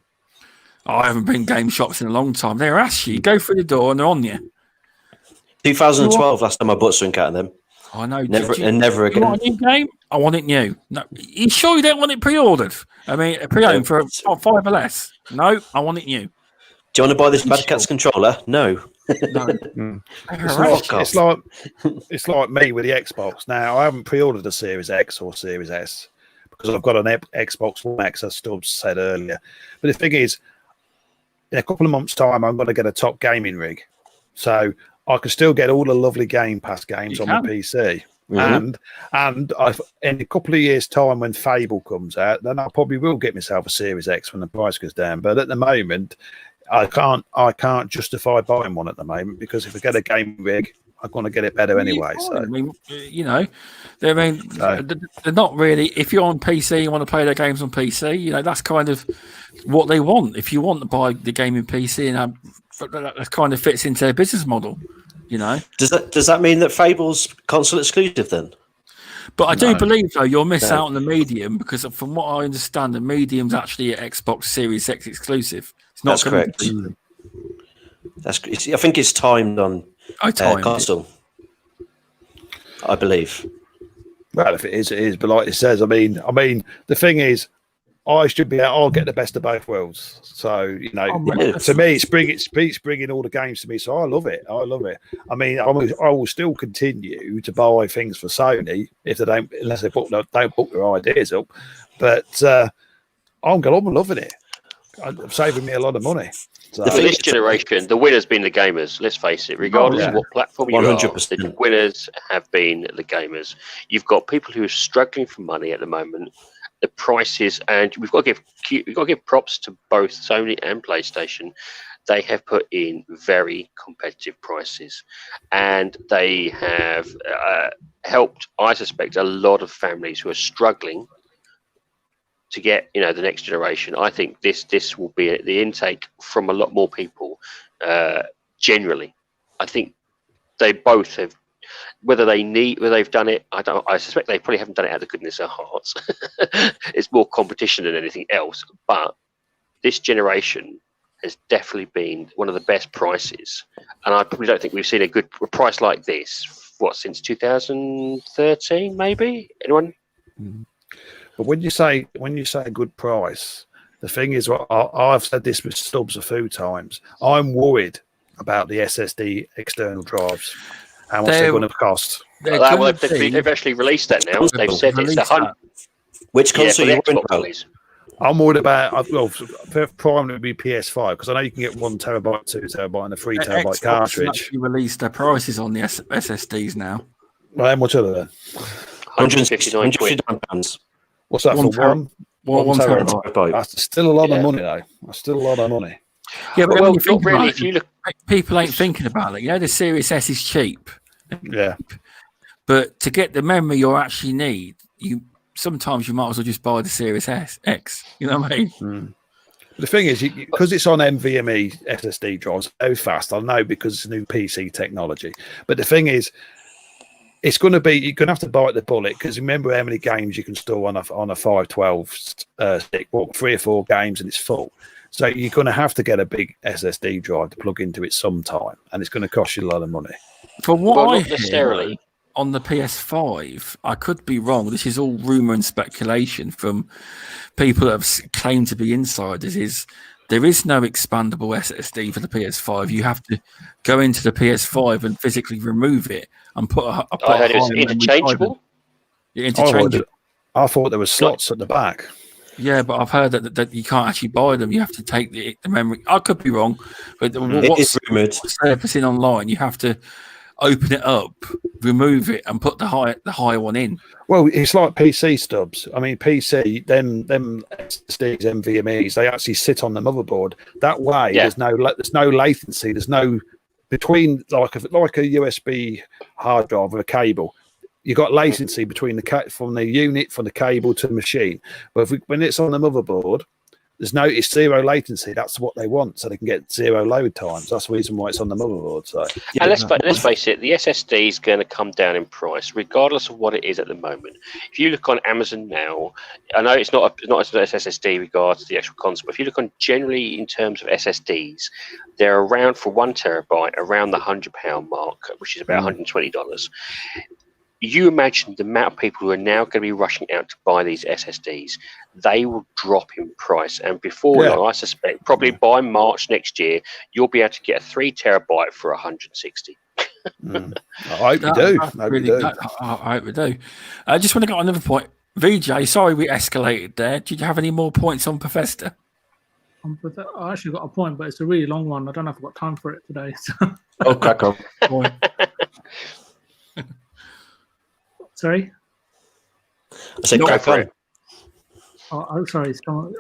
I haven't been game shops in a long time. They're asking you, go through the door and they're on you. 2012, last time I bought something out of them. I know. Never again. You want a new game? I want it new. No, you sure you don't want it pre-ordered? I mean, pre-owned for $5 or less. No, I want it new. Do you want to buy this Mad Catz controller? No. No. It's like me with the Xbox. Now, I haven't pre-ordered the Series X or Series S because I've got an Xbox One X, as Stubz said earlier. But the thing is, in a couple of months' time, I'm going to get a top gaming rig. So I can still get all the lovely Game Pass games on my PC. And in a couple of years' time, when Fable comes out, then I probably will get myself a Series X when the price goes down. But at the moment, I can't justify buying one at the moment because if I get a game rig, I'm going to get it better anyway. So I mean, you know, they're not really. If you're on PC, you want to play their games on PC. You know, that's kind of what they want. If you want to buy the game in PC, and that kind of fits into their business model. You know, does that mean that Fable's console exclusive then? But I do No. believe, though, you'll miss No. out on the medium because, from what I understand, the medium's actually an Xbox Series X exclusive. It's not That's coming correct. to- I think it's timed on I timed it. console. I believe. Well, if it is, it is. But like it says, I mean, the thing is, I'll get the best of both worlds. So to me, it's bringing all the games to me. So I love it. I mean, I will still continue to buy things for Sony if they don't, unless they don't book their ideas up. But I'm loving it. It's saving me a lot of money. So, For this generation, the winner's been the gamers. Let's face it. Regardless of what platform you are, 100%. the winners have been the gamers. You've got people who are struggling for money at the moment. The prices, and we've got to give props to both Sony and PlayStation. They have put in very competitive prices, and they have helped, I suspect, a lot of families who are struggling to get the next generation. I think this will be the intake from a lot more people. Generally, I think they both have. Whether they've done it, I suspect they probably haven't done it out of the goodness of hearts. It's more competition than anything else. But this generation has definitely been one of the best prices, and I probably don't think we've seen a good price like this. Since 2013, maybe? Anyone? but when you say a good price, the thing is, I've said this with Stubz a few times. I'm worried about the SSD external drives. How much they're going to cost? They've actually released that now. They've said it's 100. Which console are you worried about? I'm worried about, primarily be PS5 because I know you can get 1 terabyte, 2 terabyte, and a 3 terabyte cartridge. You released their prices on the SSDs now. Well, how much are they then? 159 quid. £159. What's that for one? One terabyte. That's still a lot of money, though. That's still a lot of money. Yeah, but Well, when you think not really. about If you look, people ain't thinking about it. The Series S is cheap. Yeah. But to get the memory you actually need, sometimes you might as well just buy the Series X. You know what I mean? The thing is, because it's on NVMe SSD drives, so fast. I know because it's new PC technology. But the thing is, it's going to be, you're going to have to bite the bullet because remember how many games you can store on a 512 stick. 3 or 4 games and it's full. So you're going to have to get a big SSD drive to plug into it sometime, and it's going to cost you a lot of money. For what I not necessarily. hear on the PS5, I could be wrong. This is all rumor and speculation from people that have claimed to be insiders. There is no expandable SSD for the PS5. You have to go into the PS5 and physically remove it and put a I heard it was interchangeable. Yeah, interchangeable. I thought there were slots at the back. Yeah, but I've heard that you can't actually buy them. You have to take the memory. I could be wrong, but what's surfacing online, you have to open it up, remove it, and put the higher one in. Well, it's like PC Stubz. I mean, PC, them SSDs, NVMe's, they actually sit on the motherboard. That way, there's no latency. There's no between like a USB hard drive or a cable. You've got latency between from the unit, from the cable to the machine. But when it's on the motherboard, it's zero latency. That's what they want, so they can get zero load times. That's the reason why it's on the motherboard. So, and let's face it, the SSD is going to come down in price, regardless of what it is at the moment. If you look on Amazon now, I know it's not as SSD regards to the actual console, but if you look on generally in terms of SSDs, they're around for 1 terabyte around the £100 mark, which is about $120. You imagine the amount of people who are now going to be rushing out to buy these SSDs. They will drop in price, and before long, I suspect probably by March next year, you'll be able to get a 3 terabyte for 160. I hope you do. I hope we do. I just want to go on another point. VJ, sorry we escalated there. Did you have any more points on Bethesda? I actually got a point, but it's a really long one. I don't know if I've got time for it today. So. Oh, crack on. Sorry? I said crack on. Oh, sorry.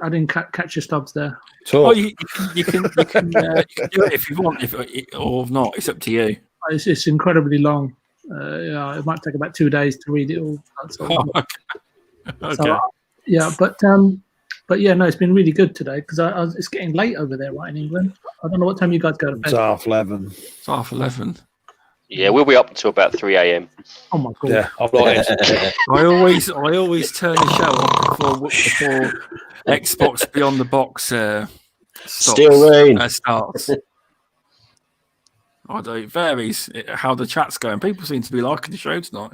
I didn't catch your Stubz there. Oh, you can do it if you want, or not. It's up to you. It's incredibly long. It might take about 2 days to read it all. Okay. So, but yeah, no, it's been really good today because it's getting late over there, right, in England. I don't know what time you guys go to bed. It's 11:30. It's 11:30. Yeah, we'll be up until about 3 a.m. Oh my god! Yeah, I've got it. I always turn the show off before Xbox Beyond the Box Steel Rain. starts. I don't. It varies how the chat's going. People seem to be liking the show tonight.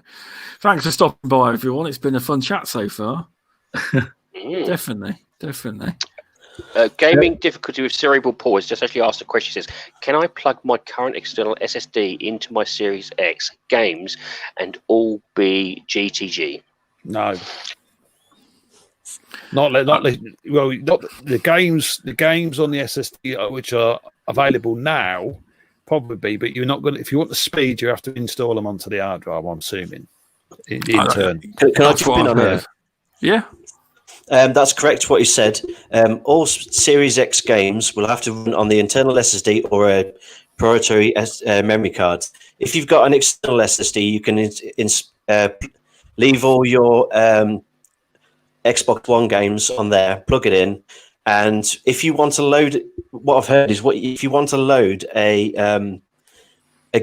Thanks for stopping by, everyone. It's been a fun chat so far. Definitely. Gaming difficulty with cerebral palsy just actually asked a question. Says, can I plug my current external SSD into my Series X games and all be GTG? No. Not the games. The games on the SSD which are available now, probably. But you're not going. If you want the speed, you have to install them onto the hard drive. I'm assuming. In turn, can I jump in on here? Yeah. That's correct what you said. All Series X games will have to run on the internal SSD or a proprietary memory card. If you've got an external SSD, you can leave all your Xbox One games on there, plug it in, and if you want to load, what I've heard is if you want to load a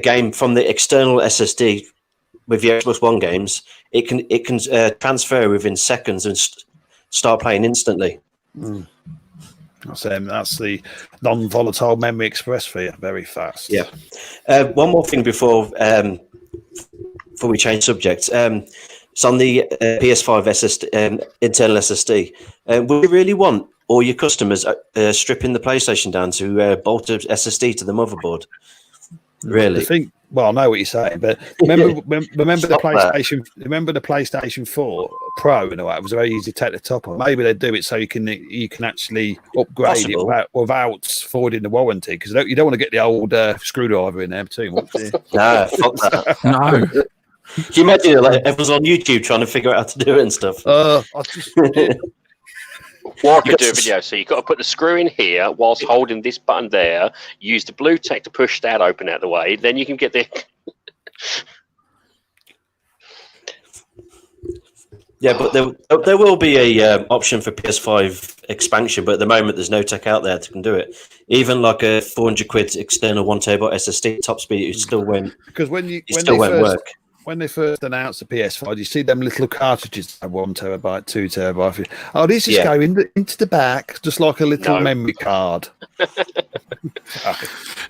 game from the external SSD with your Xbox One games, it can transfer within seconds and start playing instantly. That's the non-volatile memory express for you. Very fast. Yeah. One more thing before we change subjects. It's on the PS5 SSD, internal SSD. Would you really want all your customers stripping the PlayStation down to bolt a SSD to the motherboard? Really? Well, I know what you're saying, but remember the PlayStation. Remember the PlayStation 4 Pro and all that. It was very easy to take the top off. Maybe they do it so you can actually upgrade it without voiding the warranty, because you don't want to get the old screwdriver in there too much. Nah, fuck that. No. Can you imagine everyone's on YouTube trying to figure out how to do it and stuff? Or I could do a video. So you've got to put the screw in here whilst holding this button there. Use the blue tack to push that open out of the way. Then you can get the. Yeah, but there will be a option for PS5 expansion, but at the moment there's no tech out there that can do it. Even like a 400 quid external 1 terabyte SSD top speed, it still won't. Because when they first announced the PS5, you see them little cartridges, 1 terabyte, 2 terabyte. Oh, this is going into the back, just like a little memory card.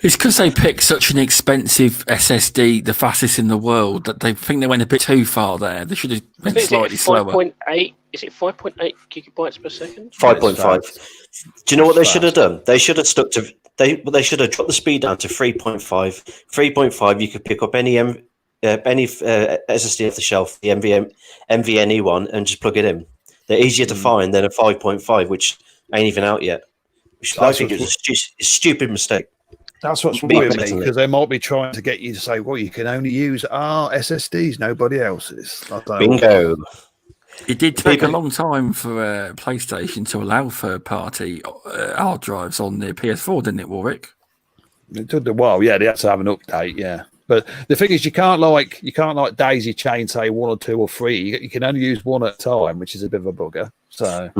It's because they picked such an expensive SSD, the fastest in the world, that they think they went a bit too far there. They should have been slightly slower. 5.8? Is it 5.8 gigabytes per second? 5.5. Do you know what they should have done? They should have stuck to. They should have dropped the speed down to 3.5. 3.5, you could pick up any SSD off the shelf, the NVMe one, and just plug it in. They're easier to find than a 5.5, which ain't even out yet. I think it was a stupid mistake. That's what's worrying me, because they might be trying to get you to say, well, you can only use our SSDs, nobody else's. Bingo. It did take a long time for PlayStation to allow third-party hard drives on their PS4, didn't it, Warwick? It took a while, yeah. They had to have an update, yeah. But the thing is, you can't daisy chain, say 1 or 2 or 3. You can only use 1 at a time, which is a bit of a bugger. So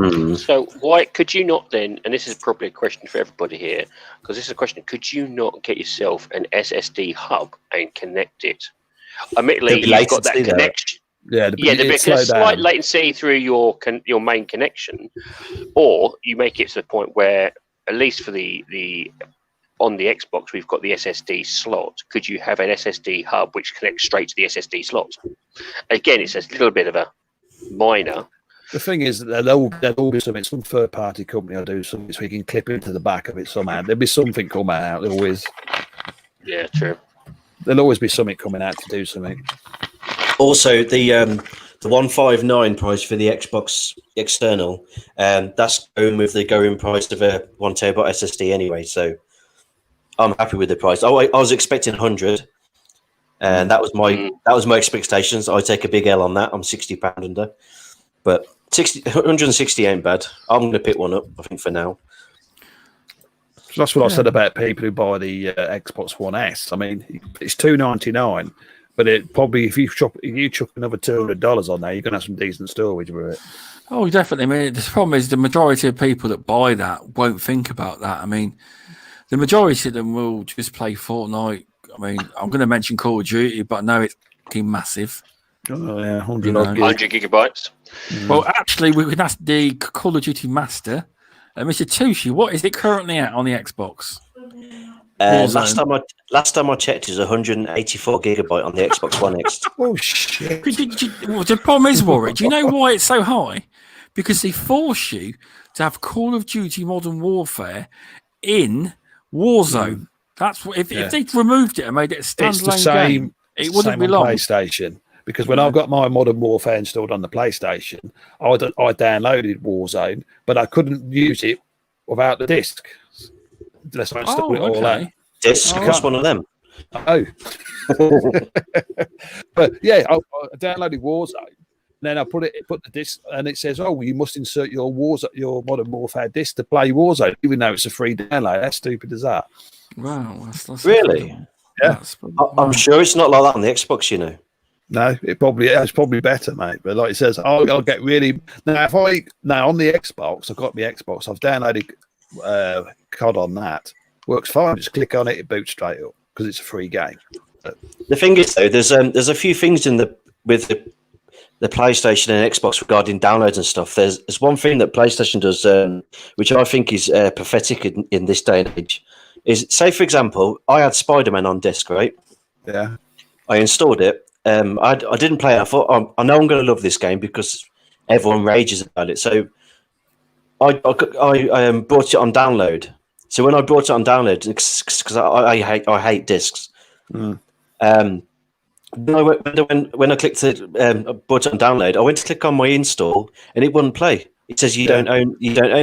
why could you not then? And this is probably a question for everybody here, because this is a question: could you not get yourself an SSD hub and connect it? Admittedly, you've got that connection. Yeah, there'd be a slight latency through your main connection, or you make it to the point where, at least for the on the Xbox, we've got the SSD slot. Could you have an SSD hub which connects straight to the SSD slot? Again, it's a little bit of a minor. The thing is, there'll be something. Some third-party company will do something so you can clip into the back of it somehow. There'll be something coming out. There always. Yeah, true. There'll always be something coming out to do something. Also, the 159 price for the Xbox external, that's going with the going price of a 1 terabyte SSD anyway. So I'm happy with the price. I was expecting 100, and that was my expectations. I take a big L on that. I'm £60 under, but 160 ain't bad. I'm going to pick one up, I think, for now. So that's what I said about people who buy the Xbox One S. I mean, it's $299, but it probably if you chuck another $200 on there, you're going to have some decent storage with it. Oh, definitely. I mean, the problem is the majority of people that buy that won't think about that. I mean, the majority of them will just play Fortnite I mean, I'm going to mention Call of Duty, but I know it's fucking massive. Oh, yeah, 100 You know. odd gig. 100 gigabytes. Well, actually, we can ask the Call of Duty master, Mr. Tushi, what is it currently at on the Xbox? Last time I checked, it's 184 gigabyte on the Xbox One X. Oh shit! Well, the problem is, Warrick, do you know why it's so high? Because they force you to have Call of Duty Modern Warfare in Warzone. That's what, if they removed it and made it a standalone It's the same. game, it wouldn't same be on long. PlayStation. Because when I've got my Modern Warfare installed on the PlayStation, I downloaded Warzone, but I couldn't use it without the disc. Unless I install it all out. Disc, what's one of them? Oh. But yeah, I downloaded Warzone. Then I put the disc, and it says, "Oh, well, you must insert your Modern Warfare disc to play Warzone," even though it's a free download. How stupid is that? Wow, that's really? Yeah, I'm sure it's not like that on the Xbox. You know. No, it's probably better, mate. But like it says, I'll get really now. On the Xbox, I've got my Xbox. I've downloaded COD on that. Works fine. Just click on it, it boots straight up because it's a free game. But the thing is, though, there's a few things with the PlayStation and Xbox regarding downloads and stuff. There's one thing that PlayStation does, which I think is pathetic in this day and age. Is, say, for example, I had Spider-Man on disc, right? Yeah. I installed it. I didn't play it. I thought, I know I'm going to love this game because everyone rages about it. So I brought it on download. So when I brought it on download, because I hate discs. When I clicked brought it on download, I went to click on my install and it wouldn't play. It says you don't own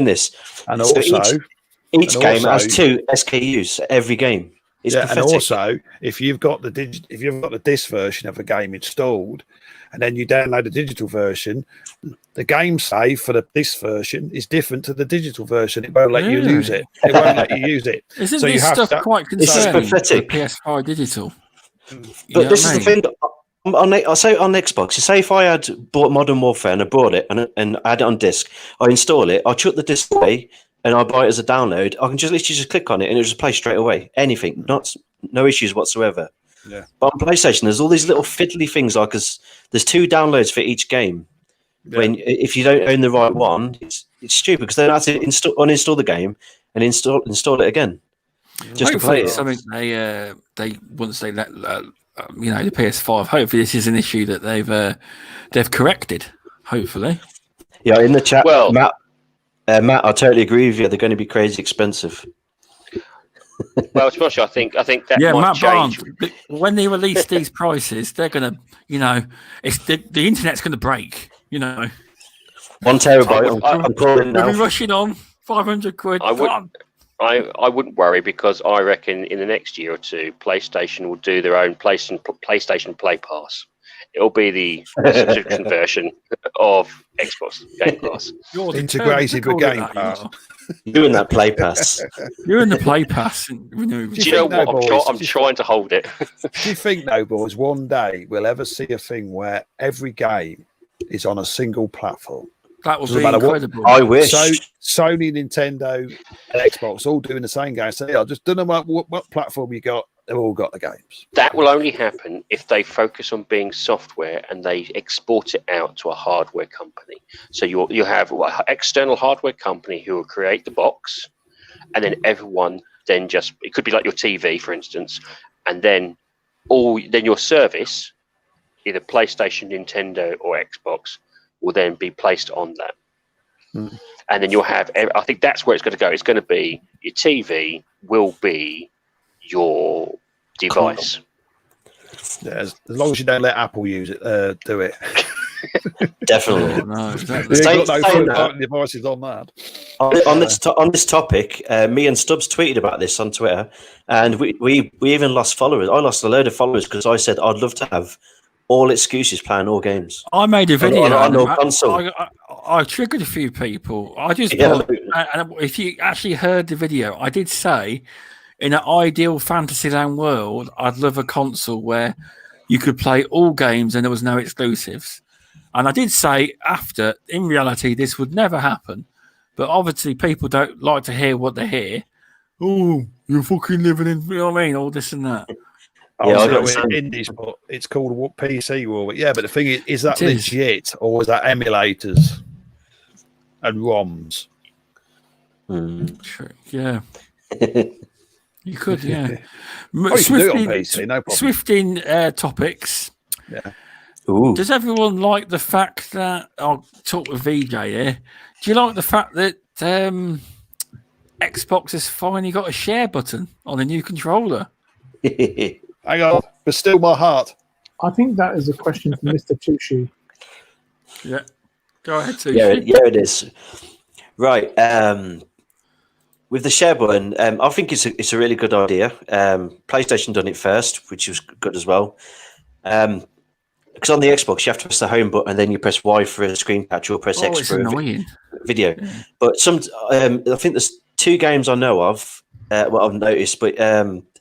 this. And so also, each game has 2 SKUs every game. It's pathetic. And also, if you've got the disc version of a game installed, and then you download the digital version, the game save for the disc version is different to the digital version. It won't let you use it. It won't let you use it. Isn't so this stuff quite concerning? This is pathetic. PS5 digital. But this is the thing. I say on Xbox, say if I had bought Modern Warfare and I bought it and I had it on disc, I install it, I chuck the disc away, and I buy it as a download, I can just literally just click on it and it'll just play straight away. Anything, no issues whatsoever. Yeah. But on PlayStation, there's all these little fiddly things like there's 2 downloads for each game. Yeah. If you don't own the right one, it's stupid because then I have to uninstall the game and install it again. Just to play it. Something they once they let the PS5. Hopefully, this is an issue that they've corrected. Hopefully. Yeah, in the chat, well, Matt, I totally agree with you. They're going to be crazy expensive. Well, especially I think that might Matt change. Barnes, when they release these prices, they're going to, it's the internet's going to break. 1 terabyte. I'm calling now. We'll be rushing on 500 quid. I wouldn't worry because I reckon in the next year or 2, PlayStation will do their own PlayStation Play Pass. It'll be the subscription version of Xbox Game Pass. Integrated with Game Pass. Doing that Play Pass. You're in the Play Pass. Do you know what? I'm trying to hold it. Do you think, though, boys, one day we'll ever see a thing where every game is on a single platform? That would be incredible. I wish. So Sony, Nintendo, and Xbox all doing the same game. So I just don't know what platform you got. They've all got the games. That will only happen if they focus on being software and they export it out to a hardware company. So you have an external hardware company who will create the box, and then everyone then it could be like your TV, for instance, and then your service, either PlayStation, Nintendo, or Xbox, will then be placed on that. And then you'll have, I think that's where it's going to go. It's going to be your TV will be your device. Yeah, as long as you don't let Apple use it, do it. Definitely. No, exactly. Got no third-party devices on that. On this topic, me and Stubz tweeted about this on Twitter, and we even lost followers. I lost a load of followers because I said I'd love to have all excuses playing all games. I made a video on all console. I triggered a few people. I just thought, and if you actually heard the video, I did say, in an ideal Fantasyland world, I'd love a console where you could play all games and there was no exclusives. And I did say after, in reality, this would never happen. But obviously, people don't like to hear what they hear. Oh, you're fucking living in, you know what I mean? All this and that. Yeah, I got Also the same. indies, but it's called PC War. Yeah, but the thing is that It is. legit, or is that emulators and ROMs? Sure, yeah. You could, yeah. Oh, you can do it on PC, no problem. Swifting topics. Yeah. Ooh. Does everyone like the fact that I'll talk with VJ here? Do you like the fact that Xbox has finally got a share button on a new controller? Hang on, but still my heart. I think that is a question for Mr. Tucci. Yeah. Go ahead, Sushi. Yeah, it is. Right. With the share button, I think it's a really good idea. PlayStation done it first, which was good as well. Because on the Xbox, you have to press the home button and then you press Y for a screen capture or press X It's for annoying. video. Yeah. But I think there's 2 games I know of, what I've noticed, but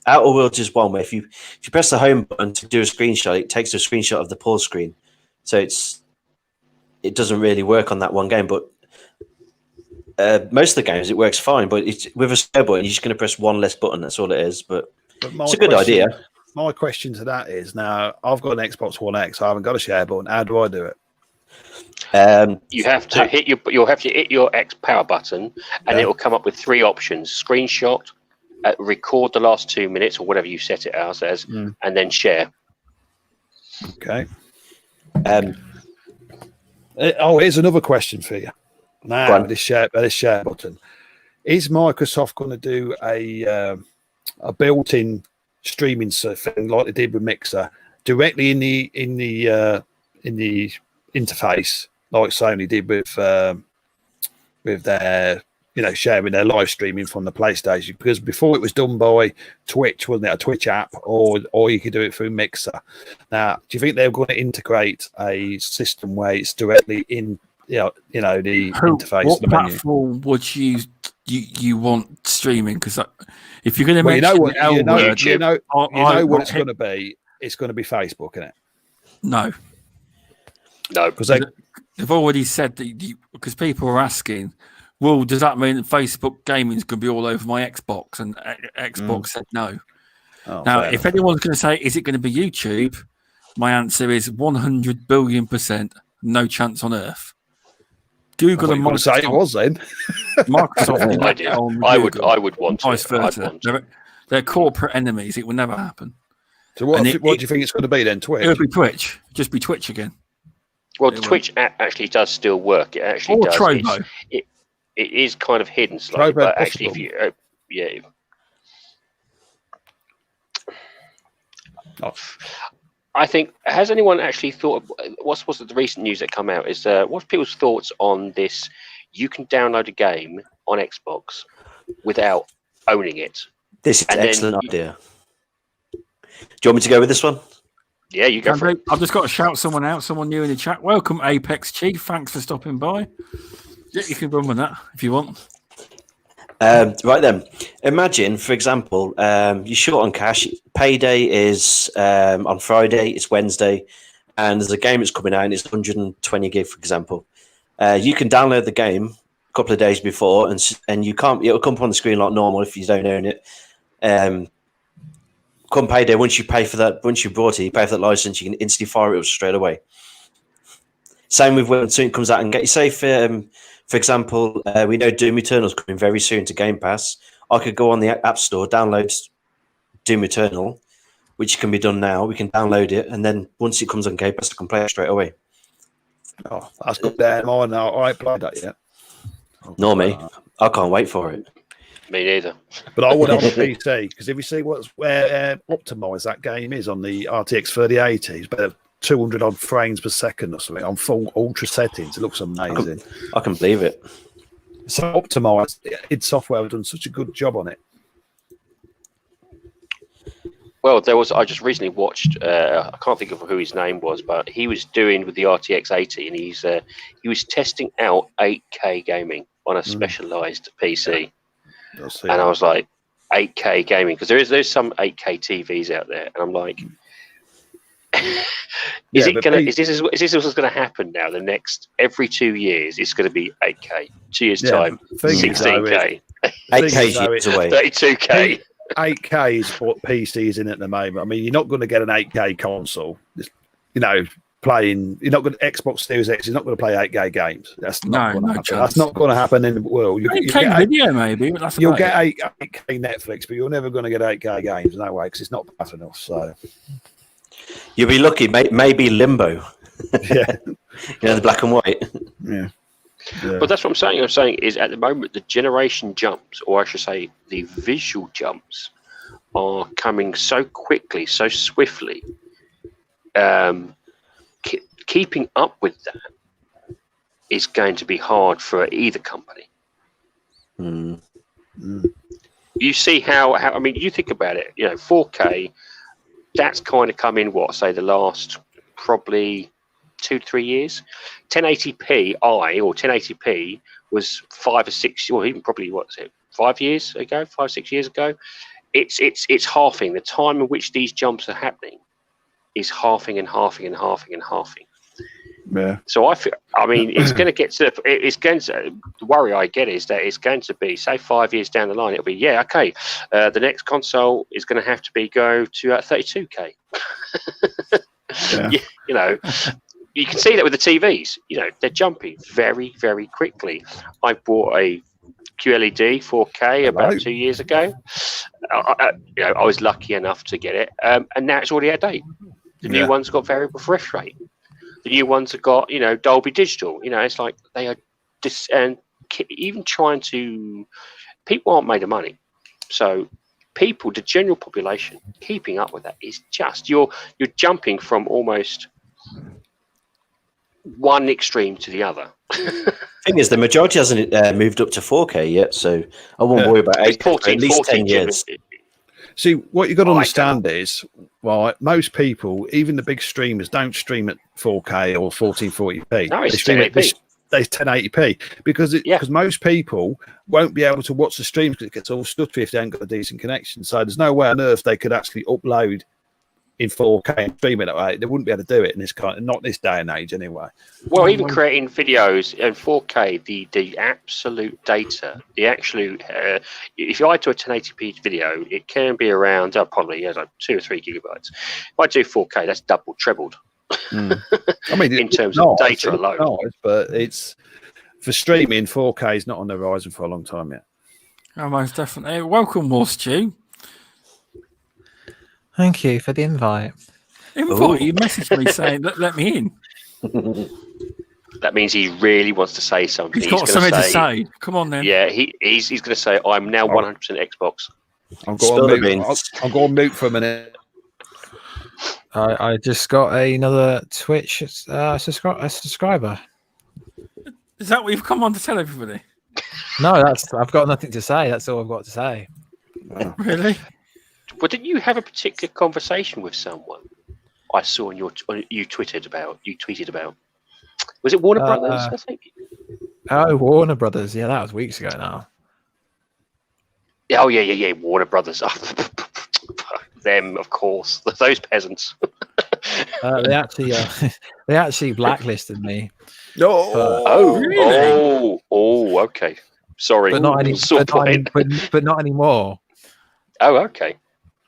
Outer Worlds is one where if you press the home button to do a screenshot, it takes a screenshot of the pause screen. So it doesn't really work on that one game, but most of the games it works fine. But with a share button, you're just going to press one less button. That's all it is. But it's a good idea. My question to that is, now I've got an Xbox One X. I haven't got a share button. How do I do it? You have to you'll have to hit your X power button, and it will come up with 3 options: screenshot, record the last 2 minutes or whatever you set it as, and then share. Okay. Here's another question for you. Now, this share button, is Microsoft going to do a built-in streaming thing like they did with Mixer directly in the interface, like Sony did with their sharing their live streaming from the PlayStation? Because before it was done by Twitch, wasn't it? A Twitch app, or you could do it through Mixer. Now, do you think they're going to integrate a system where it's directly in the interface? What the menu? platform would you want streaming? Because if you're going to Well, mention you know what it's going to be. It's going to be Facebook, isn't it? No, because they've already said that. Because people are asking, well, does that mean that Facebook gaming is going to be all over my Xbox? And Xbox said no. Now, if anyone's going to say, is it going to be YouTube? My answer is 100 billion% no chance on earth. Google and Microsoft. Say it was then. Microsoft. I would want to. Vice versa. They're corporate enemies. It will never happen. So what do you think it's going to be then? Twitch? It'll be Twitch. Just be Twitch again. Well, Twitch actually does still work. It actually does. Trovo. It is kind of hidden slightly, but actually, if you I think, has anyone actually thought? What's the recent news that come out? Is what's people's thoughts on this? You can download a game on Xbox without owning it. This is an excellent idea. Do you want me to go with this one? Yeah, you go for it. I've just got to shout someone out, someone new in the chat. Welcome, Apex Chief. Thanks for stopping by. Yeah, you can run with that if you want. Right then. Imagine, for example, you're short on cash. Payday is on Friday. It's Wednesday, and there's a game that's coming out, and it's 120 gig, for example. You can download the game a couple of days before, and you can't. It'll come up on the screen like normal if you don't own it. Come Payday, once you pay for that, once you bought it, you pay for that license, you can instantly fire it up straight away. Same with when something comes out and get you safe. For example, we know Doom Eternal is coming very soon to Game Pass. I could go on the App Store, download Doom Eternal, which can be done now. We can download it, and then once it comes on Game Pass, I can play it straight away. Oh, that's good. Damn, I ain't played that yet. Nor me. I can't wait for it. Me neither. But I want it on the PC, because if you see where optimised that game is on the RTX 3080, it's better 200 odd frames per second or something on full ultra settings. It looks amazing. I can believe it. So optimized. id Software have done such a good job on it. Well, I just recently watched. I can't think of who his name was, but he was doing with the RTX 80, and he was testing out 8K gaming on a specialized PC. And I was like, 8K gaming, because there's some 8K TVs out there, and I'm like, is this what's going to happen now? The next every 2 years, it's going to be 8K. 2 years time, 16K, 8K years away, 32K. 8K is what PC is in at the moment. I mean, you're not going to get an 8K console. You know, playing. You're not going to Xbox Series X. You're not going to play 8K games. That's not going to happen. Chance. That's not going to happen in the world. You get video maybe, but that's you'll get 8K Netflix, but you're never going to get 8K games. No way, because it's not fast enough. So you'll be lucky. Maybe Limbo. Yeah, the black and white. Yeah. But that's what I'm saying. I'm saying is at the moment the generation jumps, or I should say, the visual jumps, are coming so quickly, so swiftly. Keeping up with that is going to be hard for either company. You see how I mean, you think about it. 4K. That's kind of come in the last probably 2 to 3 years. 1080p or 1080p was 5 or 6, or even probably 5 years ago, 5-6 years ago. It's halving. The time in which these jumps are happening is halving and halving and halving and halving. Yeah. So I mean, it's going to get to. The worry I get is that it's going to be, say, 5 years down the line, it'll be the next console is going to have to go to 32K. Yeah. You can see that with the TVs. They're jumping very, very quickly. I bought a QLED 4K about 2 years ago. I was lucky enough to get it, and now it's already out of date. The new one's got variable refresh rate. The new ones have got, Dolby Digital. It's like they are and even trying to. People aren't made of money, so people, the general population, keeping up with that is just you're jumping from almost one extreme to the other. Thing is, the majority hasn't moved up to 4K yet, so I won't worry about it for at least 10 years. See, what you've got to understand is, most people, even the big streamers, don't stream at 4K or 1440p. No, it's they stream 1080p. They 1080p because most people won't be able to watch the stream because it gets all stuttery if they haven't got a decent connection. So there's no way on earth they could actually upload in 4K and stream it that way. They wouldn't be able to do it in this not this day and age anyway. Well, even creating videos in 4K, the absolute data, the absolute, if I do a 1080p video, it can be around probably 2 or 3 gigabytes. If I do 4K, that's doubled, trebled. I mean, in terms of data alone. Nice, but it's for streaming. 4K is not on the horizon for a long time yet. Oh, most definitely. Welcome, War Stew. Thank you for the invite. Invite? You messaged me saying, let me in. That means he really wants to say something. He's got something to say. Come on, then. Yeah, he's going to say, I'm now 100% Xbox. I'll go on mute for a minute. I just got another Twitch subscriber. Is that what you've come on to tell everybody? No, I've got nothing to say. That's all I've got to say. Really? Well, didn't you have a particular conversation with someone? I saw you tweeted about. Was it Warner Brothers? I think. Oh, Warner Brothers. Yeah, that was weeks ago now. Oh yeah. Warner Brothers. Them, of course. Those peasants. They actually blacklisted me. No. Really? Oh, okay. Sorry, but not anymore. Oh, okay.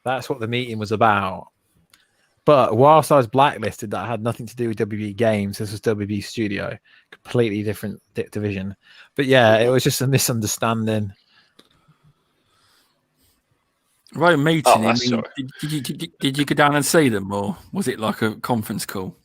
That's what the meeting was about. But whilst I was blacklisted, that had nothing to do with WB Games. This was WB Studio, completely different division. But yeah, it was just a misunderstanding. Right, meeting. Oh, did you go down and see them, or was it like a conference call?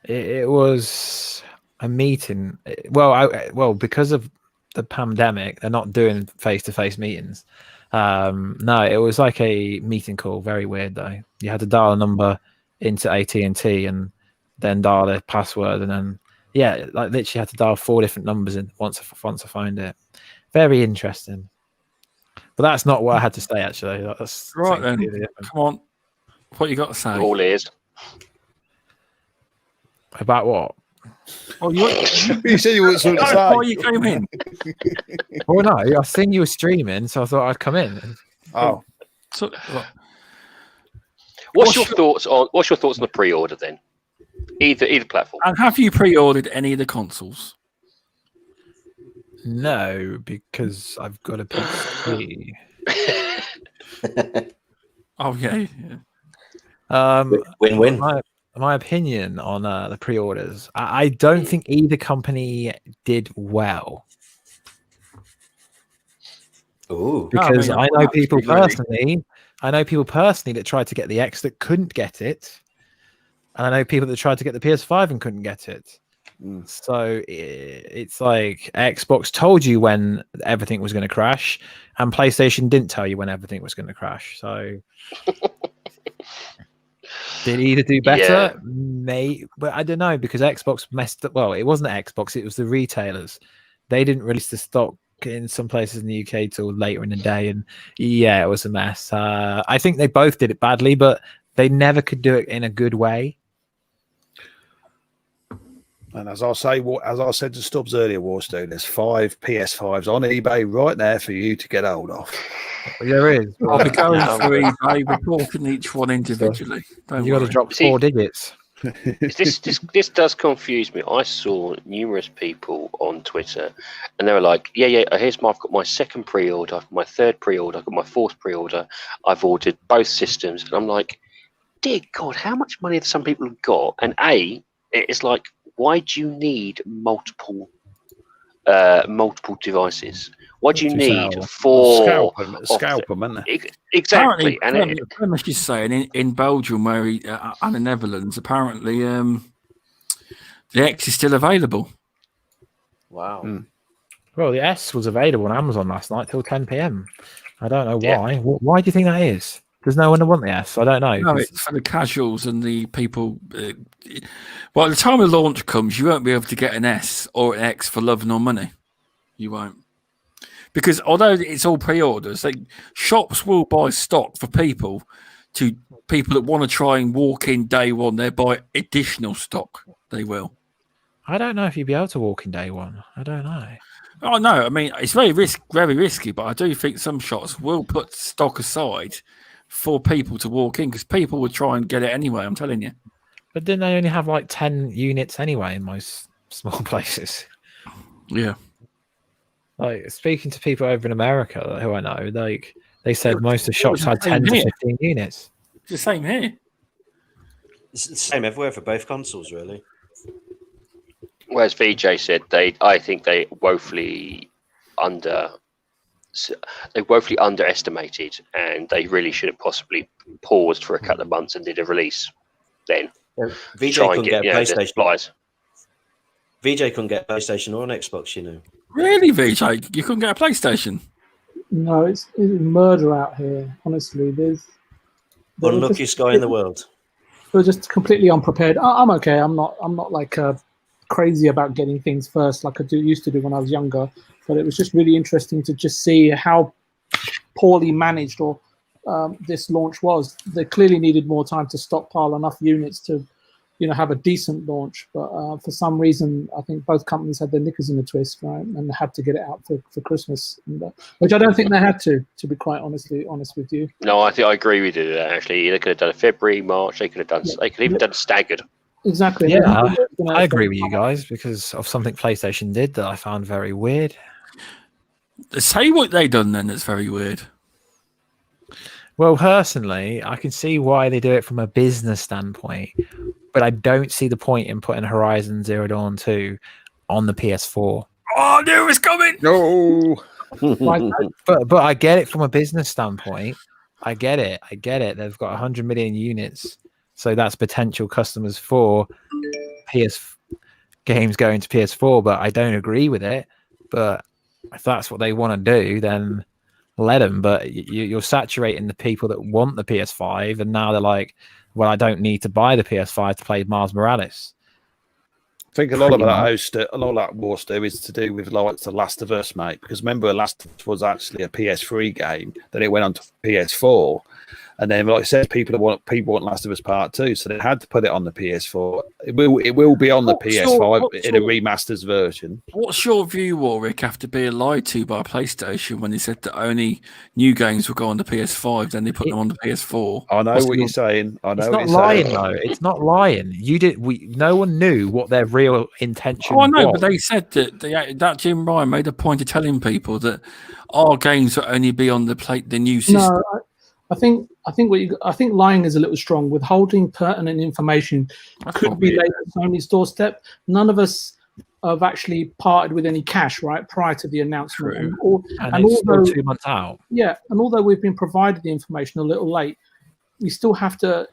It was a meeting. Well, because of the pandemic, they're not doing face-to-face meetings. No, it was like a meeting call. Very weird though. You had to dial a number into AT&T and then dial a password, and then like literally had to dial 4 different numbers in once I find it. Very interesting. But that's not what I had to say actually. That's right then. Come on, what you got to say? All ears. About what? Oh, you said you weren't something to say. Before you came in. Well, no, I seen you were streaming, so I thought I'd come in. Oh, so, what's your thoughts on the pre-order then? Either platform. And have you pre-ordered any of the consoles? No, because I've got a PC. Oh yeah. Win-win. My opinion on the pre-orders, I don't think either company did well. Ooh. Because I know people absolutely. personally that tried to get the X that couldn't get it, and I know people that tried to get the PS5 and couldn't get it. So it's like Xbox told you when everything was going to crash, and PlayStation didn't tell you when everything was going to crash. So did either do better? But I don't know, because Xbox messed up. Well, it wasn't Xbox; it was the retailers. They didn't release the stock in some places in the UK till later in the day, and yeah, it was a mess. I think they both did it badly, but they never could do it in a good way. And as I said to Stubz earlier, Warstone, there's 5 PS5s on eBay right there for you to get hold of. There is. I'll be going through eBay, reporting each one individually. You got to drop 4 digits. This does confuse me. I saw numerous people on Twitter, and they were like, "Yeah, I've got my second pre-order, I've got my third pre-order, I've got my fourth pre-order. I've ordered both systems." And I'm like, "Dear God, how much money have some people have got?" And it's like, why do you need multiple devices? What do you need 4? Scalp them, isn't it? Exactly. And Flemish is saying in Belgium, where and the Netherlands, apparently the X is still available. Wow. Well, the S was available on Amazon last night till 10 p.m. I don't know why. Yeah. Why do you think that is? There's no one to want the S. I don't know. No, it's for the casuals and the people. Well, the time of launch comes, you won't be able to get an S or an X for love nor money. You won't. Because although it's all pre-orders, shops will buy stock for people that want to try and walk in day one. They buy additional stock. They will. I don't know if you'd be able to walk in day one. I don't know. Oh no, I mean it's very risky, but I do think some shops will put stock aside for people to walk in, because people would try and get it anyway. I'm telling you. But didn't they only have like 10 units anyway in most small places? Yeah. Like, speaking to people over in America who I know, they said most of the shops had 10 to 15 units. It's the same here. It's the same everywhere for both consoles, really. Whereas VJ said, I think they woefully underestimated, and they really should have possibly paused for a couple of months and did a release then. VJ couldn't get a PlayStation. VJ couldn't get a PlayStation or an Xbox, you know. Really, VJ? You couldn't get a PlayStation? No, it's murder out here. Honestly, Unluckiest guy in the world. We're just completely unprepared. I'm okay. I'm not like crazy about getting things first like I used to do when I was younger. But it was just really interesting to just see how poorly managed or this launch was. They clearly needed more time to stockpile enough units to, have a decent launch. But for some reason, I think both companies had their knickers in a twist, right, and had to get it out for Christmas, which I don't think they had to be quite honest with you. No, I think I agree with you there. Actually, they could have done a February, March. They could have done. Yeah. They could even done staggered. Exactly. Yeah, I agree with you guys because of something PlayStation did that I found very weird. Say what they done then. That's very weird. Well, personally, I can see why they do it from a business standpoint, but I don't see the point in putting Horizon Zero Dawn 2 on the PS4. Oh, I knew it was coming. No. but I get it from a business standpoint. I get it. They've got 100 million units, so that's potential customers for PS games going to PS4. But I don't agree with it. But if that's what they want to do, then let them. But you're saturating the people that want the PS5, and now they're like, well, I don't need to buy the PS5 to play Miles Morales. I think a lot of that war Stu is to do with like The Last of Us, mate. Because remember, Last of Us was actually a PS3 game. Then it went on to PS4, and then, like I said, people want Last of Us Part 2, so they had to put it on the PS4. It will be on the PS5 in a remasters version. What's your view, Warwick, after being lied to by PlayStation when they said that only new games will go on the PS5, then they put them on the PS4? I know what you're saying. I know it's what not you're lying, saying. though. It's not lying. No one knew what their real intention was. Oh, I know, but they said that Jim Ryan made a point of telling people that our games will only be on the new system. No, I think lying is a little strong. Withholding pertinent information could be laid at Sony's doorstep. None of us have actually parted with any cash, right, prior to the announcement. And it's still 2 months out. Yeah, and although we've been provided the information a little late, we still have to,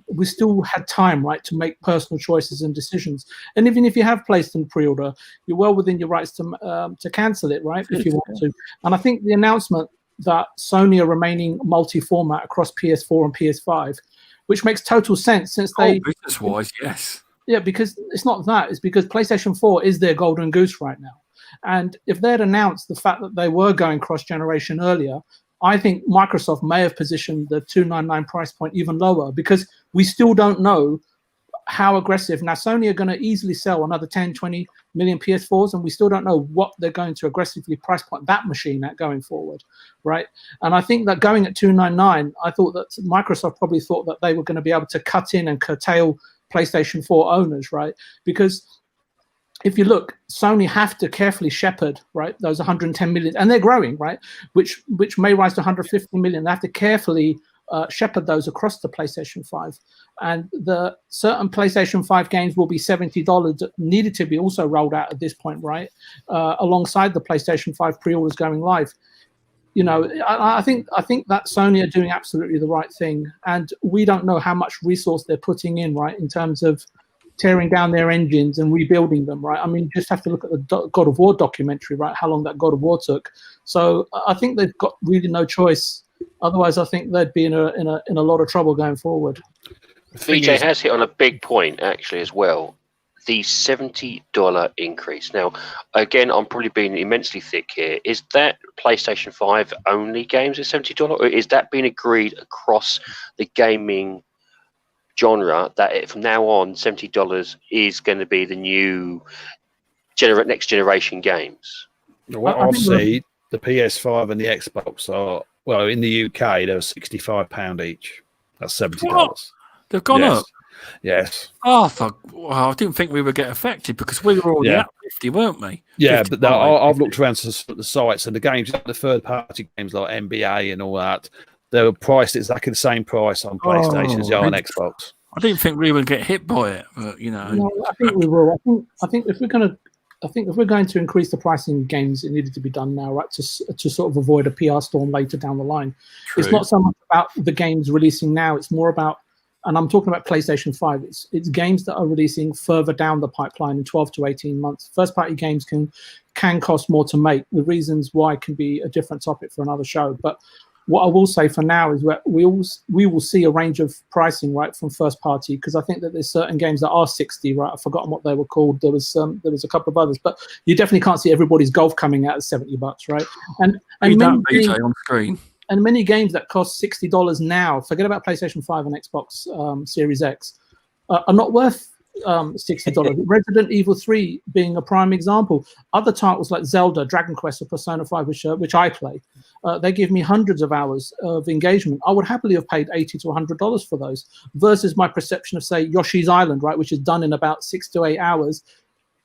we still had time, right, to make personal choices and decisions. And even if you have placed in pre-order, you're well within your rights to cancel it, right, if you want to. And I think the announcement that Sony are remaining multi-format across PS4 and PS5, which makes total sense since they... business-wise, yes. Yeah, because it's not that. It's because PlayStation 4 is their golden goose right now. And if they'd announced the fact that they were going cross-generation earlier, I think Microsoft may have positioned the $299 price point even lower, because we still don't know how aggressive. Now, Sony are going to easily sell another 10, 20 million PS4s, and we still don't know what they're going to aggressively price point that machine at going forward, right? And I think that going at $299, I thought that Microsoft probably thought that they were going to be able to cut in and curtail PlayStation 4 owners, right? Because if you look, Sony have to carefully shepherd, right, those 110 million, and they're growing, right, which may rise to 150 million. They have to carefully shepherd those across the PlayStation 5. And the certain PlayStation 5 games will be $70 that needed to be also rolled out at this point, right, alongside the PlayStation 5 pre-orders going live. I think that Sony are doing absolutely the right thing, and we don't know how much resource they're putting in, right, in terms of tearing down their engines and rebuilding them, right? I mean, just have to look at the God of War documentary, right? How long that God of War took. So I think they've got really no choice. Otherwise, I think they'd be in a lot of trouble going forward. VJ has hit on a big point actually as well. The $70 increase. Now, again, I'm probably being immensely thick here. Is that PlayStation 5 only games at $70, or is that being agreed across the gaming genre that from now on $70 is going to be the new next generation games? What I've seen, the PS5 and the Xbox are, well, in the UK they're £65 each. That's $70. What? They've gone up. Yes. Oh, fuck. Well, I didn't think we would get affected because we were already at 50, weren't we? Yeah, but I've looked around to the sites, and the games, the third-party games like NBA and all that, they were priced exactly the same price on PlayStation as they are on Xbox. I didn't think we would get hit by it, but No, I think we will. I think if we're going to increase the pricing of games, it needed to be done now, right? To sort of avoid a PR storm later down the line. True. It's not so much about the games releasing now; it's more about, and I'm talking about PlayStation 5. It's games that are releasing further down the pipeline in 12 to 18 months. First party games can cost more to make. The reasons why can be a different topic for another show, but what I will say for now is that we will see a range of pricing, right, from first party, because I think that there's certain games that are 60, right? I've forgotten what they were called. There was a couple of others, but you definitely can't see everybody's golf coming out at $70, right? And on screen. And many games that cost $60 now, forget about PlayStation 5 and Xbox Series X, are not worth $60. Resident Evil 3 being a prime example. Other titles like Zelda, Dragon Quest, or Persona 5, which I play, they give me hundreds of hours of engagement. I would happily have paid $80 to $100 for those, versus my perception of, say, Yoshi's Island, right, which is done in about 6 to 8 hours.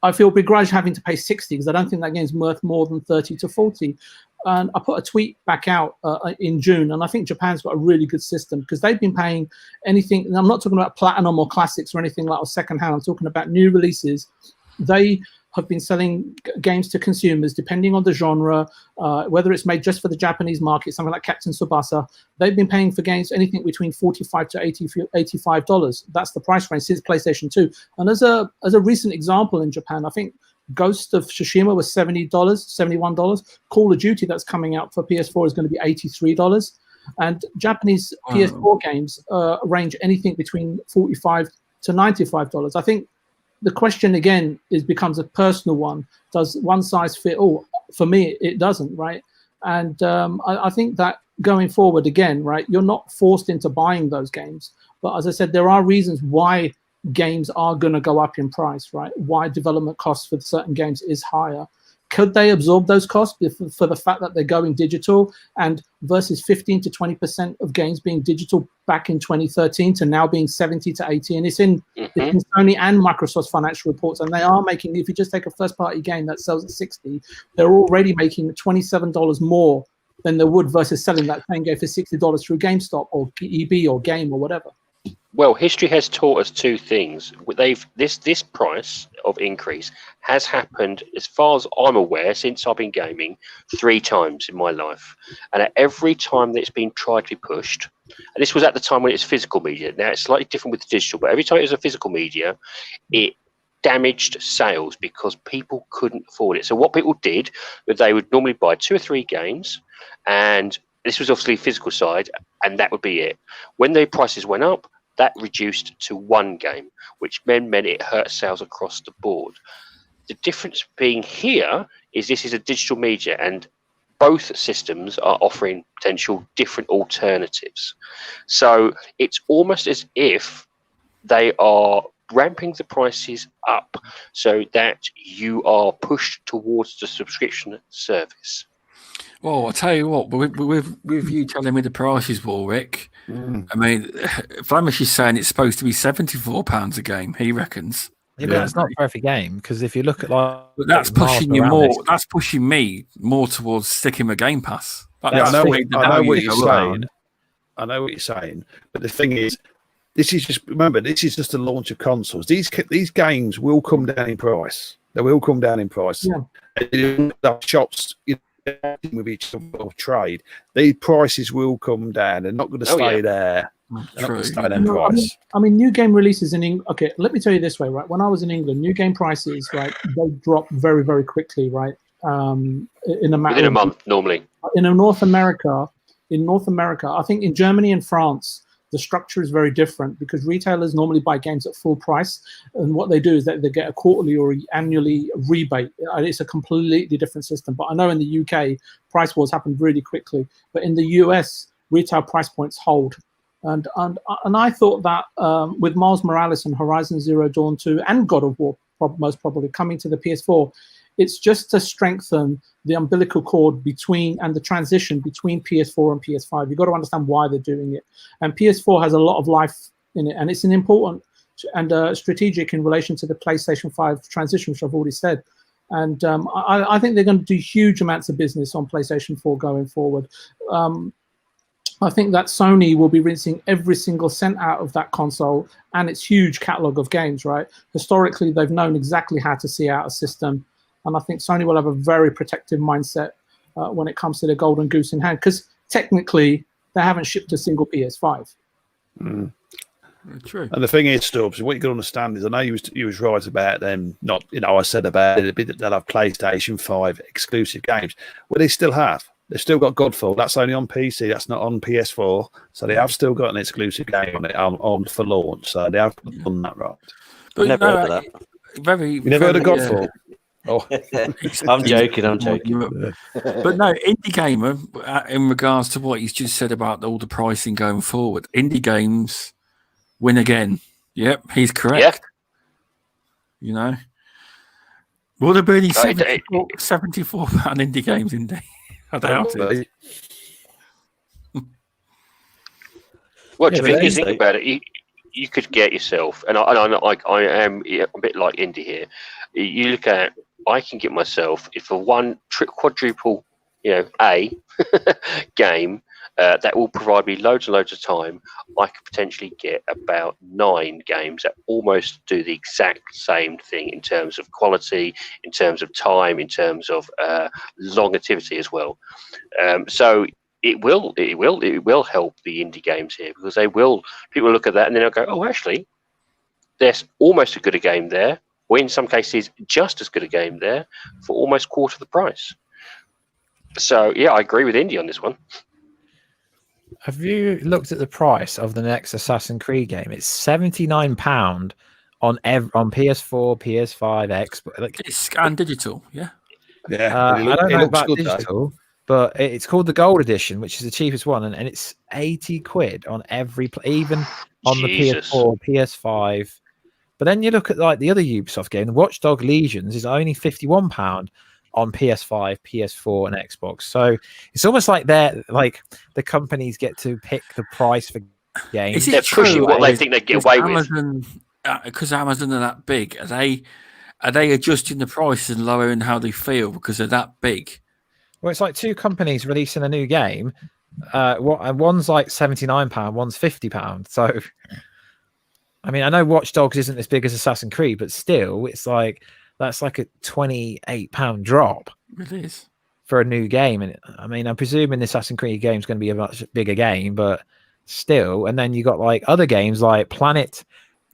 I feel begrudged having to pay $60 because I don't think that game's worth more than $30 to $40. And I put a tweet back out in June, and I think Japan's got a really good system because they've been paying anything. And I'm not talking about platinum or classics or anything like or secondhand. I'm talking about new releases. They have been selling games to consumers depending on the genre, whether it's made just for the Japanese market, something like Captain Tsubasa. They've been paying for games anything between $45 to $85. That's the price range since PlayStation 2. And as a recent example in Japan, I think Ghost of Tsushima was $70, $71. Call of Duty that's coming out for PS4 is going to be $83. And Japanese PS4 games range anything between $45 to $95. I think the question again becomes a personal one. Does one size fit all? For me, it doesn't, right? And I think that going forward again, right, you're not forced into buying those games. But as I said, there are reasons why games are going to go up in price, right? Why development costs for certain games is higher. Could they absorb those costs for the fact that they're going digital, and versus 15 to 20% of games being digital back in 2013 to now being 70 to 80? And it's in Sony and Microsoft's financial reports, and they are making, if you just take a first party game that sells at 60, they're already making $27 more than they would versus selling that same game for $60 through GameStop or EB or Game or whatever. Well, history has taught us two things. This price of increase has happened, as far as I'm aware, since I've been gaming 3 times in my life, and at every time that it's been tried to be pushed, and this was at the time when it's physical media. Now it's slightly different with the digital, but every time it was a physical media, it damaged sales because people couldn't afford it. So what people did was they would normally buy 2 or 3 games, and this was obviously physical side, and that would be it. When the prices went up, that reduced to 1 game, which meant it hurt sales across the board. The difference being here is this is a digital media, and both systems are offering potential different alternatives. So it's almost as if they are ramping the prices up so that you are pushed towards the subscription service. Well, I'll tell you what, with you telling me the prices, Warwick, I mean, Flemish is saying it's supposed to be £74 a game, he reckons. Yeah, but that's not for every game, because if you look at like... But that's pushing you more, that's pushing me more towards sticking with Game Pass. I know what you're saying. I know what you're saying, but the thing is, this is just the launch of consoles. These games will come down in price. They will come down in price. Yeah. Shops, with each other or trade, these prices will come down. They're not going to stay there. They're not going to stay in price. I mean, new game releases in England. Okay, let me tell you this way, right? When I was in England, new game prices, right, they drop very, very quickly, right? In a matter within a month, normally. In North America, I think in Germany and France, the structure is very different because retailers normally buy games at full price, and what they do is that they get a quarterly or annually rebate. It's a completely different system. But I know in the UK, price wars happen really quickly. But in the US, retail price points hold. And I thought that with Miles Morales and Horizon Zero Dawn 2 and God of War most probably coming to the PS4, it's just to strengthen the umbilical cord between and the transition between PS4 and PS5. You've got to understand why they're doing it. And PS4 has a lot of life in it, and it's an important and strategic in relation to the PlayStation 5 transition, which I've already said. And I think they're going to do huge amounts of business on PlayStation 4 going forward. I think that Sony will be rinsing every single cent out of that console and its huge catalog of games, right? Historically, they've known exactly how to see out a system. And I think Sony will have a very protective mindset when it comes to the golden goose in hand, because technically they haven't shipped a single PS5. True. And the thing is, Stubz, what you got to understand is, I know you was right about them. Not, I said about it a bit that they'll have PlayStation 5 exclusive games. Well, they still have. They've still got Godfall. That's only on PC. That's not on PS4. So they have still got an exclusive game on it on for launch. So they have done that right. But never heard of that. You never heard of Godfall? Oh. I'm joking. But no, Indie Gamer, in regards to what he's just said about all the pricing going forward, indie games win again. Yep, he's correct. Yeah. You know, will there be any £74 indie games in there? I doubt it. Well, if you think about it, you could get yourself, and I am a bit like Indy here. You look at, I can get myself, if for one quadruple, A game that will provide me loads and loads of time, I could potentially get about 9 games that almost do the exact same thing in terms of quality, in terms of time, in terms of longevity as well. So it will help the indie games here, because people look at that and then they'll go, oh, actually, there's almost as good a game there, or in some cases just as good a game there for almost quarter the price. So yeah, I agree with Indy on this one. Have you looked at the price of the next Assassin's Creed game? It's £79 on PS4, PS5, Xbox. It's and digital, yeah. I don't know about digital, but it's called the Gold Edition, which is the cheapest one, and it's £80 on every, even on the PS4, PS5. But then you look at like the other Ubisoft game, the Watch Dogs Legions is only £51 on PS5, PS4, and Xbox. So it's almost like the companies get to pick the price for games. They're pushing what they think they get away with. Because Amazon are that big, are they adjusting the prices and lowering how they feel because they're that big? Well, it's like two companies releasing a new game. One's like £79, one's £50. So, I mean, I know Watch Dogs isn't as big as Assassin's Creed, but still, it's like that's like a £28 drop. It is for a new game. And I mean, I'm presuming the Assassin's Creed game is going to be a much bigger game, but still. And then you got like other games like Planet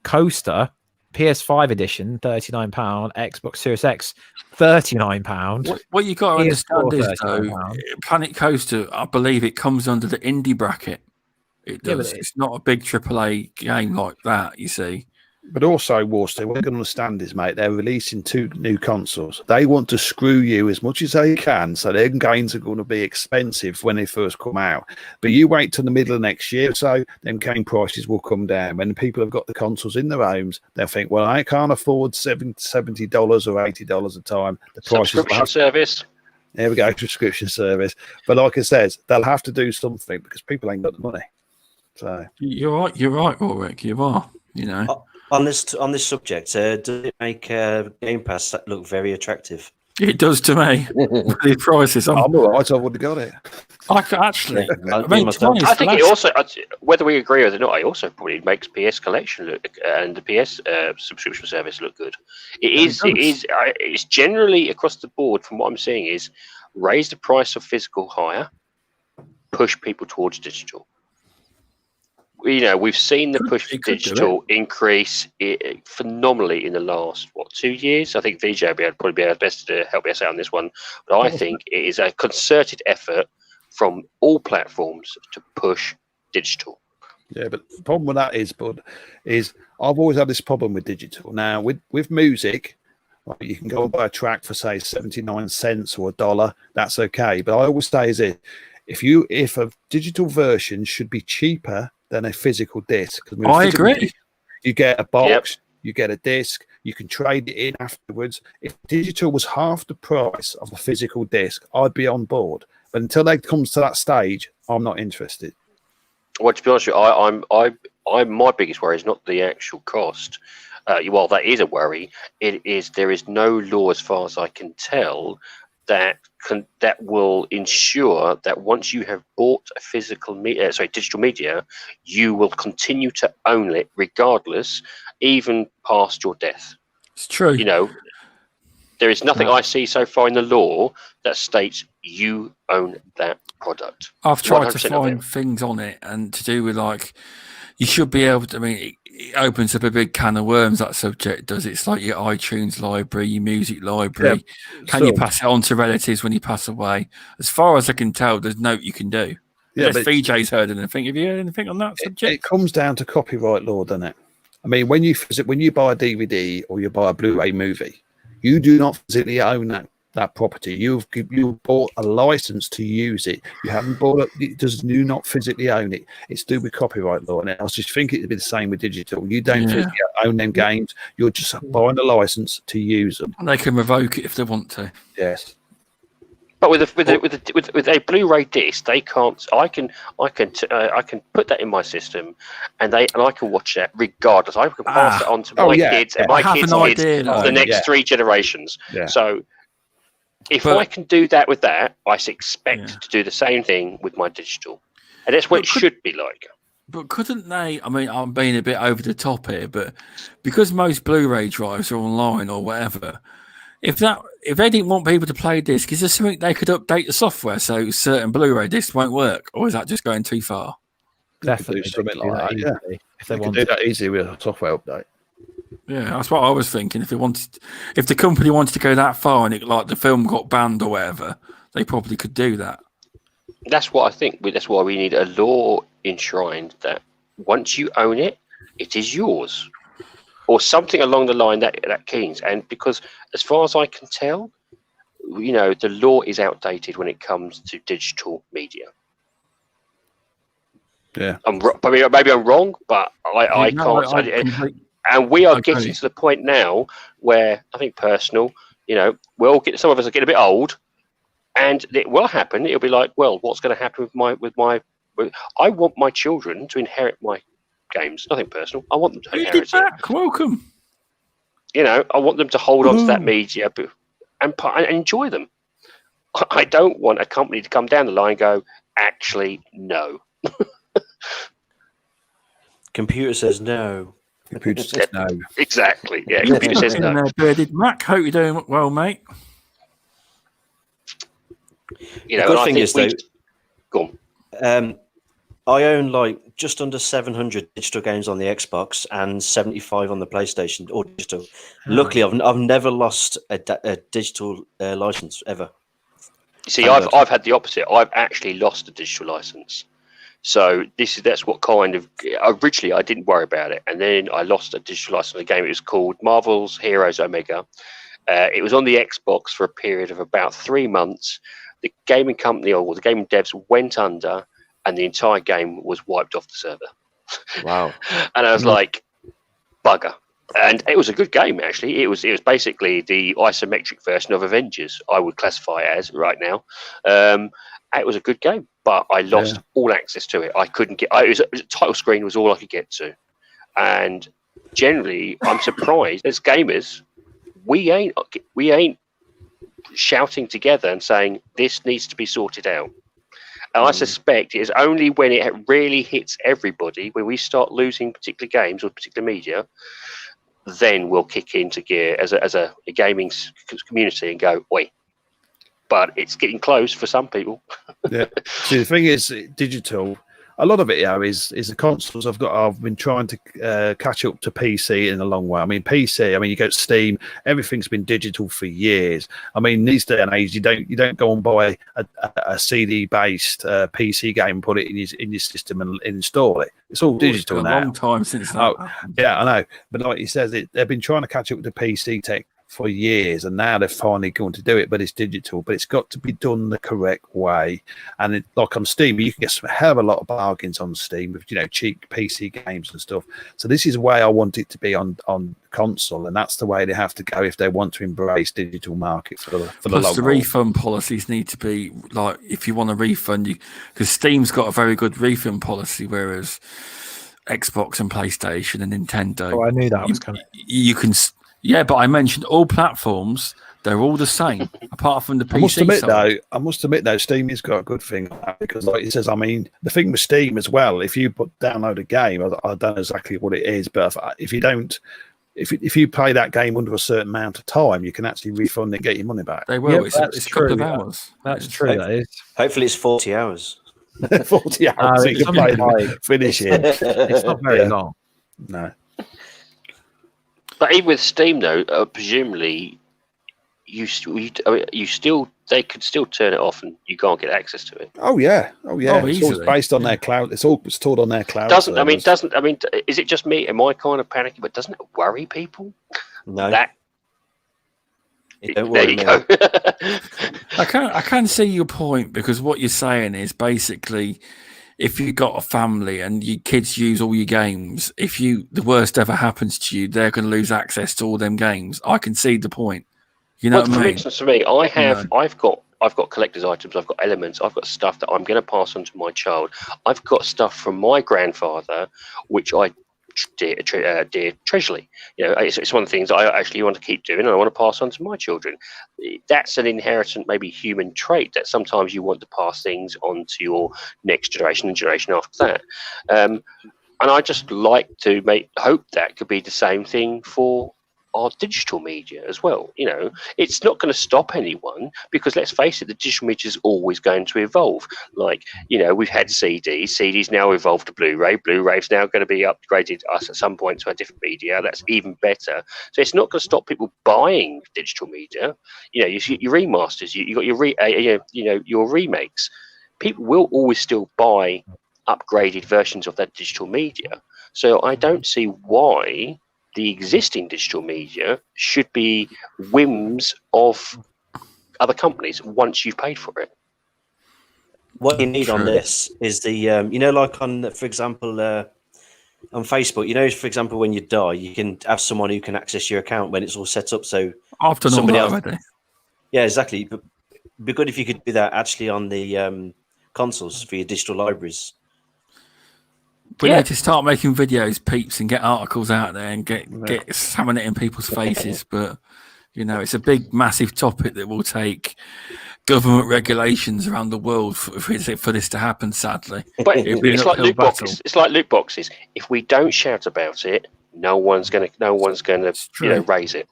Coaster, PS5 edition, £39, Xbox Series X, £39. What you got to understand is, £39. though, Planet Coaster, I believe it comes under the indie bracket. It does. Yeah, it's not a big AAA game like that, you see. But also, Warster, what you're going to understand is, mate, they're releasing 2 new consoles. They want to screw you as much as they can, so their games are going to be expensive when they first come out. But you wait till the middle of next year or so, then game prices will come down. When people have got the consoles in their homes, they'll think, well, I can't afford $70 or $80 a time. The prices subscription service. There we go, subscription service. But like I said, they'll have to do something because people ain't got the money. So you're right, Warwick. You are. You know. On this subject, does it make Game Pass look very attractive? It does to me. The prices. I'm all right. I would have got it. I could actually. I think it also, whether we agree with it or not, it also probably makes PS Collection look and the PS subscription service look good. It's generally across the board, from what I'm seeing, is raise the price of physical higher, push people towards digital. You know, we've seen the push for digital increase phenomenally in the last 2 years. I think VJ would probably be our best to help us out on this one, but I think it is a concerted effort from all platforms to push digital. Yeah, but the problem with that is, Bud, is I've always had this problem with digital. Now, with music, like, you can go and buy a track for, say, 79 cents or $1. That's okay. But I always say is if a digital version should be cheaper than a physical disc. I agree. You get a box, you get a disc, you can trade it in afterwards. If digital was half the price of a physical disc, I'd be on board. But until that comes to that stage, I'm not interested. Well, to be honest with you, I'm my biggest worry is not the actual cost. Well, that is a worry. There is no law, as far as I can tell, that will ensure that once you have bought a digital media, you will continue to own it regardless, even past your death. It's true. You know, there is nothing I see so far in the law that states you own that product. I've tried to find things on it, and to do with like, you should be able to. I mean, it opens up a big can of worms. That subject does. It's like your iTunes library, your music library. Yeah, can you pass it on to relatives when you pass away? As far as I can tell, there's no you can do. Yeah, but VJ's heard anything. Have you heard anything on that subject? It comes down to copyright law, doesn't it? I mean, when you buy a DVD or you buy a Blu-ray movie, you do not physically own that property. You've bought a license to use it. You haven't bought it. You do not physically own it. It's to do with copyright law. And I was just thinking it'd be the same with digital. You don't physically own them games. You're just buying a license to use them. And they can revoke it if they want to. Yes. But with a Blu-ray disc, they can't. I can put that in my system, and I can watch that regardless. I can pass it on to my kids and my kids' kids for the next 3 generations. Yeah. So, if I can do that with that, I expect to do the same thing with my digital, and that's what it should be like. But couldn't they? I mean, I'm being a bit over the top here, but because most Blu-ray drives are online or whatever. If they didn't want people to play disc, is there something they could update the software so certain Blu-ray discs won't work, or is that just going too far? Definitely do something like that. Yeah, if they want to do that easy with a software update. Yeah, that's what I was thinking. If the company wanted to go that far and the film got banned or whatever, they probably could do that. That's what I think. That's why we need a law enshrined that once you own it, it is yours. Or something along the line that keens. And because as far as I can tell, you know, the law is outdated when it comes to digital media. Yeah. Maybe I'm wrong, but I can't. And we are getting to the point now where I think personal, you know, some of us are getting a bit old, and it will happen. It'll be like, well, what's going to happen with my I want my children to inherit my games. Nothing personal. I want them to inherit it. Welcome. You know, I want them to hold on to that media and enjoy them. I don't want a company to come down the line and go, actually, no. Computer says no. Computer says no. Exactly. Yeah, computer says no. Bearded Mac, hope you're doing well, mate. You The know, good and I thing think is, though, go on. I own like just under 700 digital games on the Xbox and 75 on the PlayStation, or digital. Luckily, I've never lost a digital license ever. You see, I've had the opposite. I've actually lost a digital license. So that's what kind of originally I didn't worry about it, and then I lost a digital license on a game. It was called Marvel's Heroes Omega. It was on the Xbox for a period of about 3 months. The gaming company or the gaming devs went under, and the entire game was wiped off the server. Wow. And I was like, bugger. And it was a good game, actually. It was basically the isometric version of Avengers, I would classify it as right now. It was a good game, but I lost all access to it. I couldn't get. It was title screen was all I could get to, and generally, I'm surprised as gamers, we ain't shouting together and saying this needs to be sorted out. And I suspect it is only when it really hits everybody, when we start losing particular games or particular media, then we'll kick into gear as a gaming community and go, oi. But it's getting close for some people. Yeah. See, the thing is, digital. A lot of it, is the consoles. I've been trying to catch up to PC in a long way. I mean, PC. I mean, you go to Steam. Everything's been digital for years. I mean, these day and age, you don't go and buy a CD based PC game and put it in your system and install it. It's all digital now. A long time since that. Yeah, I know. But like he says, they've been trying to catch up with the PC tech for years, and now they're finally going to do it, but it's digital. But it's got to be done the correct way. And like on Steam, you can get some hell of a lot of bargains on Steam with cheap PC games and stuff. So this is the way I want it to be on console, and that's the way they have to go if they want to embrace digital market for the long haul. Plus, the refund policies need to be like, if you want a refund, because Steam's got a very good refund policy, whereas Xbox and PlayStation and Nintendo, I knew that was coming. You can. Yeah, but I mentioned all platforms; they're all the same, apart from the PC. I must admit though, Steam has got a good thing on that, because, like it says, I mean, the thing with Steam as well, if you download a game, I don't know exactly what it is, but if you play that game under a certain amount of time, you can actually refund it and get your money back. They will. It's a couple of hours. That's true. That is. Hopefully, it's 40 hours. 40 hours. You can finish it. It's not very long. No. But even with Steam, though, presumably they could still turn it off and you can't get access to it. Oh yeah. It's easily. all based on their cloud. It's all stored on their cloud. Doesn't is it just me? Am I kind of panicking? But doesn't it worry people? No. There you go. I can see your point, because what you're saying is basically, if you've got a family and your kids use all your games, the worst ever happens to you, they're going to lose access to all them games. I can see the point. You know what I mean? For instance, for me, I've got collector's items, I've got elements, I've got stuff that I'm going to pass on to my child. I've got stuff from my grandfather, which I dear treasury. It's one of the things I actually want to keep doing, and I want to pass on to my children. That's an inherent, maybe human trait, that sometimes you want to pass things on to your next generation and generation after that. And I just like to hope that could be the same thing for our digital media as well. It's not going to stop anyone, because let's face it, the digital media is always going to evolve. Like, we've had CDs now evolved to Blu-ray. Blu-ray's now going to be upgraded us at some point to a different media. That's even better. So it's not going to stop people buying digital media. Your remasters, you got your remakes. People will always still buy upgraded versions of that digital media. So I don't see why the existing digital media should be whims of other companies once you've paid for it. What you need on this is the, like on, for example, on Facebook, for example, when you die, you can have someone who can access your account when it's all set up. So after somebody else. Already. Yeah, exactly. But it'd be good if you could do that actually on the consoles for your digital libraries. We need to start making videos, peeps, and get articles out there and get slamming it in people's faces. But it's a big, massive topic that will take government regulations around the world for this to happen. Sadly, But It'd be an it's like uphill loot boxes. battle. It's like loot boxes. If we don't shout about it, no one's gonna It's true. raise it.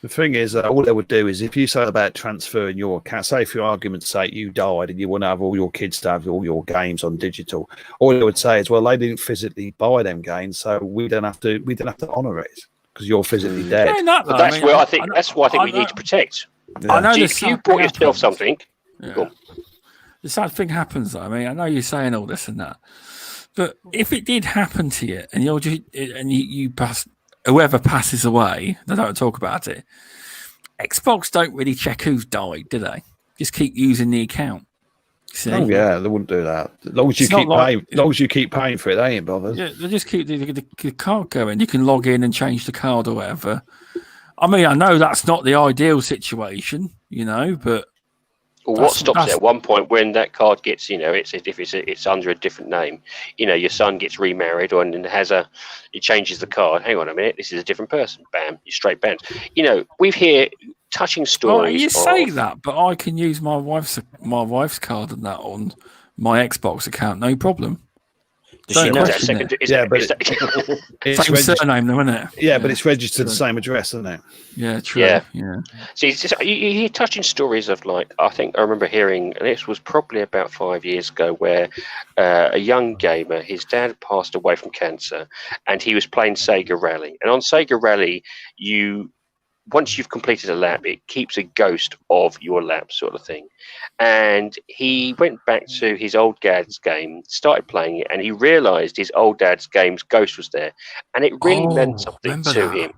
The thing is, all they would do is if you say about transferring your account, say for argument's sake, you died and you want to have all your kids to have all your games on digital, all they would say is, well, they didn't physically buy them games, so we don't have to honour it because you're physically dead. Yeah, no, But I that's mean, where I think we know- need to protect. I know If you bought yourself something, Yeah. The sad thing happens, though. I mean, I know you're saying all this and that, but if it did happen to you, and you pass, whoever passes away, they don't talk about it. Xbox don't really check who's died, do they? Just keep using the account. See? Oh yeah, they wouldn't do that. As long as you It's not keep like- paying, as long as you keep paying for it, they ain't bothered. Yeah, they just keep the card going. You can log in and change the card or whatever. I mean, I know that's not the ideal situation, but well, what That's- stops that's- it at one point when that card gets, it's under a different name. Your son gets remarried and it changes the card. Hang on a minute, this is a different person. Bam, you're straight banned. We've heard touching stories. well, you say of- that, but I can use my wife's card and that on my Xbox account, no problem. Does she Don't know? Is that question second? it. Is Yeah, that, but is that, It's Same regis- surname, though, isn't it? yeah, but it's registered the true. same address, isn't it? Yeah, true. Yeah. Yeah. See, it's just, you hear touching stories of I think I remember hearing, and this was probably about 5 years ago, where a young gamer, his dad had passed away from cancer, and he was playing Sega Rally. And on Sega Rally, once you've completed a lap, it keeps a ghost of your lap, sort of thing. And he went back to his old dad's game, started playing it, and he realised his old dad's game's ghost was there, and it really meant something remember to that. him.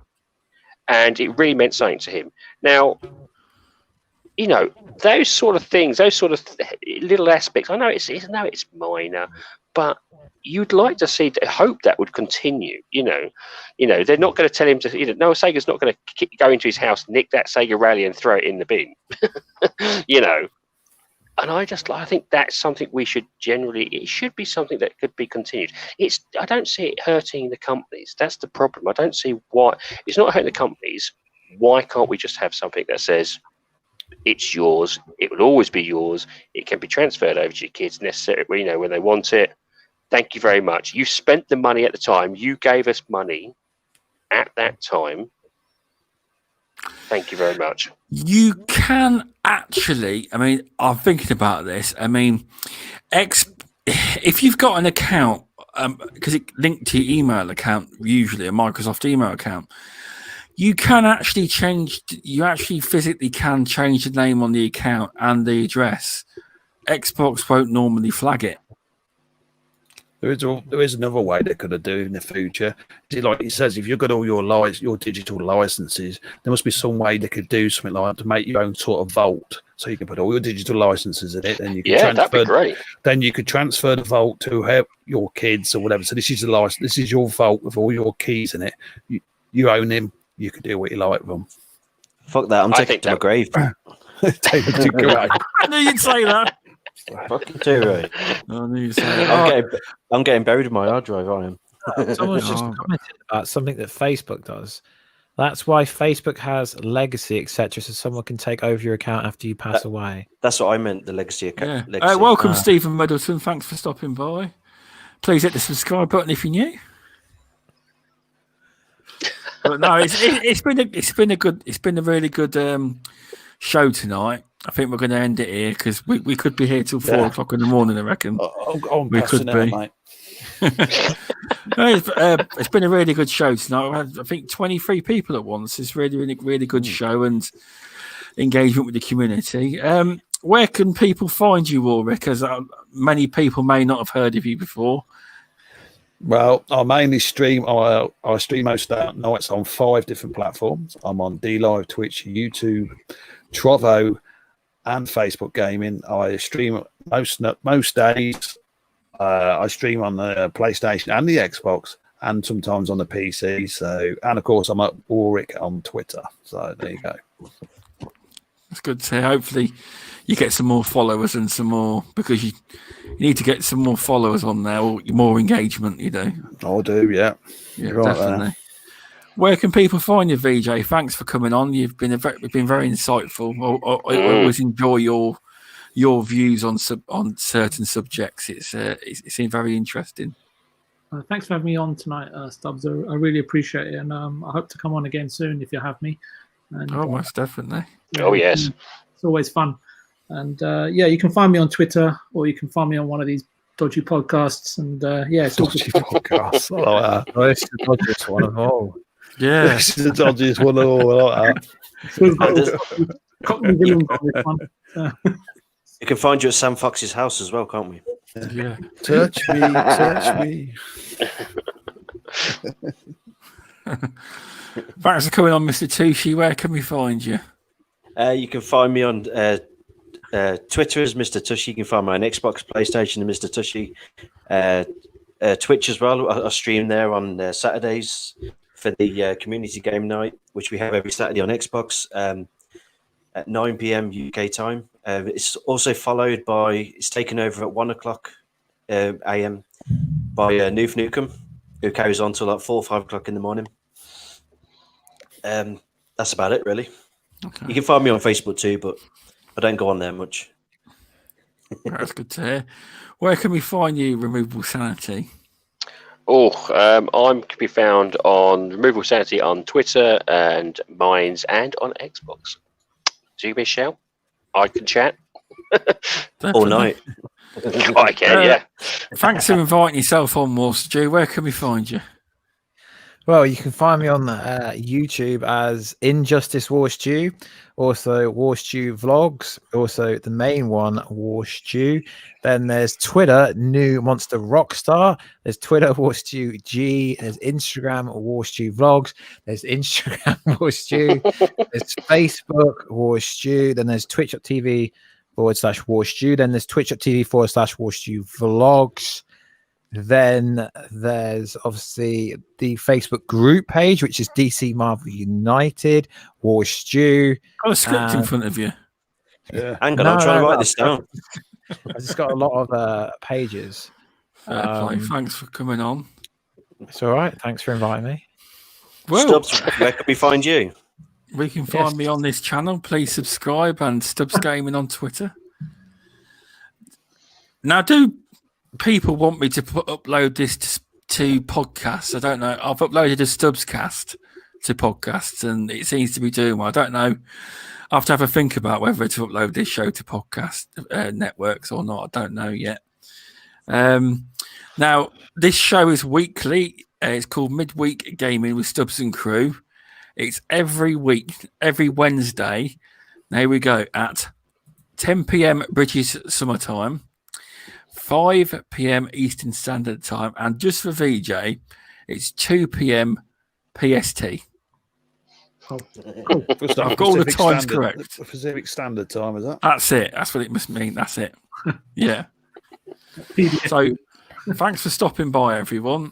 And it really meant something to him. Now, those sort of things, those sort of little aspects. I know it's minor, but you'd like to hope that would continue. They're not going to tell him to. No, Sega's not going to go into his house, nick that Sega Rally, and throw it in the bin. And I think that's something we should it should be something that could be continued. I don't see it hurting the companies. That's the problem. I don't see why it's not hurting the companies. Why can't we just have something that says it's yours? It will always be yours. It can be transferred over to your kids necessarily, when they want it. Thank you very much. You spent the money at the time. You gave us money at that time. Thank you very much. You can actually, I'm thinking about this. If you've got an account, because it linked to your email account, usually a Microsoft email account, you actually physically can change the name on the account and the address. Xbox won't normally flag it. There is another way they could have done in the future. Like it says, if you've got all your digital licenses, there must be some way they could do something like that to make your own sort of vault. So you can put all your digital licenses in it, and you can that'd be great. Then you could transfer the vault to help your kids or whatever. So this is the license. This is your vault with all your keys in it. You own them. You can do what you like with them. Fuck that! I'm taking it to my grave. Take them to grave. I knew you'd say that. Fucking too right. I knew you'd say that. I'm getting buried in my hard drive. I am. Someone's just commented about something that Facebook does. That's why Facebook has legacy, etc. So someone can take over your account after you pass away. That's what I meant. The legacy account. Yeah. Welcome, Stephen Middleton. Thanks for stopping by. Please hit the subscribe button if you're new. But no, it's been a really good show tonight. I think we're going to end it here because we could be here till 4 o'clock in the morning. I reckon We could be. Mate. It's been a really good show tonight. We had, I think, 23 people at once. It's really good show and engagement with the community. Where can people find you, WARRIC? As many people may not have heard of you before. Well, I mainly stream. I stream most nights on 5 different platforms. I'm on DLive, Twitch, YouTube, Trovo, and Facebook Gaming. I stream most days. I stream on the PlayStation and the Xbox, and sometimes on the PC. So, and of course, I'm at WARRIC on Twitter. So there you go. That's good to hear. Hopefully, you get some more followers and some more, because you need to get some more followers on there, or more engagement. You do. I do, yeah. Yeah, Right definitely. there. Where can people find you, VJ? Thanks for coming on. You've been very insightful. I always enjoy your your views on certain subjects. It seemed very interesting. Thanks for having me on tonight, Stubz. I really appreciate it, and I hope to come on again soon if you have me. And, most definitely. Oh, yes. It's always fun. And you can find me on Twitter, or you can find me on one of these dodgy podcasts. And it's all Dodgy podcasts. I like that. Oh, it's the dodgiest one of all. Yeah. This is the dodgiest one of all. I like that. Cockney villains on this one. You can find you at Sam Fox's house as well, can't we? Yeah. Touch me, touch me. Thanks for coming on, Mr. Tushy. Where can we find you? You can find me on Twitter as Mr. Tushy. You can find me on Xbox, PlayStation, and Mr. Tushy. Twitch as well. I stream there on Saturdays for the community game night, which we have every Saturday on Xbox at 9 p.m. UK time. It's also followed by, it's taken over at 1 o'clock a.m. by Noof Nukem, who carries on till like 4 or 5 o'clock in the morning. That's about it, really. Okay. You can find me on Facebook too, but I don't go on there much. That's good to hear. Where can we find you, Removable Sanity? I'm can be found on Removable Sanity on Twitter and Minds and on Xbox. Do you miss shout? I can chat All night. I can, yeah. Thanks for inviting yourself on, More Stew. Where can we find you? Well, you can find me on YouTube as Injustice War Stew, also War Stew Vlogs, also the main one, War Stew. Then there's Twitter, New Monster Rockstar. There's Twitter, War Stew G. There's Instagram, War Stew Vlogs. There's Instagram, War Stew. There's Facebook, War Stew. Then there's Twitch.tv/War Stew. Then there's Twitch.tv/War Stew Vlogs. Then there's obviously the Facebook group page, which is DC Marvel United, War Stew. Got a script in front of you. Yeah. Hang on, I'm trying to write this down. I've just got a lot of pages. Thanks for coming on. It's all right. Thanks for inviting me. Well, Stubbs, where can we find you? we can find me on this channel. Please subscribe, and Stubz Gaming on Twitter. Now, do people want me to upload this to podcasts? I don't know. I've uploaded a Stubbscast to podcasts, and it seems to be doing well. I don't know. I have to have a think about whether to upload this show to podcast networks or not. I don't know yet. Now, this show is weekly. It's called Midweek Gaming with Stubz and Crew. It's every week, every Wednesday. There we go, at 10 p.m. British Summertime, 5 p.m. Eastern Standard Time, and just for VJ, it's 2 p.m. PST. Oh, Cool. I've got all the times correct. Pacific Standard Time, is that? That's it. That's what it must mean. That's it. Yeah. So, thanks for stopping by, everyone,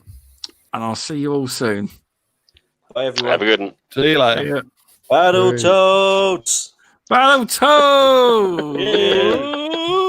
and I'll see you all soon. Bye, everyone. Have a good one. See you later. Yeah. Battletoads! Battletoads! Yeah.